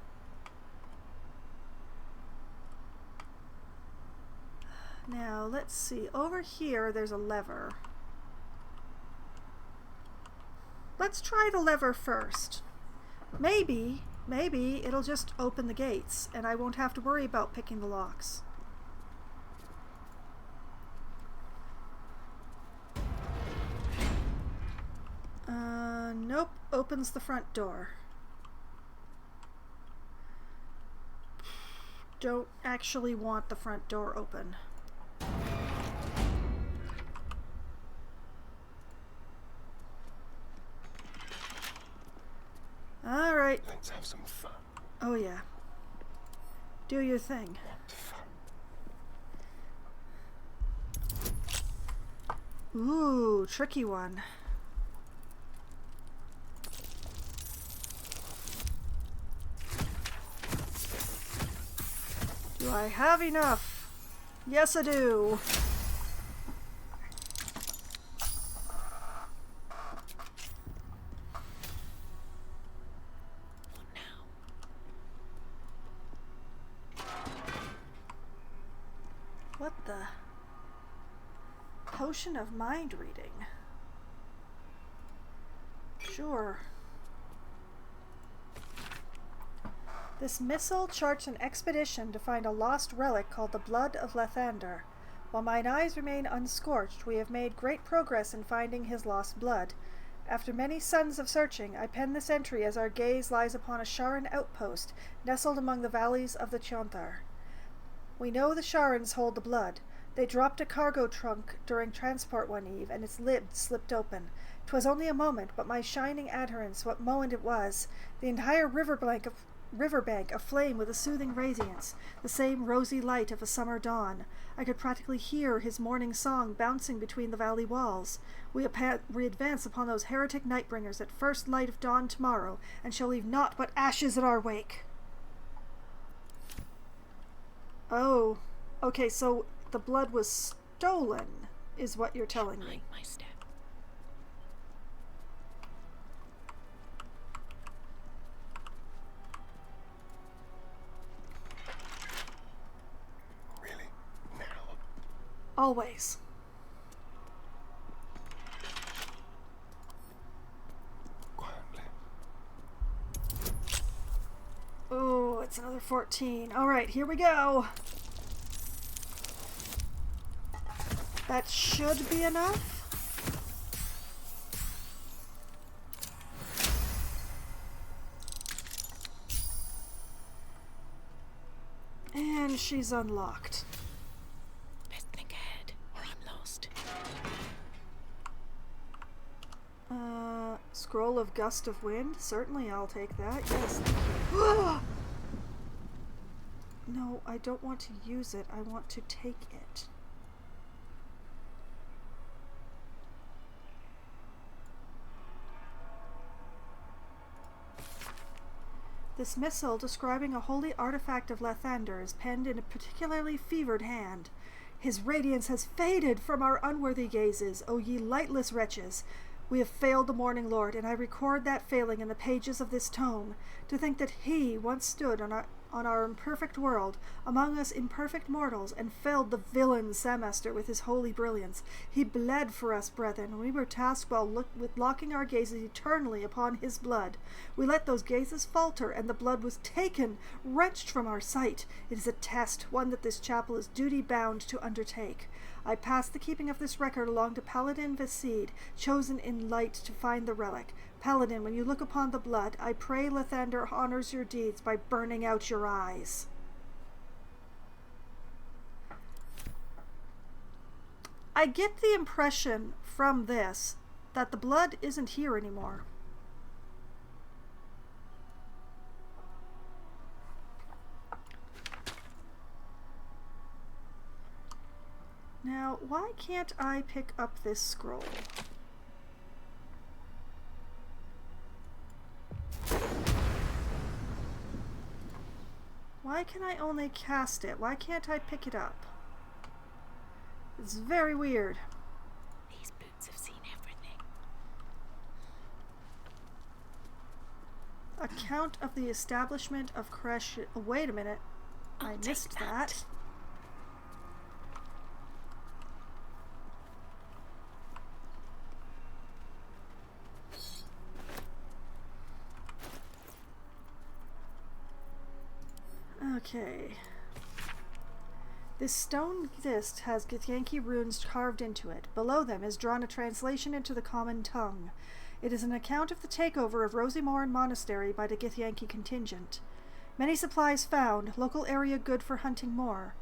Now let's see, over here there's a lever. Let's try the lever first. Maybe it'll just open the gates and I won't have to worry about picking the locks. Nope, opens the front door. Don't actually want the front door open. All right. Let's have some fun. Oh yeah. Do your thing. Ooh, tricky one. Do I have enough? Yes, I do. What the? Potion of mind reading. Sure. This missile charts an expedition to find a lost relic called the Blood of Lathander. While mine eyes remain unscorched, we have made great progress in finding his lost blood. After many suns of searching, I pen this entry as our gaze lies upon a Sharan outpost nestled among the valleys of the Chonthar. We know the Sharans hold the blood. They dropped a cargo trunk during transport one eve, and its lid slipped open. 'Twas only a moment, but my shining adherence, what moment it was! The entire riverbank aflame with a soothing radiance, the same rosy light of a summer dawn. I could practically hear his morning song bouncing between the valley walls. We advance upon those heretic nightbringers at first light of dawn tomorrow, and shall leave naught but ashes in our wake. Oh, okay, so the blood was stolen, is what you're telling me. My step. Really? Now? Always. Quietly. Oh, it's another 14. Alright, here we go. That should be enough. And she's unlocked. Best think ahead, or I'm lost. Scroll of Gust of Wind? Certainly I'll take that. Yes. No, I don't want to use it. I want to take it. This missile, describing a holy artifact of Lathander, is penned in a particularly fevered hand. His radiance has faded from our unworthy gazes, O ye lightless wretches. We have failed the Morning Lord, and I record that failing in the pages of this tome. To think that he once stood on our imperfect world, among us imperfect mortals, and felled the villain Samester with his holy brilliance. He bled for us, brethren, and we were tasked with locking our gazes eternally upon his blood. We let those gazes falter, and the blood was taken, wrenched from our sight. It is a test, one that this chapel is duty-bound to undertake. I pass the keeping of this record along to Paladin Vasid, chosen in light to find the relic. Paladin, when you look upon the blood, I pray Lathander honors your deeds by burning out your eyes. I get the impression from this that the blood isn't here anymore. Now, why can't I pick up this scroll? Why can I only cast it? Why can't I pick it up? It's very weird. These boots have seen everything. Account of the establishment of Kresh. Oh, wait a minute. I missed that. Okay. This stone disc has Githyanki runes carved into it. Below them is drawn a translation into the common tongue. It is an account of the takeover of Rosymoran Monastery by the Githyanki contingent. Many supplies found, local area good for hunting more.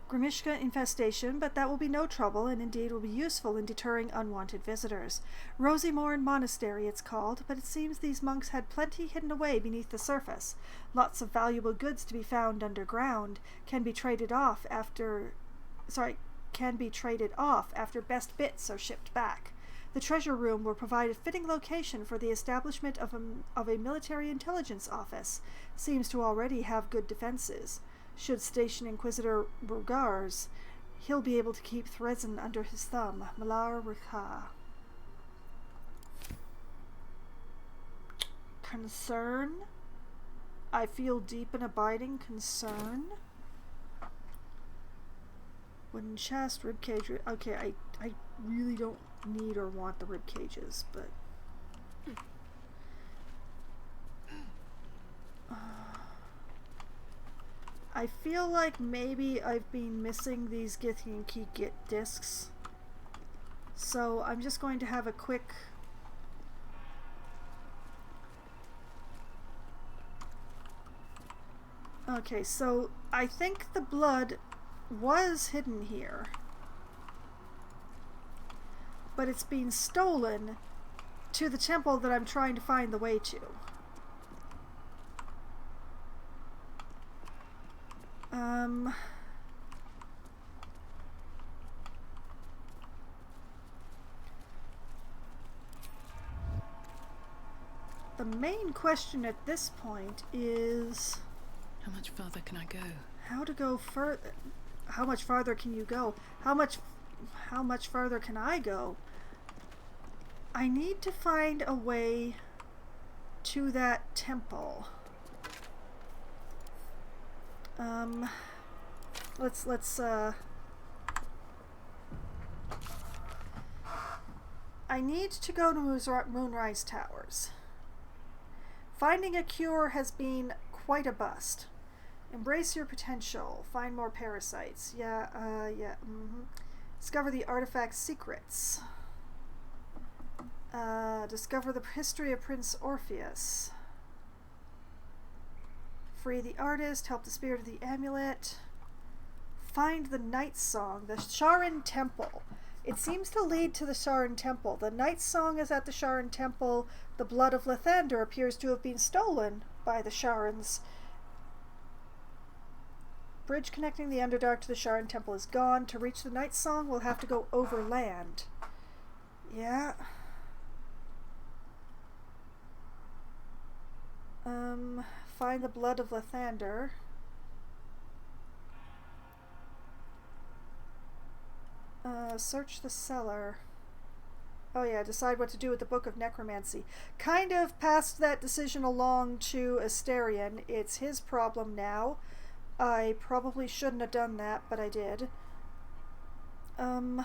Grimishka infestation, but that will be no trouble and indeed will be useful in deterring unwanted visitors. Rosymoran Monastery it's called, but it seems these monks had plenty hidden away beneath the surface. Lots of valuable goods to be found underground can be traded off after best bits are shipped back. The treasure room will provide a fitting location for the establishment of a military intelligence office. Seems to already have good defenses. Should station Inquisitor Rogars, he'll be able to keep Threzen under his thumb. Malar Rikha. Concern? I feel deep and abiding concern. Wooden chest, ribcage. Okay, I really don't need or want the rib cages, but I feel like maybe I've been missing these Githyanki Git discs, so I'm just going to have a quick okay, so I think the blood was hidden here, but it's been stolen to the temple that I'm trying to find the way to. The main question at this point is how much farther can I go? How to go further? How much farther can you go? How much farther can I go? I need to find a way to that temple. Let's I need to go to Moonrise Towers. Finding a cure has been quite a bust. Embrace your potential. Find more parasites. Discover the artifact's secrets. Discover the history of Prince Orpheus. Free the artist. Help the spirit of the amulet. Find the Night Song. The Sharan Temple. It seems to lead to the Sharan Temple. The Night Song is at the Sharan Temple. The blood of Lathander appears to have been stolen by the Sharans. Bridge connecting the Underdark to the Sharan Temple is gone. To reach the Night Song, we'll have to go over land. Yeah. Find the blood of Lathander. Search the cellar. Oh yeah, decide what to do with the Book of Necromancy. Kind of passed that decision along to Asterion. It's his problem now. I probably shouldn't have done that, but I did. I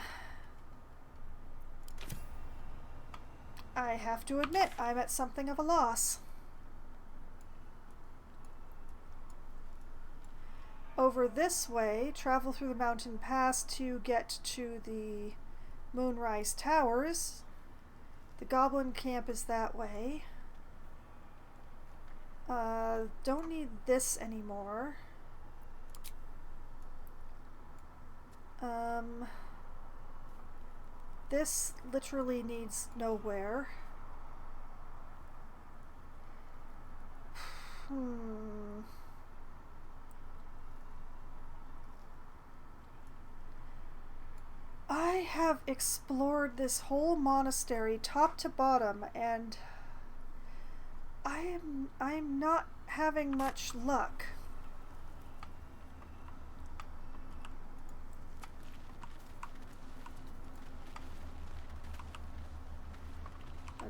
have to admit, I'm at something of a loss. Over this way, travel through the mountain pass to get to the Moonrise Towers. The Goblin Camp is that way. Don't need this anymore. This literally needs nowhere. I have explored this whole monastery top to bottom, and I'm not having much luck.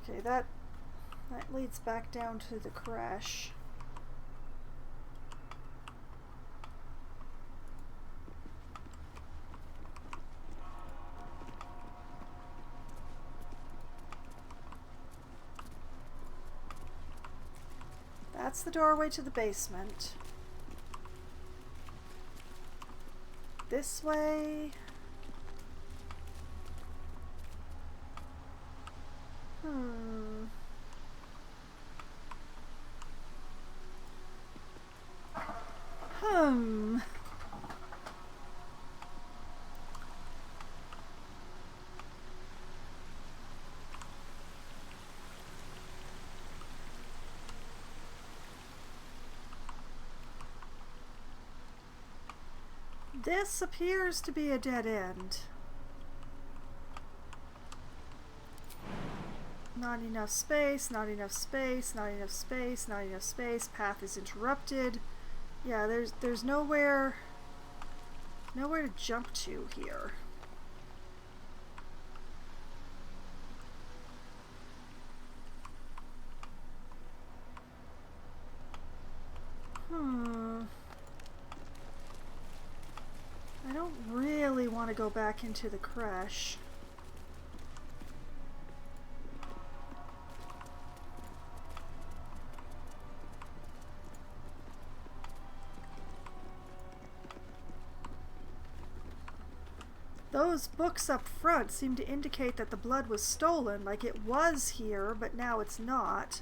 Okay, that leads back down to the crash. That's the doorway to the basement. This way. This appears to be a dead end. Not enough space, not enough space, not enough space, not enough space. Path is interrupted. Yeah, there's nowhere to jump to here. I don't really want to go back into the crash. Those books up front seem to indicate that the blood was stolen, like it was here, but now it's not.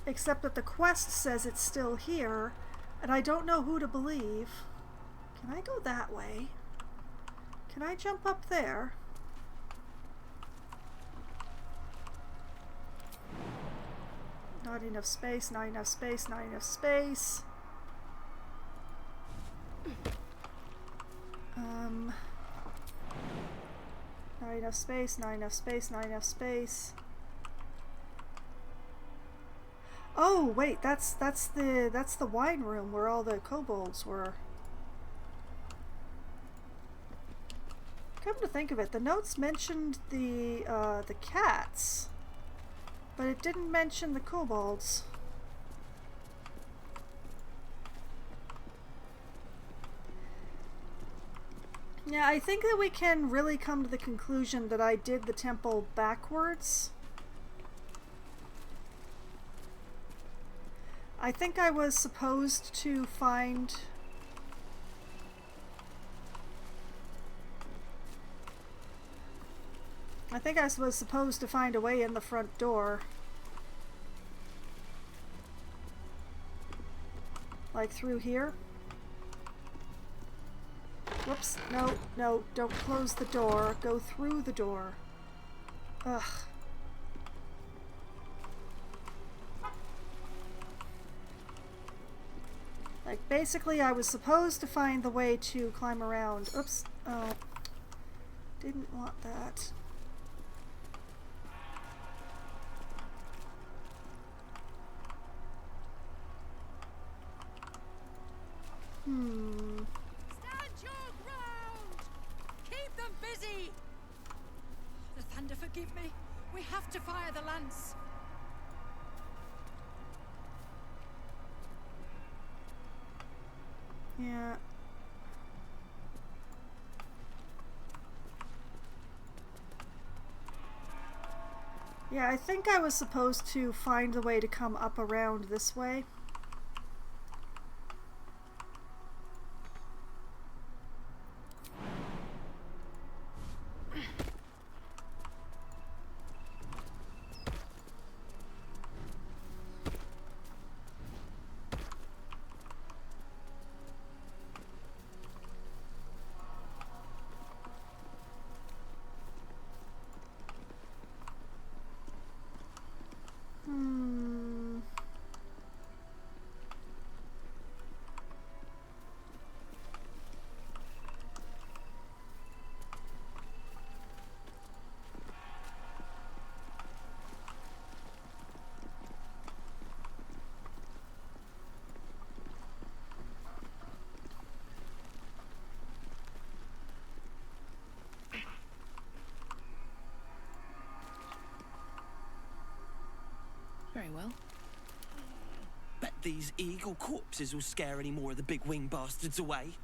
Except that the quest says it's still here, and I don't know who to believe. Can I go that way? Can I jump up there? Not enough space, not enough space, not enough space. Not enough space, not enough space, not enough space. Oh, wait, that's the wine room where all the kobolds were. Come to think of it, the notes mentioned the cats, but it didn't mention the kobolds. Yeah, I think that we can really come to the conclusion that I did the temple backwards. I think I was supposed to find... I think I was supposed to find a way in the front door. Like through here. Whoops, no, no, don't close the door. Go through the door. Ugh. Like, basically I was supposed to find the way to climb around. Oops. Oh. Didn't want that. Stand your ground! Keep them busy! The thunder forgive me. We have to fire the lance. Yeah. Yeah, I think I was supposed to find the way to come up around this way. will. Bet these eagle corpses will scare any more of the big wing bastards away.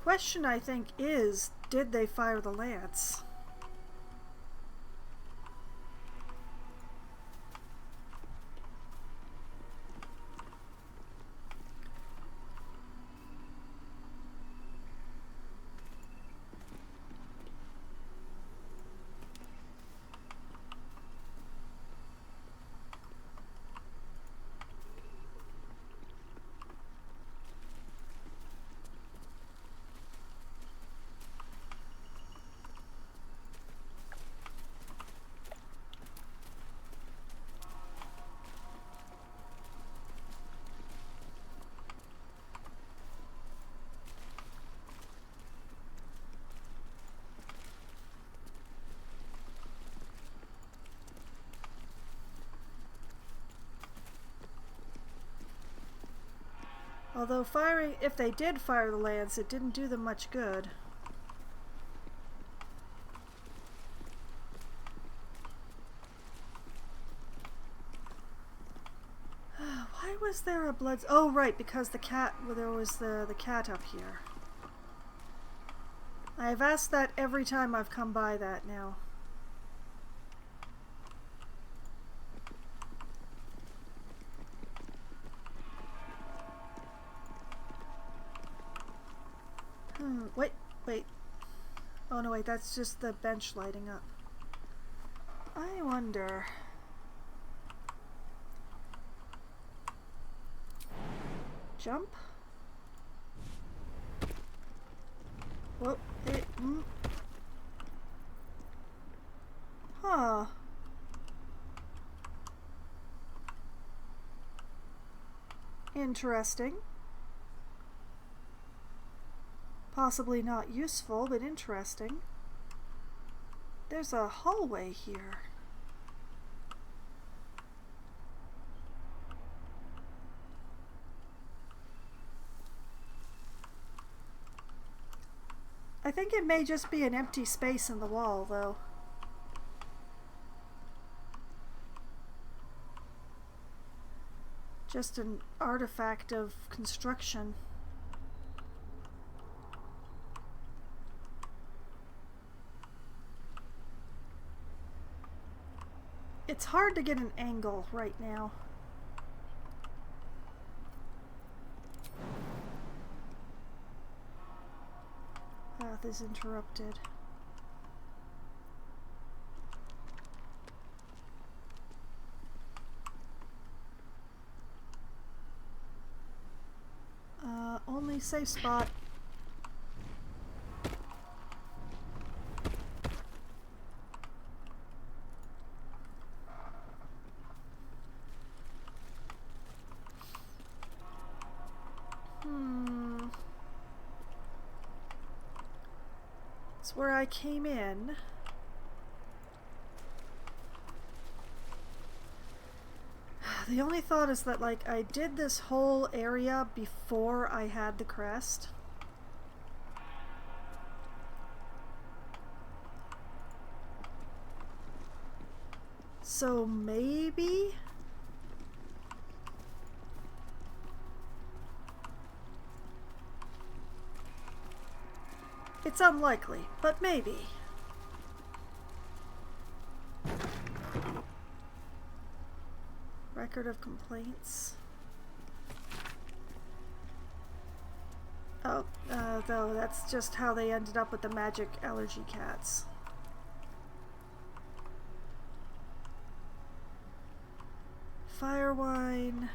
Question, I think, is, did they fire the lance? Although firing, if they did fire the lance, it didn't do them much good. Why was there a blood... Oh, right, because the cat... Well, there was the cat up here. I've asked that every time I've come by that now. Wait. Oh no, wait, that's just the bench lighting up. I wonder... Jump? Whoop. Hey, Huh. Interesting. Possibly not useful, but interesting. There's a hallway here. I think it may just be an empty space in the wall, though. Just an artifact of construction. It's hard to get an angle right now. Path is interrupted. Only safe spot. It's where I came in. The only thought is that, like, I did this whole area before I had the crest. So maybe? It's unlikely, but maybe. Record of complaints. Oh, though that's just how they ended up with the magic allergy cats. Firewine.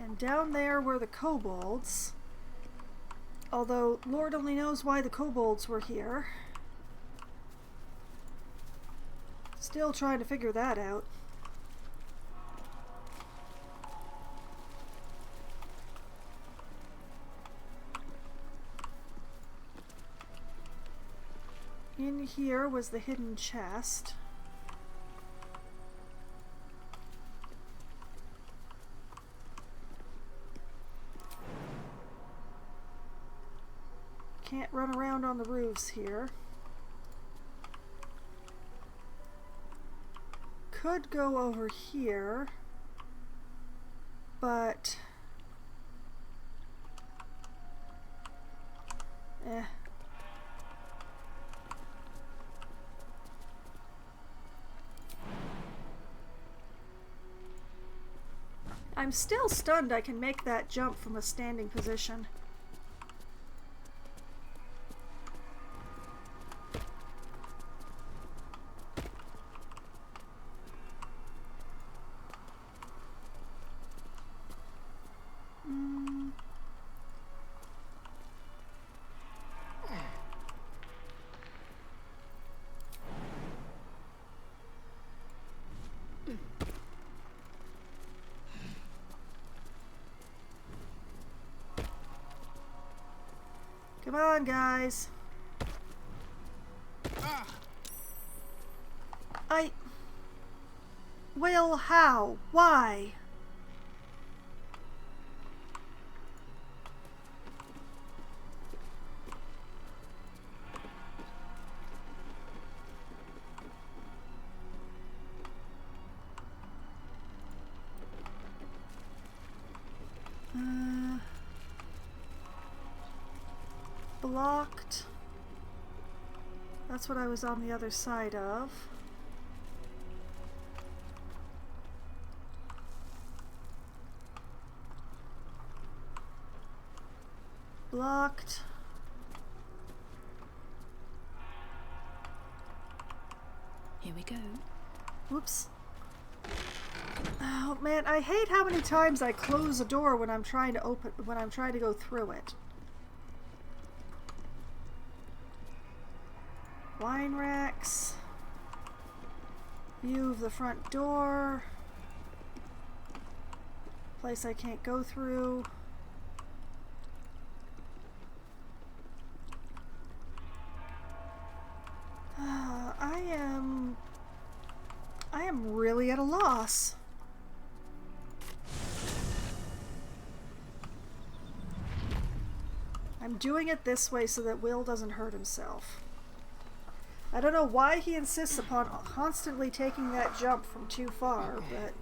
And down there were the kobolds. Although, Lord only knows why the kobolds were here. Still trying to figure that out. In here was the hidden chest. Can't run around on the roofs here. Could go over here, but I'm still stunned I can make that jump from a standing position. Come on, guys. Will, how? Why? Blocked. That's what I was on the other side of. Blocked. Here we go. Whoops. Oh man, I hate how many times I close a door when I'm trying to go through it. Wine racks. View of the front door. Place I can't go through. I am really at a loss. I'm doing it this way so that Will doesn't hurt himself. I don't know why he insists upon constantly taking that jump from too far, but...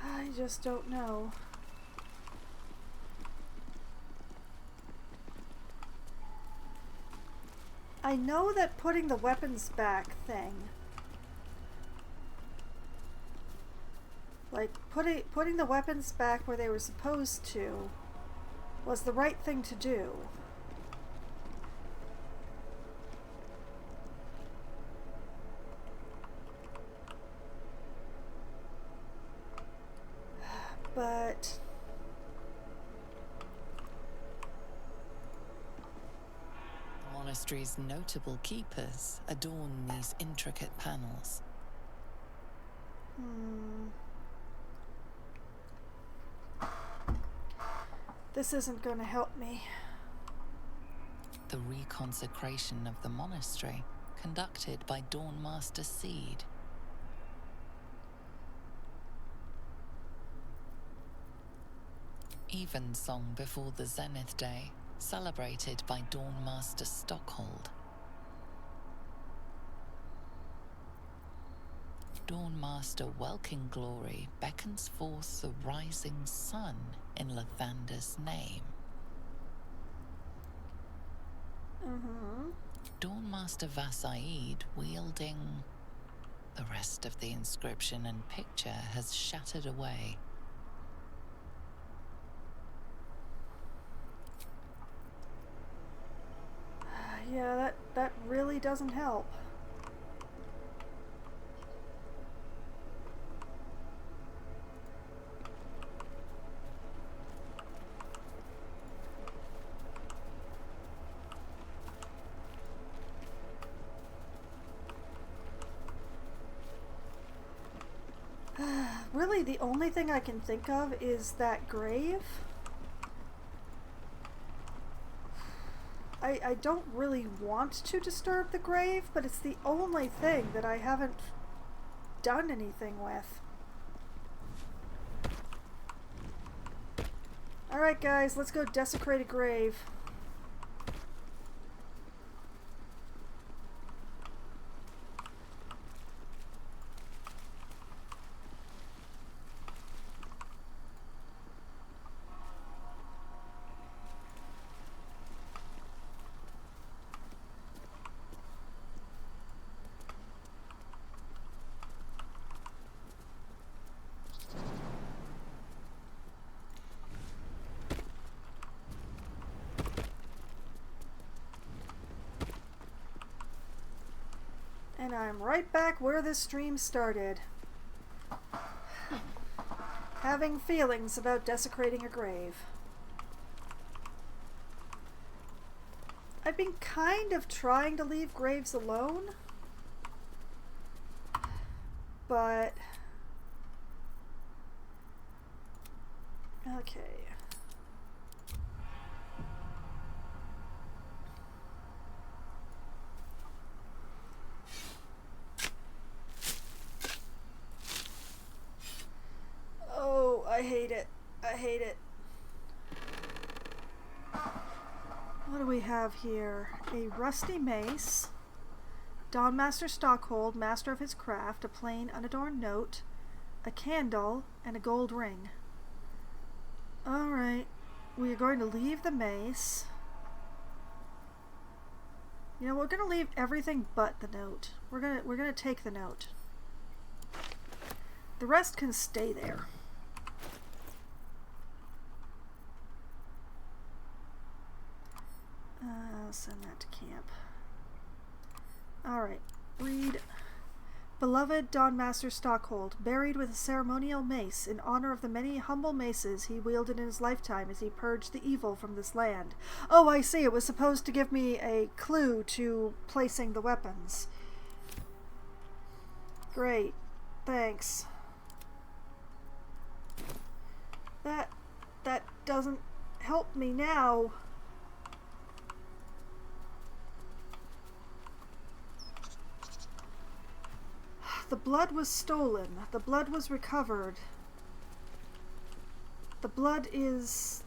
I just don't know. I know that putting the weapons back thing, like putting the weapons back where they were supposed to, was the right thing to do. But the monastery's notable keepers adorn these intricate panels. This isn't going to help me. The reconsecration of the monastery, conducted by Dawnmaster Seed. Evensong before the Zenith Day, celebrated by Dawnmaster Stockhold. Dawnmaster Welkin Glory beckons forth the rising sun in Lathander's name. Dawnmaster Vasaid wielding... The rest of the inscription and picture has shattered away. Yeah, that really doesn't help. Really, the only thing I can think of is that grave. I don't really want to disturb the grave, but it's the only thing that I haven't done anything with. Alright guys, let's go desecrate a grave. And I'm right back where this stream started. Having feelings about desecrating a grave. I've been kind of trying to leave graves alone, but... Okay. Oh, I hate it. I hate it. What do we have here? A rusty mace, Dawnmaster Stockhold, master of his craft, a plain unadorned note, a candle, and a gold ring. Alright, we are going to leave the mace. You know, we're gonna leave everything but the note. We're gonna take the note. The rest can stay there. I'll send that to camp. Alright, read. Beloved Dawnmaster Stockhold, buried with a ceremonial mace in honor of the many humble maces he wielded in his lifetime as he purged the evil from this land. Oh, I see. It was supposed to give me a clue to placing the weapons. Great. Thanks. That doesn't help me now. The blood was stolen. The blood was recovered. The blood is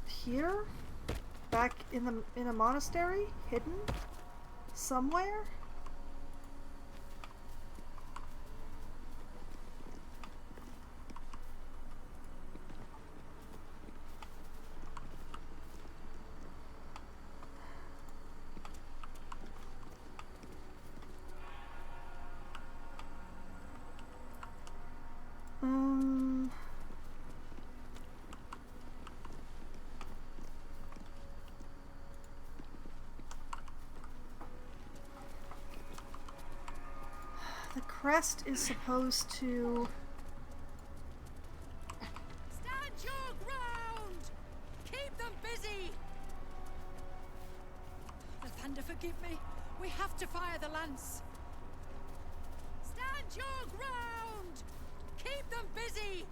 here? Back in a monastery? Hidden? Somewhere? The crest is supposed to... Stand your ground! Keep them busy! The thunder, forgive me. We have to fire the lance. Stand your ground! Keep them busy!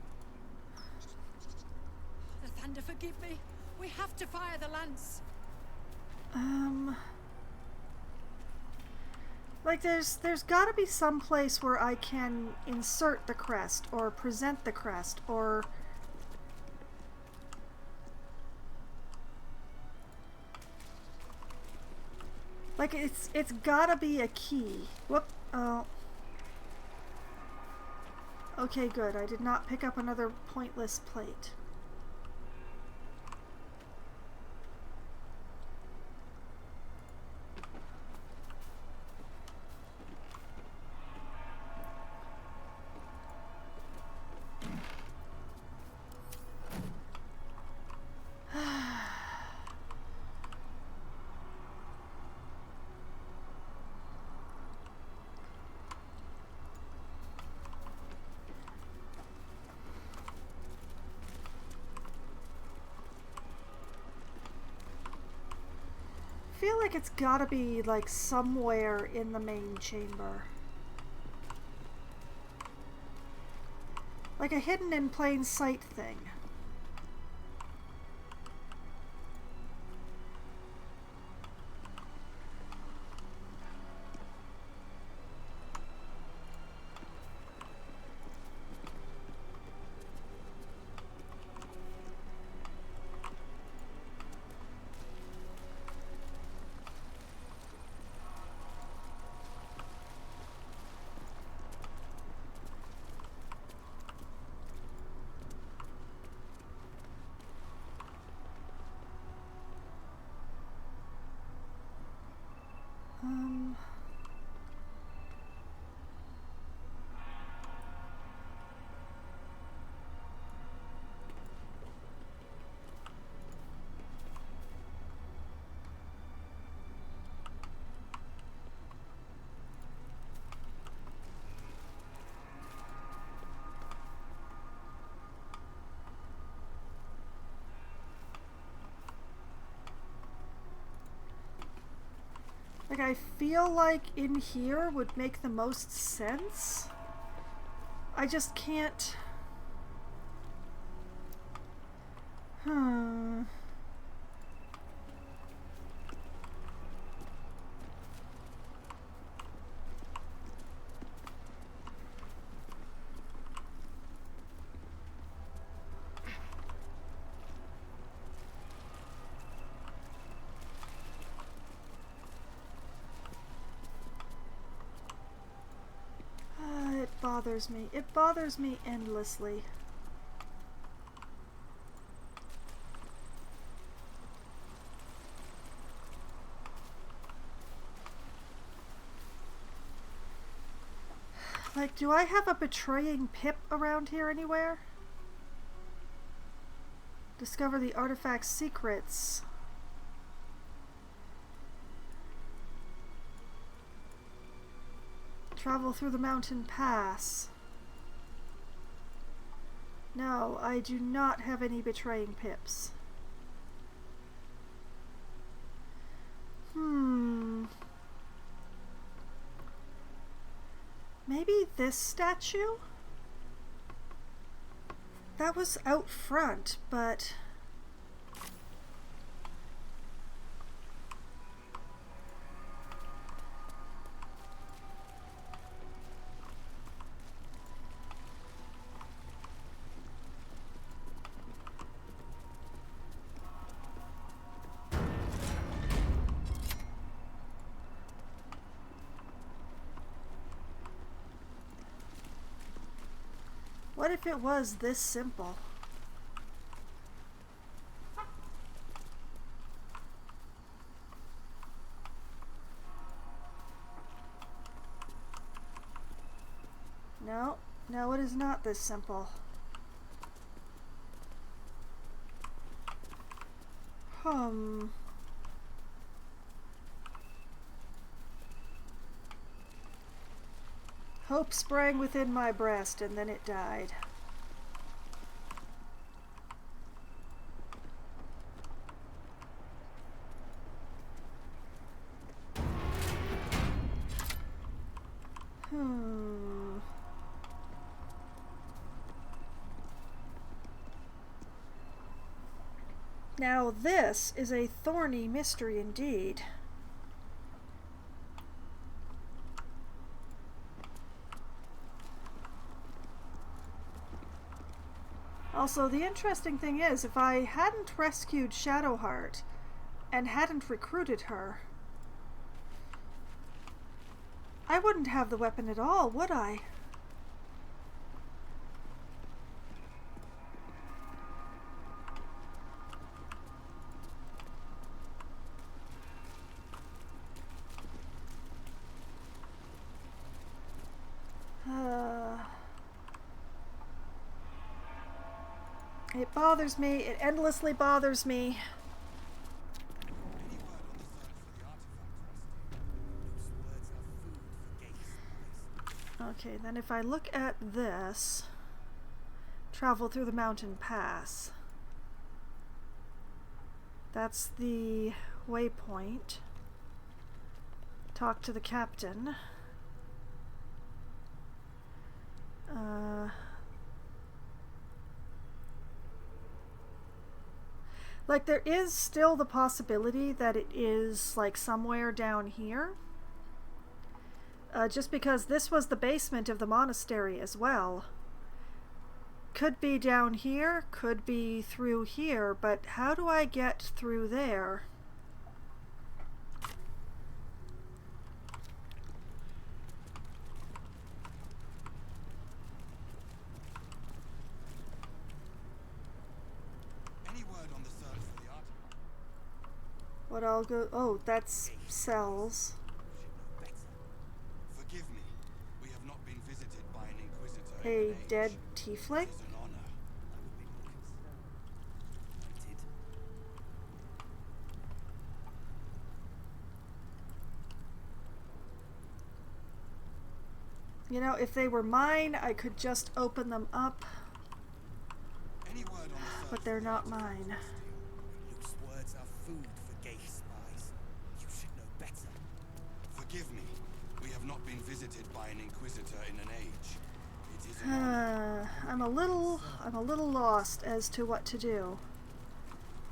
The thunder, forgive me. We have to fire the lance. Like, there's gotta be some place where I can insert the crest, or present the crest, or... Like, it's gotta be a key. Whoop. Oh. Okay, good. I did not pick up another pointless plate. I feel like it's gotta be like somewhere in the main chamber. Like a hidden in plain sight thing. Like, I feel like in here would make the most sense. I just can't... It bothers me. It bothers me endlessly. Like, do I have a betraying pip around here anywhere? Discover the artifact's secrets. Travel through the mountain pass. No, I do not have any betraying pips. Maybe this statue? That was out front, but... what if it was this simple? No, no, it is not this simple. Hope sprang within my breast, and then it died. Now this is a thorny mystery indeed. Also, the interesting thing is, if I hadn't rescued Shadowheart and hadn't recruited her, I wouldn't have the weapon at all, would I? It bothers me. It endlessly bothers me. Okay, then if I look at this, travel through the mountain pass. That's the waypoint. Talk to the captain. Like, there is still the possibility that it is, like, somewhere down here. Just because this was the basement of the monastery as well. Could be down here, could be through here, but how do I get through there? What I'll go... Oh, that's cells. Forgive me. We have not been visited by an inquisitor. A dead tiefling? It is an honor. You know, if they were mine, I could just open them up. But they're not mine. Luke's words are food for gay spies. You should know better. Forgive me. We have not been visited by an inquisitor in an age. It is an honor. I'm a little lost as to what to do.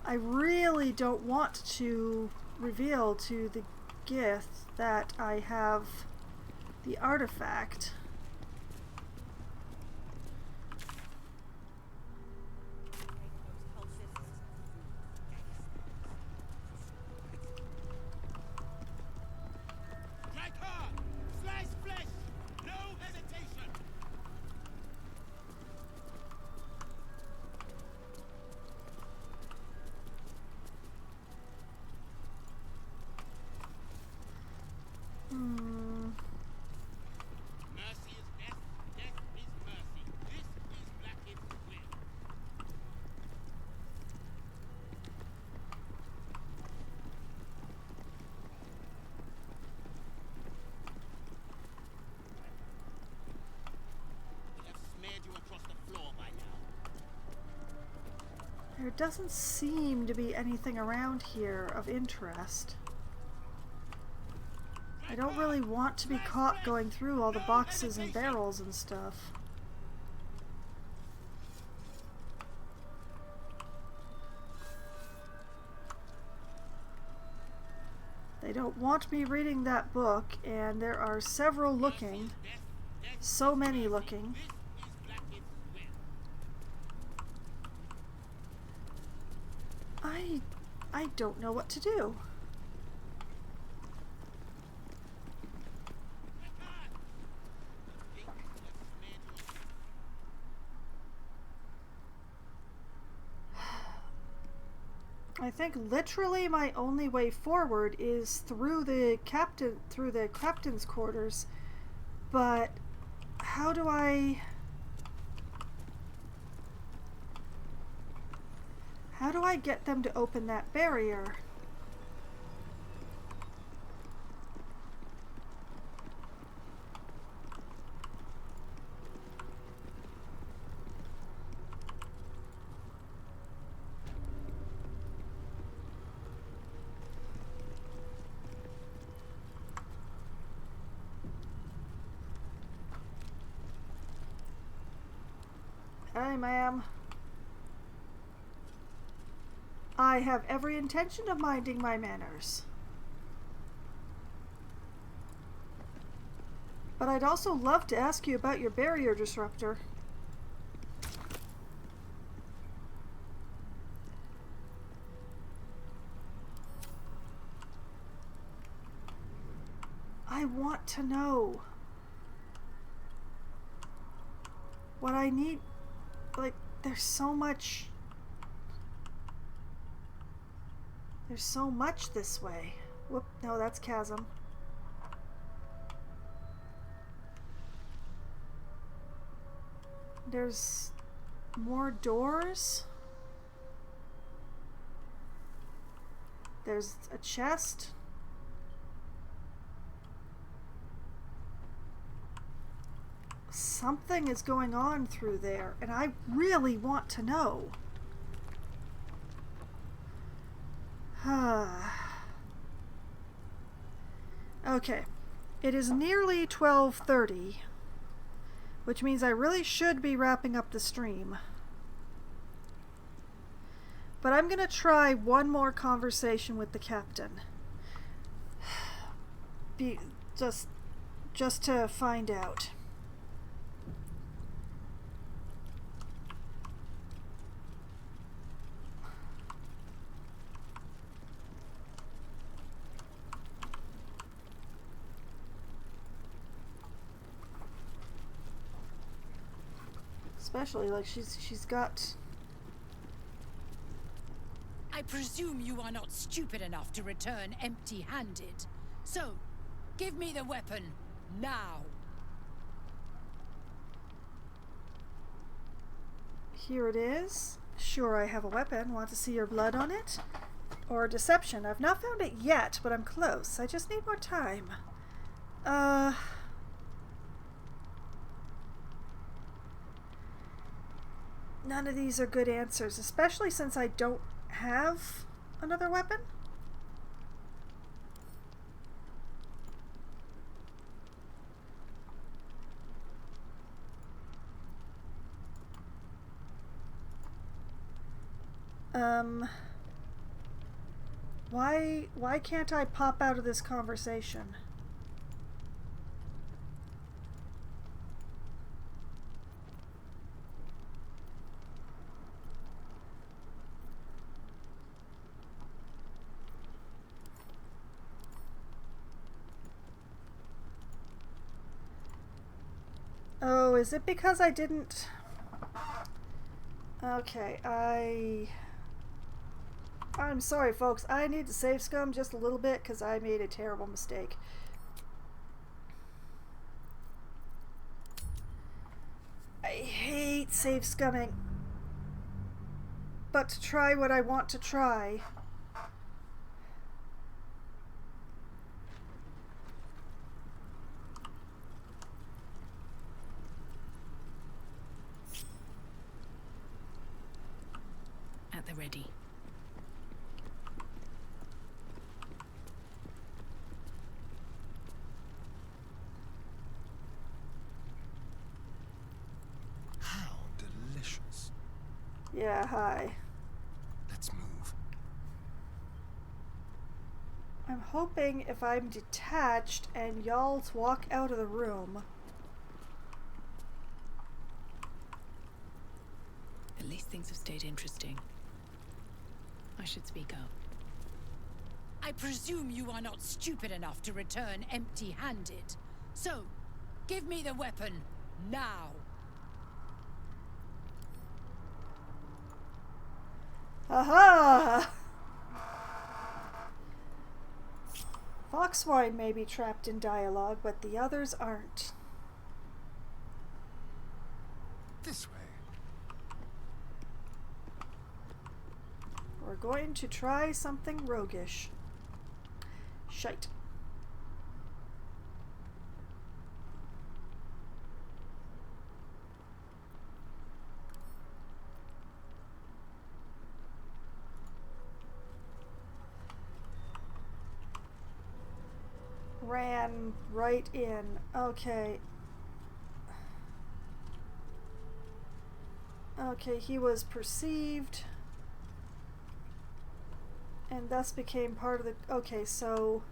I really don't want to reveal to the Gith that I have the artifact. There doesn't seem to be anything around here of interest. I don't really want to be caught going through all the boxes and barrels and stuff. They don't want me reading that book, and there are several looking. So many looking. I don't know what to do. I think literally my only way forward is through the captain's quarters. But how do I get them to open that barrier? Hi, ma'am. I have every intention of minding my manners. But I'd also love to ask you about your barrier disruptor. I want to know what I need. Like, there's so much this way. Whoop, no, that's chasm. There's more doors. There's a chest. Something is going on through there, and I really want to know. Okay, it is nearly 12:30, which means I really should be wrapping up the stream. But I'm gonna try one more conversation with the captain. Just to find out. Especially, like, she's got... I presume you are not stupid enough to return empty-handed. So, give me the weapon, now. Here it is. Sure, I have a weapon. Want to see your blood on it? Or deception. I've not found it yet, but I'm close. I just need more time. None of these are good answers, especially since I don't have another weapon. Why can't I pop out of this conversation? Oh, is it because I didn't... Okay, I'm sorry, folks. I need to save scum just a little bit because I made a terrible mistake. I hate save scumming. But to try what I want to try... At the ready. How delicious. Yeah, hi. Let's move. I'm hoping if I'm detached and y'all walk out of the room... At least things have stayed interesting. I should speak up. I presume you are not stupid enough to return empty-handed. So, give me the weapon, now. Aha! Foxwine may be trapped in dialogue, but the others aren't. This way. We're going to try something roguish. Shite. Ran right in. Okay. Okay, he was perceived and thus became part of the... Okay, so...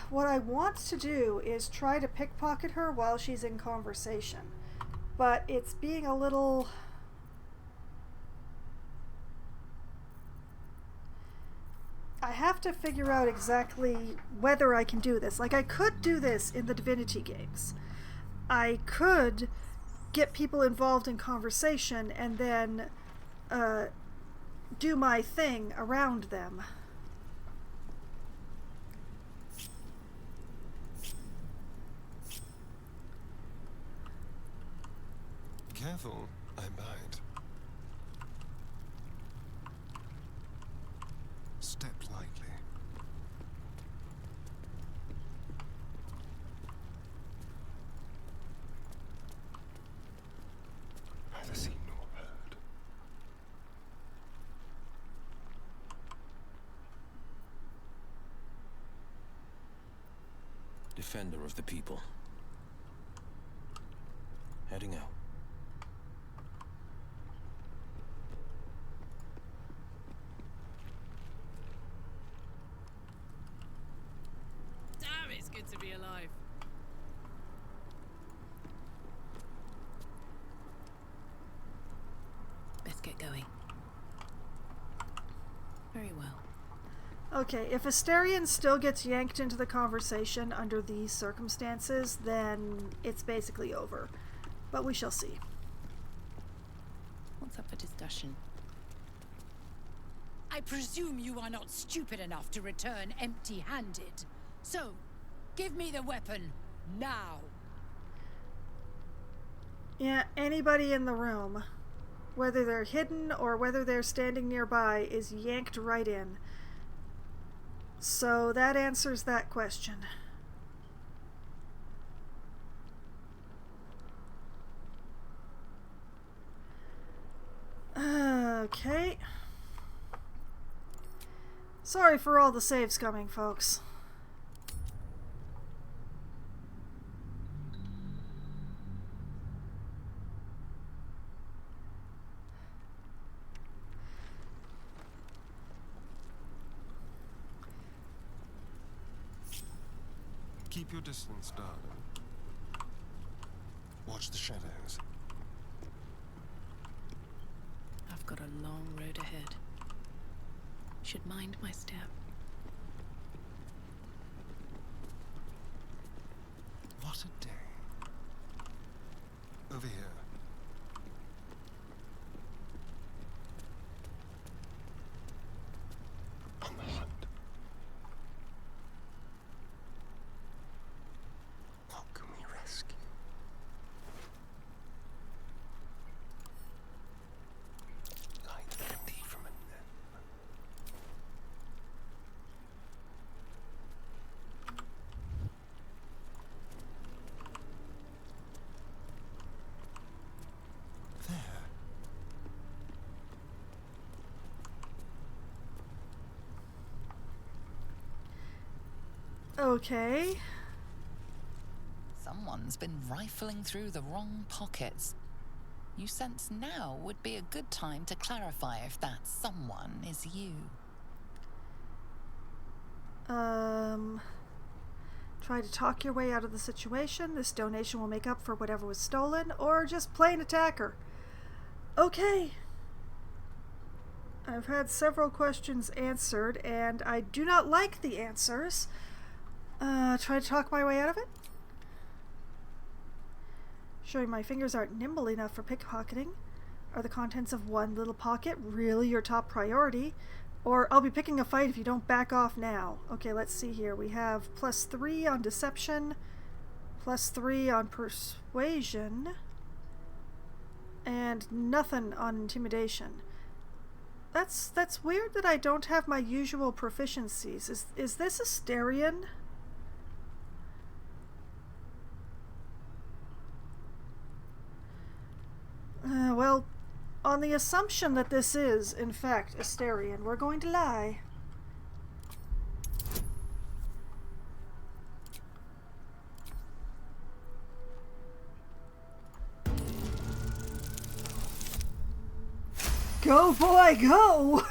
What I want to do is try to pickpocket her while she's in conversation. But it's being a little... I have to figure out exactly whether I can do this. Like, I could do this in the Divinity games. I could get people involved in conversation and then do my thing around them. Careful, I bite. Step lightly. Neither seen nor heard. Defender of the people. Heading out. Damn, it's good to be alive. Best get going. Very well. Okay, if Asterion still gets yanked into the conversation under these circumstances, then it's basically over. But we shall see. What's up for discussion? I presume you are not stupid enough to return empty-handed. So, give me the weapon, now. Yeah, anybody in the room, whether they're hidden or whether they're standing nearby, is yanked right in. So that answers that question. Okay. Sorry for all the saves coming, folks. Keep your distance, darling. Watch the shadows. I've got a long road ahead. Should mind my step. What a day. Over here. On the hunt. What can we rescue? Light empty from a net. Okay. Someone's been rifling through the wrong pockets. You sense now would be a good time to clarify if that someone is you. Try to talk your way out of the situation. This donation will make up for whatever was stolen, or just plain attack her. Okay. I've had several questions answered, and I do not like the answers. Try to talk my way out of it. Showing my fingers aren't nimble enough for pickpocketing. Are the contents of one little pocket really your top priority? Or I'll be picking a fight if you don't back off now. Okay, let's see here. We have +3 on deception, +3 on persuasion, and nothing on intimidation. That's weird that I don't have my usual proficiencies. Is this Asterion? Well, on the assumption that this is, in fact, Asterion, we're going to lie. Go, boy, go!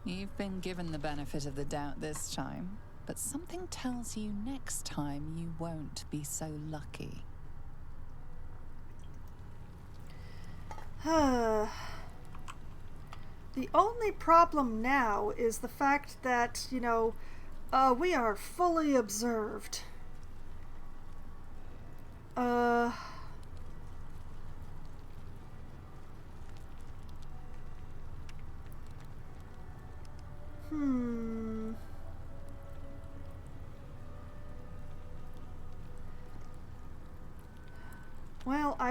You've been given the benefit of the doubt this time, but something tells you next time you won't be so lucky. The only problem now is the fact that, you know, we are fully observed.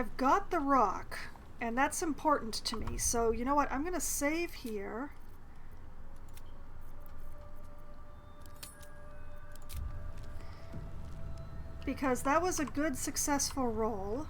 I've got the rock, and that's important to me. So, you know what? I'm going to save here. Because that was a good, successful roll.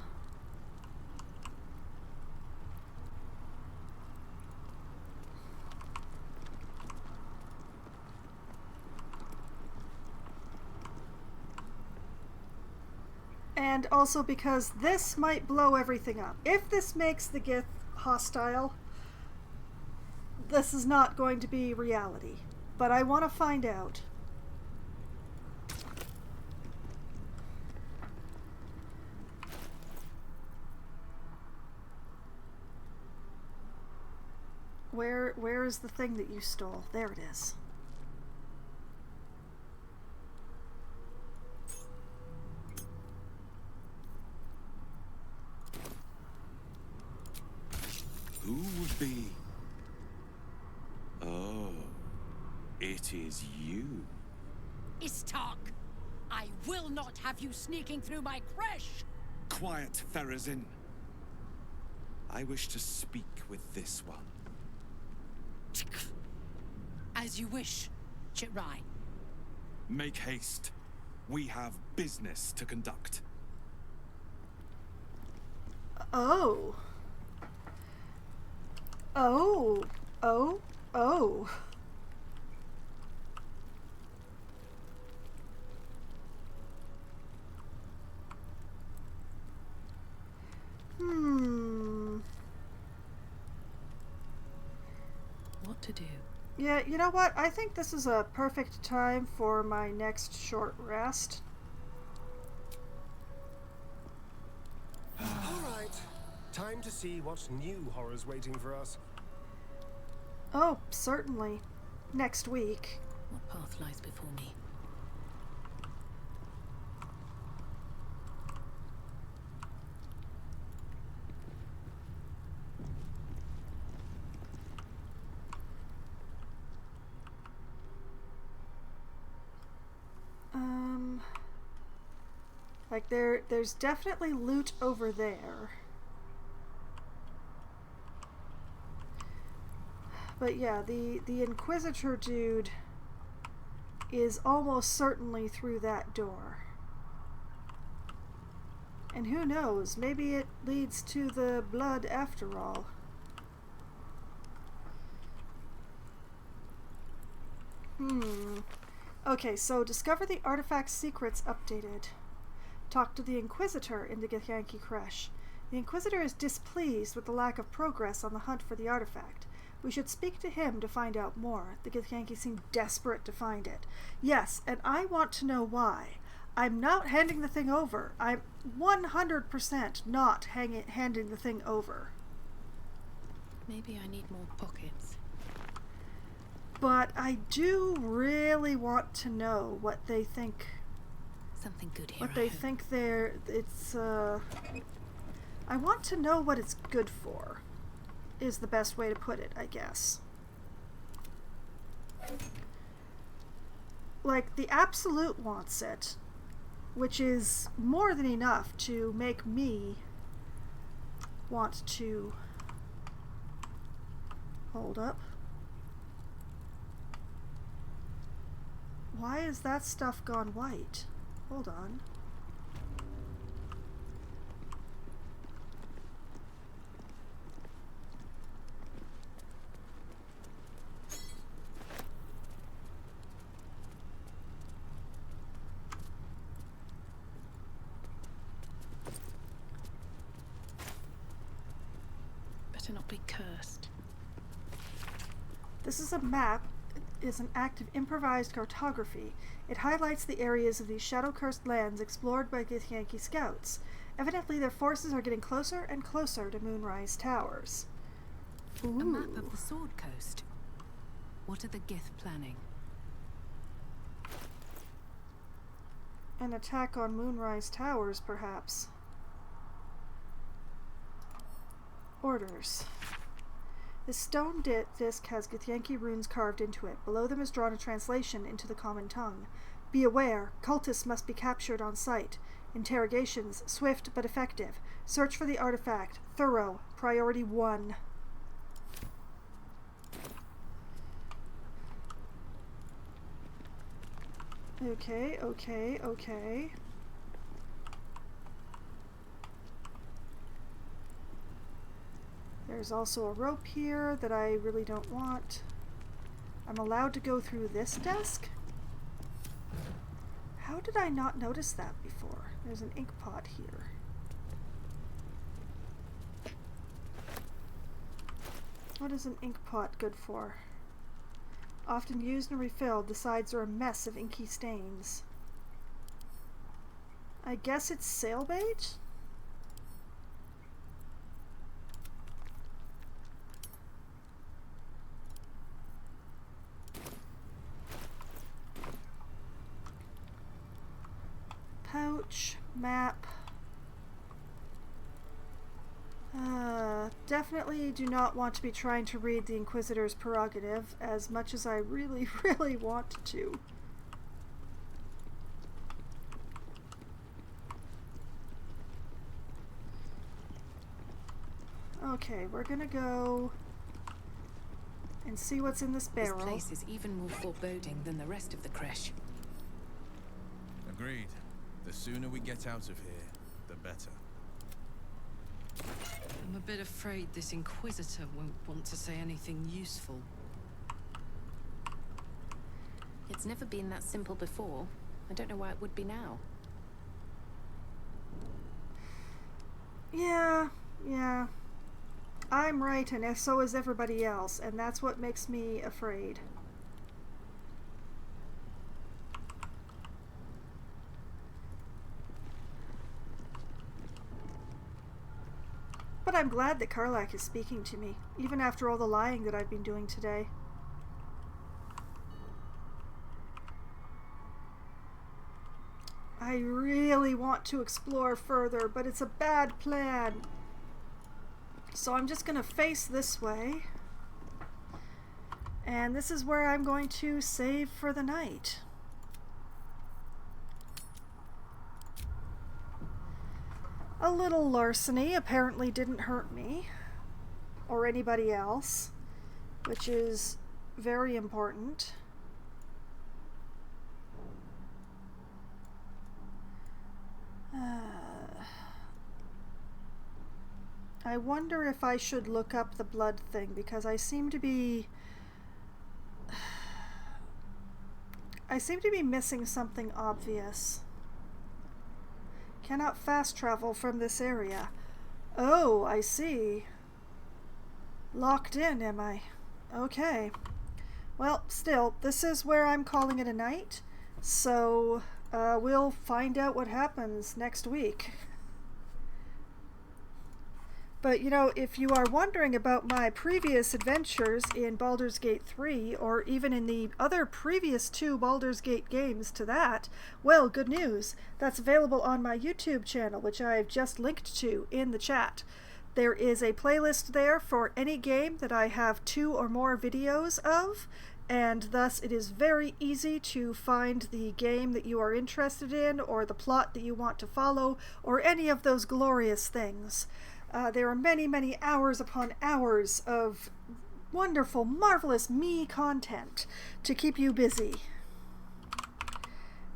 And also because this might blow everything up. If this makes the Gith hostile, this is not going to be reality. But I want to find out. Where is the thing that you stole? There it is. Who would be? Oh, it is you. Istark, I will not have you sneaking through my creche! Quiet, Therazin. I wish to speak with this one. As you wish, Chitrai. Make haste. We have business to conduct. Oh. Oh. Oh. Oh. What to do? Yeah, you know what? I think this is a perfect time for my next short rest. Alright, time to see what new horror's waiting for us. Oh, certainly. Next week. What path lies before me? Like there's definitely loot over there. But yeah, the Inquisitor dude is almost certainly through that door. And who knows, maybe it leads to the blood after all. Okay, so discover the artifact's secrets updated. Talk to the Inquisitor in the Githyanki Creche. The Inquisitor is displeased with the lack of progress on the hunt for the artifact. We should speak to him to find out more. The Githyanki seem desperate to find it. Yes, and I want to know why. I'm not handing the thing over. I'm 100% not handing the thing over. Maybe I need more pockets. But I do really want to know what they think. Something good here. What they think it's I want to know what it's good for, is the best way to put it, I guess. Like, the Absolute wants it, which is more than enough to make me want to... Hold up. Why is that stuff gone white? Hold on. Better not be cursed. This is a map. Is an act of improvised cartography. It highlights the areas of these shadow-cursed lands explored by Githyanki scouts. Evidently, their forces are getting closer and closer to Moonrise Towers. Ooh. A map of the Sword Coast. What are the Gith planning? An attack on Moonrise Towers, perhaps. Orders. The stone disc has Githyanki runes carved into it. Below them is drawn a translation into the common tongue. Be aware, cultists must be captured on sight. Interrogations, swift but effective. Search for the artifact. Thorough. Priority 1. Okay, okay, okay. There's also a rope here that I really don't want. I'm allowed to go through this desk? How did I not notice that before? There's an ink pot here. What is an ink pot good for? Often used and refilled, the sides are a mess of inky stains. I guess it's sailbait? Pouch, map. Definitely do not want to be trying to read the Inquisitor's prerogative as much as I really, really want to. Okay, we're gonna go and see what's in this barrel. This place is even more foreboding than the rest of the creche. Agreed. The sooner we get out of here, the better. I'm a bit afraid this Inquisitor won't want to say anything useful. It's never been that simple before. I don't know why it would be now. Yeah. I'm right, and so is everybody else, and that's what makes me afraid. But I'm glad that Karlach is speaking to me, even after all the lying that I've been doing today. I really want to explore further, but it's a bad plan. So I'm just going to face this way. And this is where I'm going to save for the night. A little larceny apparently didn't hurt me or anybody else, which is very important. I wonder if I should look up the blood thing, because I seem to be missing something obvious. Cannot fast travel from this area. Oh, I see. Locked in, am I? Okay. Well, still, this is where I'm calling it a night. So, we'll find out what happens next week. But, you know, if you are wondering about my previous adventures in Baldur's Gate 3, or even in the other previous 2 Baldur's Gate games to that, well, good news. That's available on my YouTube channel, which I've just linked to in the chat. There is a playlist there for any game that I have 2 or more videos of, and thus it is very easy to find the game that you are interested in, or the plot that you want to follow, or any of those glorious things. There are many, many hours upon hours of wonderful, marvelous me content to keep you busy.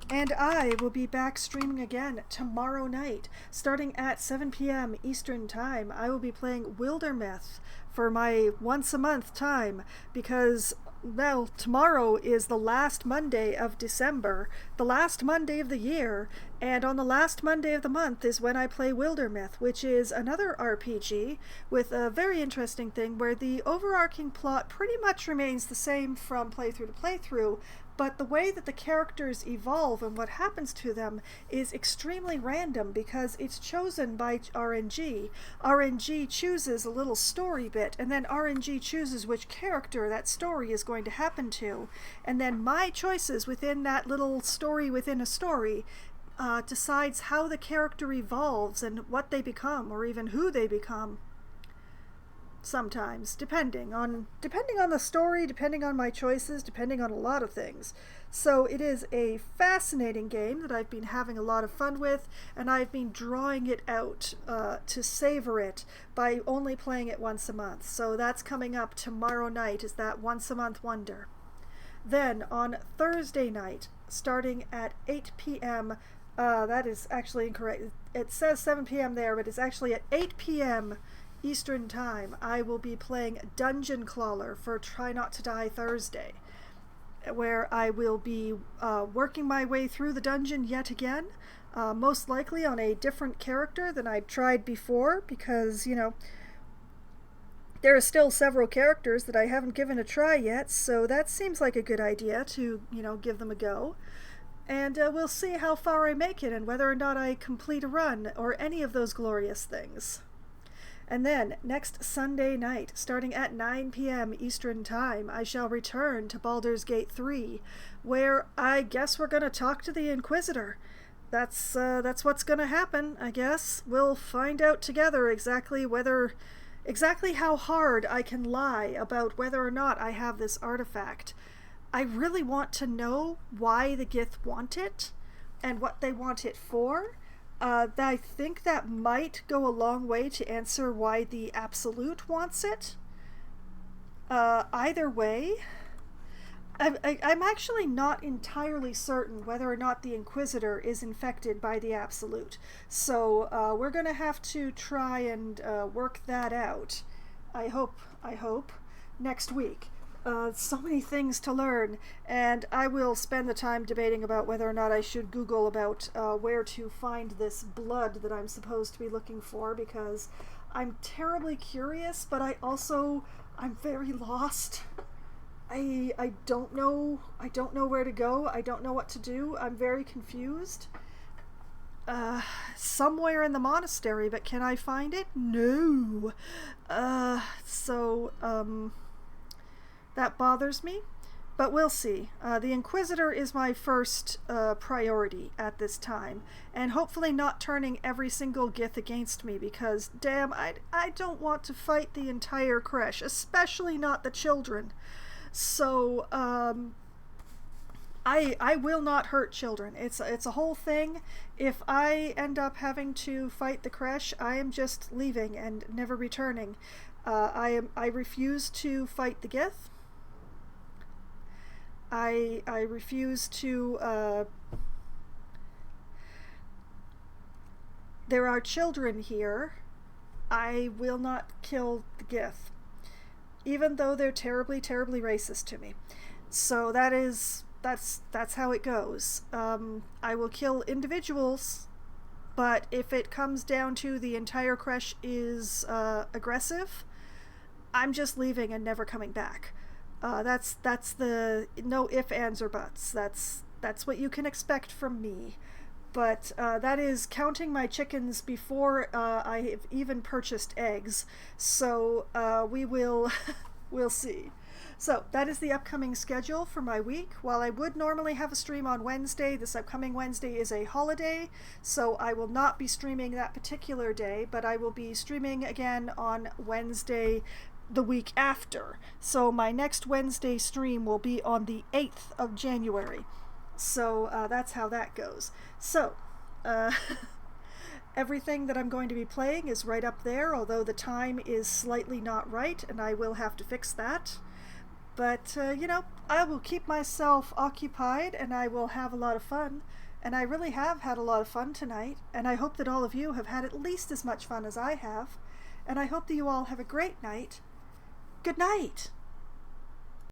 And I will be back streaming again tomorrow night, starting at 7 p.m. Eastern Time. I will be playing Wildermyth for my once-a-month time, because, well, tomorrow is the last Monday of December, the last Monday of the year, and on the last Monday of the month is when I play Wildermyth, which is another RPG with a very interesting thing where the overarching plot pretty much remains the same from playthrough to playthrough, but the way that the characters evolve and what happens to them is extremely random because it's chosen by RNG. RNG chooses a little story bit, and then RNG chooses which character that story is going to happen to. And then my choices within that little story within a story decides how the character evolves and what they become, or even who they become. sometimes, depending on the story, depending on my choices, depending on a lot of things. So it is a fascinating game that I've been having a lot of fun with, and I've been drawing it out to savor it by only playing it once a month. So that's coming up tomorrow night, is that once a month wonder. Then on Thursday night, starting at 8 p.m., that is actually incorrect. It says 7 p.m. there, but it's actually at 8 p.m. Eastern Time, I will be playing Dungeon Crawler for Try Not to Die Thursday, where I will be working my way through the dungeon yet again, most likely on a different character than I've tried before, because, you know, there are still several characters that I haven't given a try yet, so that seems like a good idea to, you know, give them a go. And we'll see how far I make it and whether or not I complete a run or any of those glorious things. And then, next Sunday night, starting at 9 p.m. Eastern Time, I shall return to Baldur's Gate 3, where I guess we're going to talk to the Inquisitor. That's what's going to happen, I guess. We'll find out together exactly how hard I can lie about whether or not I have this artifact. I really want to know why the Gith want it, and what they want it for. I think that might go a long way to answer why the Absolute wants it. Either way, I'm actually not entirely certain whether or not the Inquisitor is infected by the Absolute. So we're going to have to try and work that out. I hope, next week. So many things to learn, and I will spend the time debating about whether or not I should Google about where to find this blood that I'm supposed to be looking for, because I'm terribly curious, but I'm very lost. I don't know where to go. I don't know what to do. I'm very confused. Somewhere in the monastery, but can I find it? No. That bothers me, but we'll see. The Inquisitor is my first priority at this time, and hopefully not turning every single Gith against me, because damn, I don't want to fight the entire Kresh, especially not the children. So I will not hurt children. It's a whole thing. If I end up having to fight the Kresh, I am just leaving and never returning. I refuse to fight the Gith. I refuse to, there are children here. I will not kill the Gith, even though they're terribly, terribly racist to me. So that's how it goes. I will kill individuals, but if it comes down to the entire Kresh is aggressive, I'm just leaving and never coming back. That's the no ifs, ands, or buts. That's what you can expect from me. But that is counting my chickens before I have even purchased eggs. So we'll see. So that is the upcoming schedule for my week. While I would normally have a stream on Wednesday, this upcoming Wednesday is a holiday, so I will not be streaming that particular day, but I will be streaming again on Wednesday the week after. So my next Wednesday stream will be on the 8th of January. So that's how that goes. So everything that I'm going to be playing is right up there, although the time is slightly not right, and I will have to fix that. But, I will keep myself occupied, and I will have a lot of fun. And I really have had a lot of fun tonight, and I hope that all of you have had at least as much fun as I have. And I hope that you all have a great night. Good night!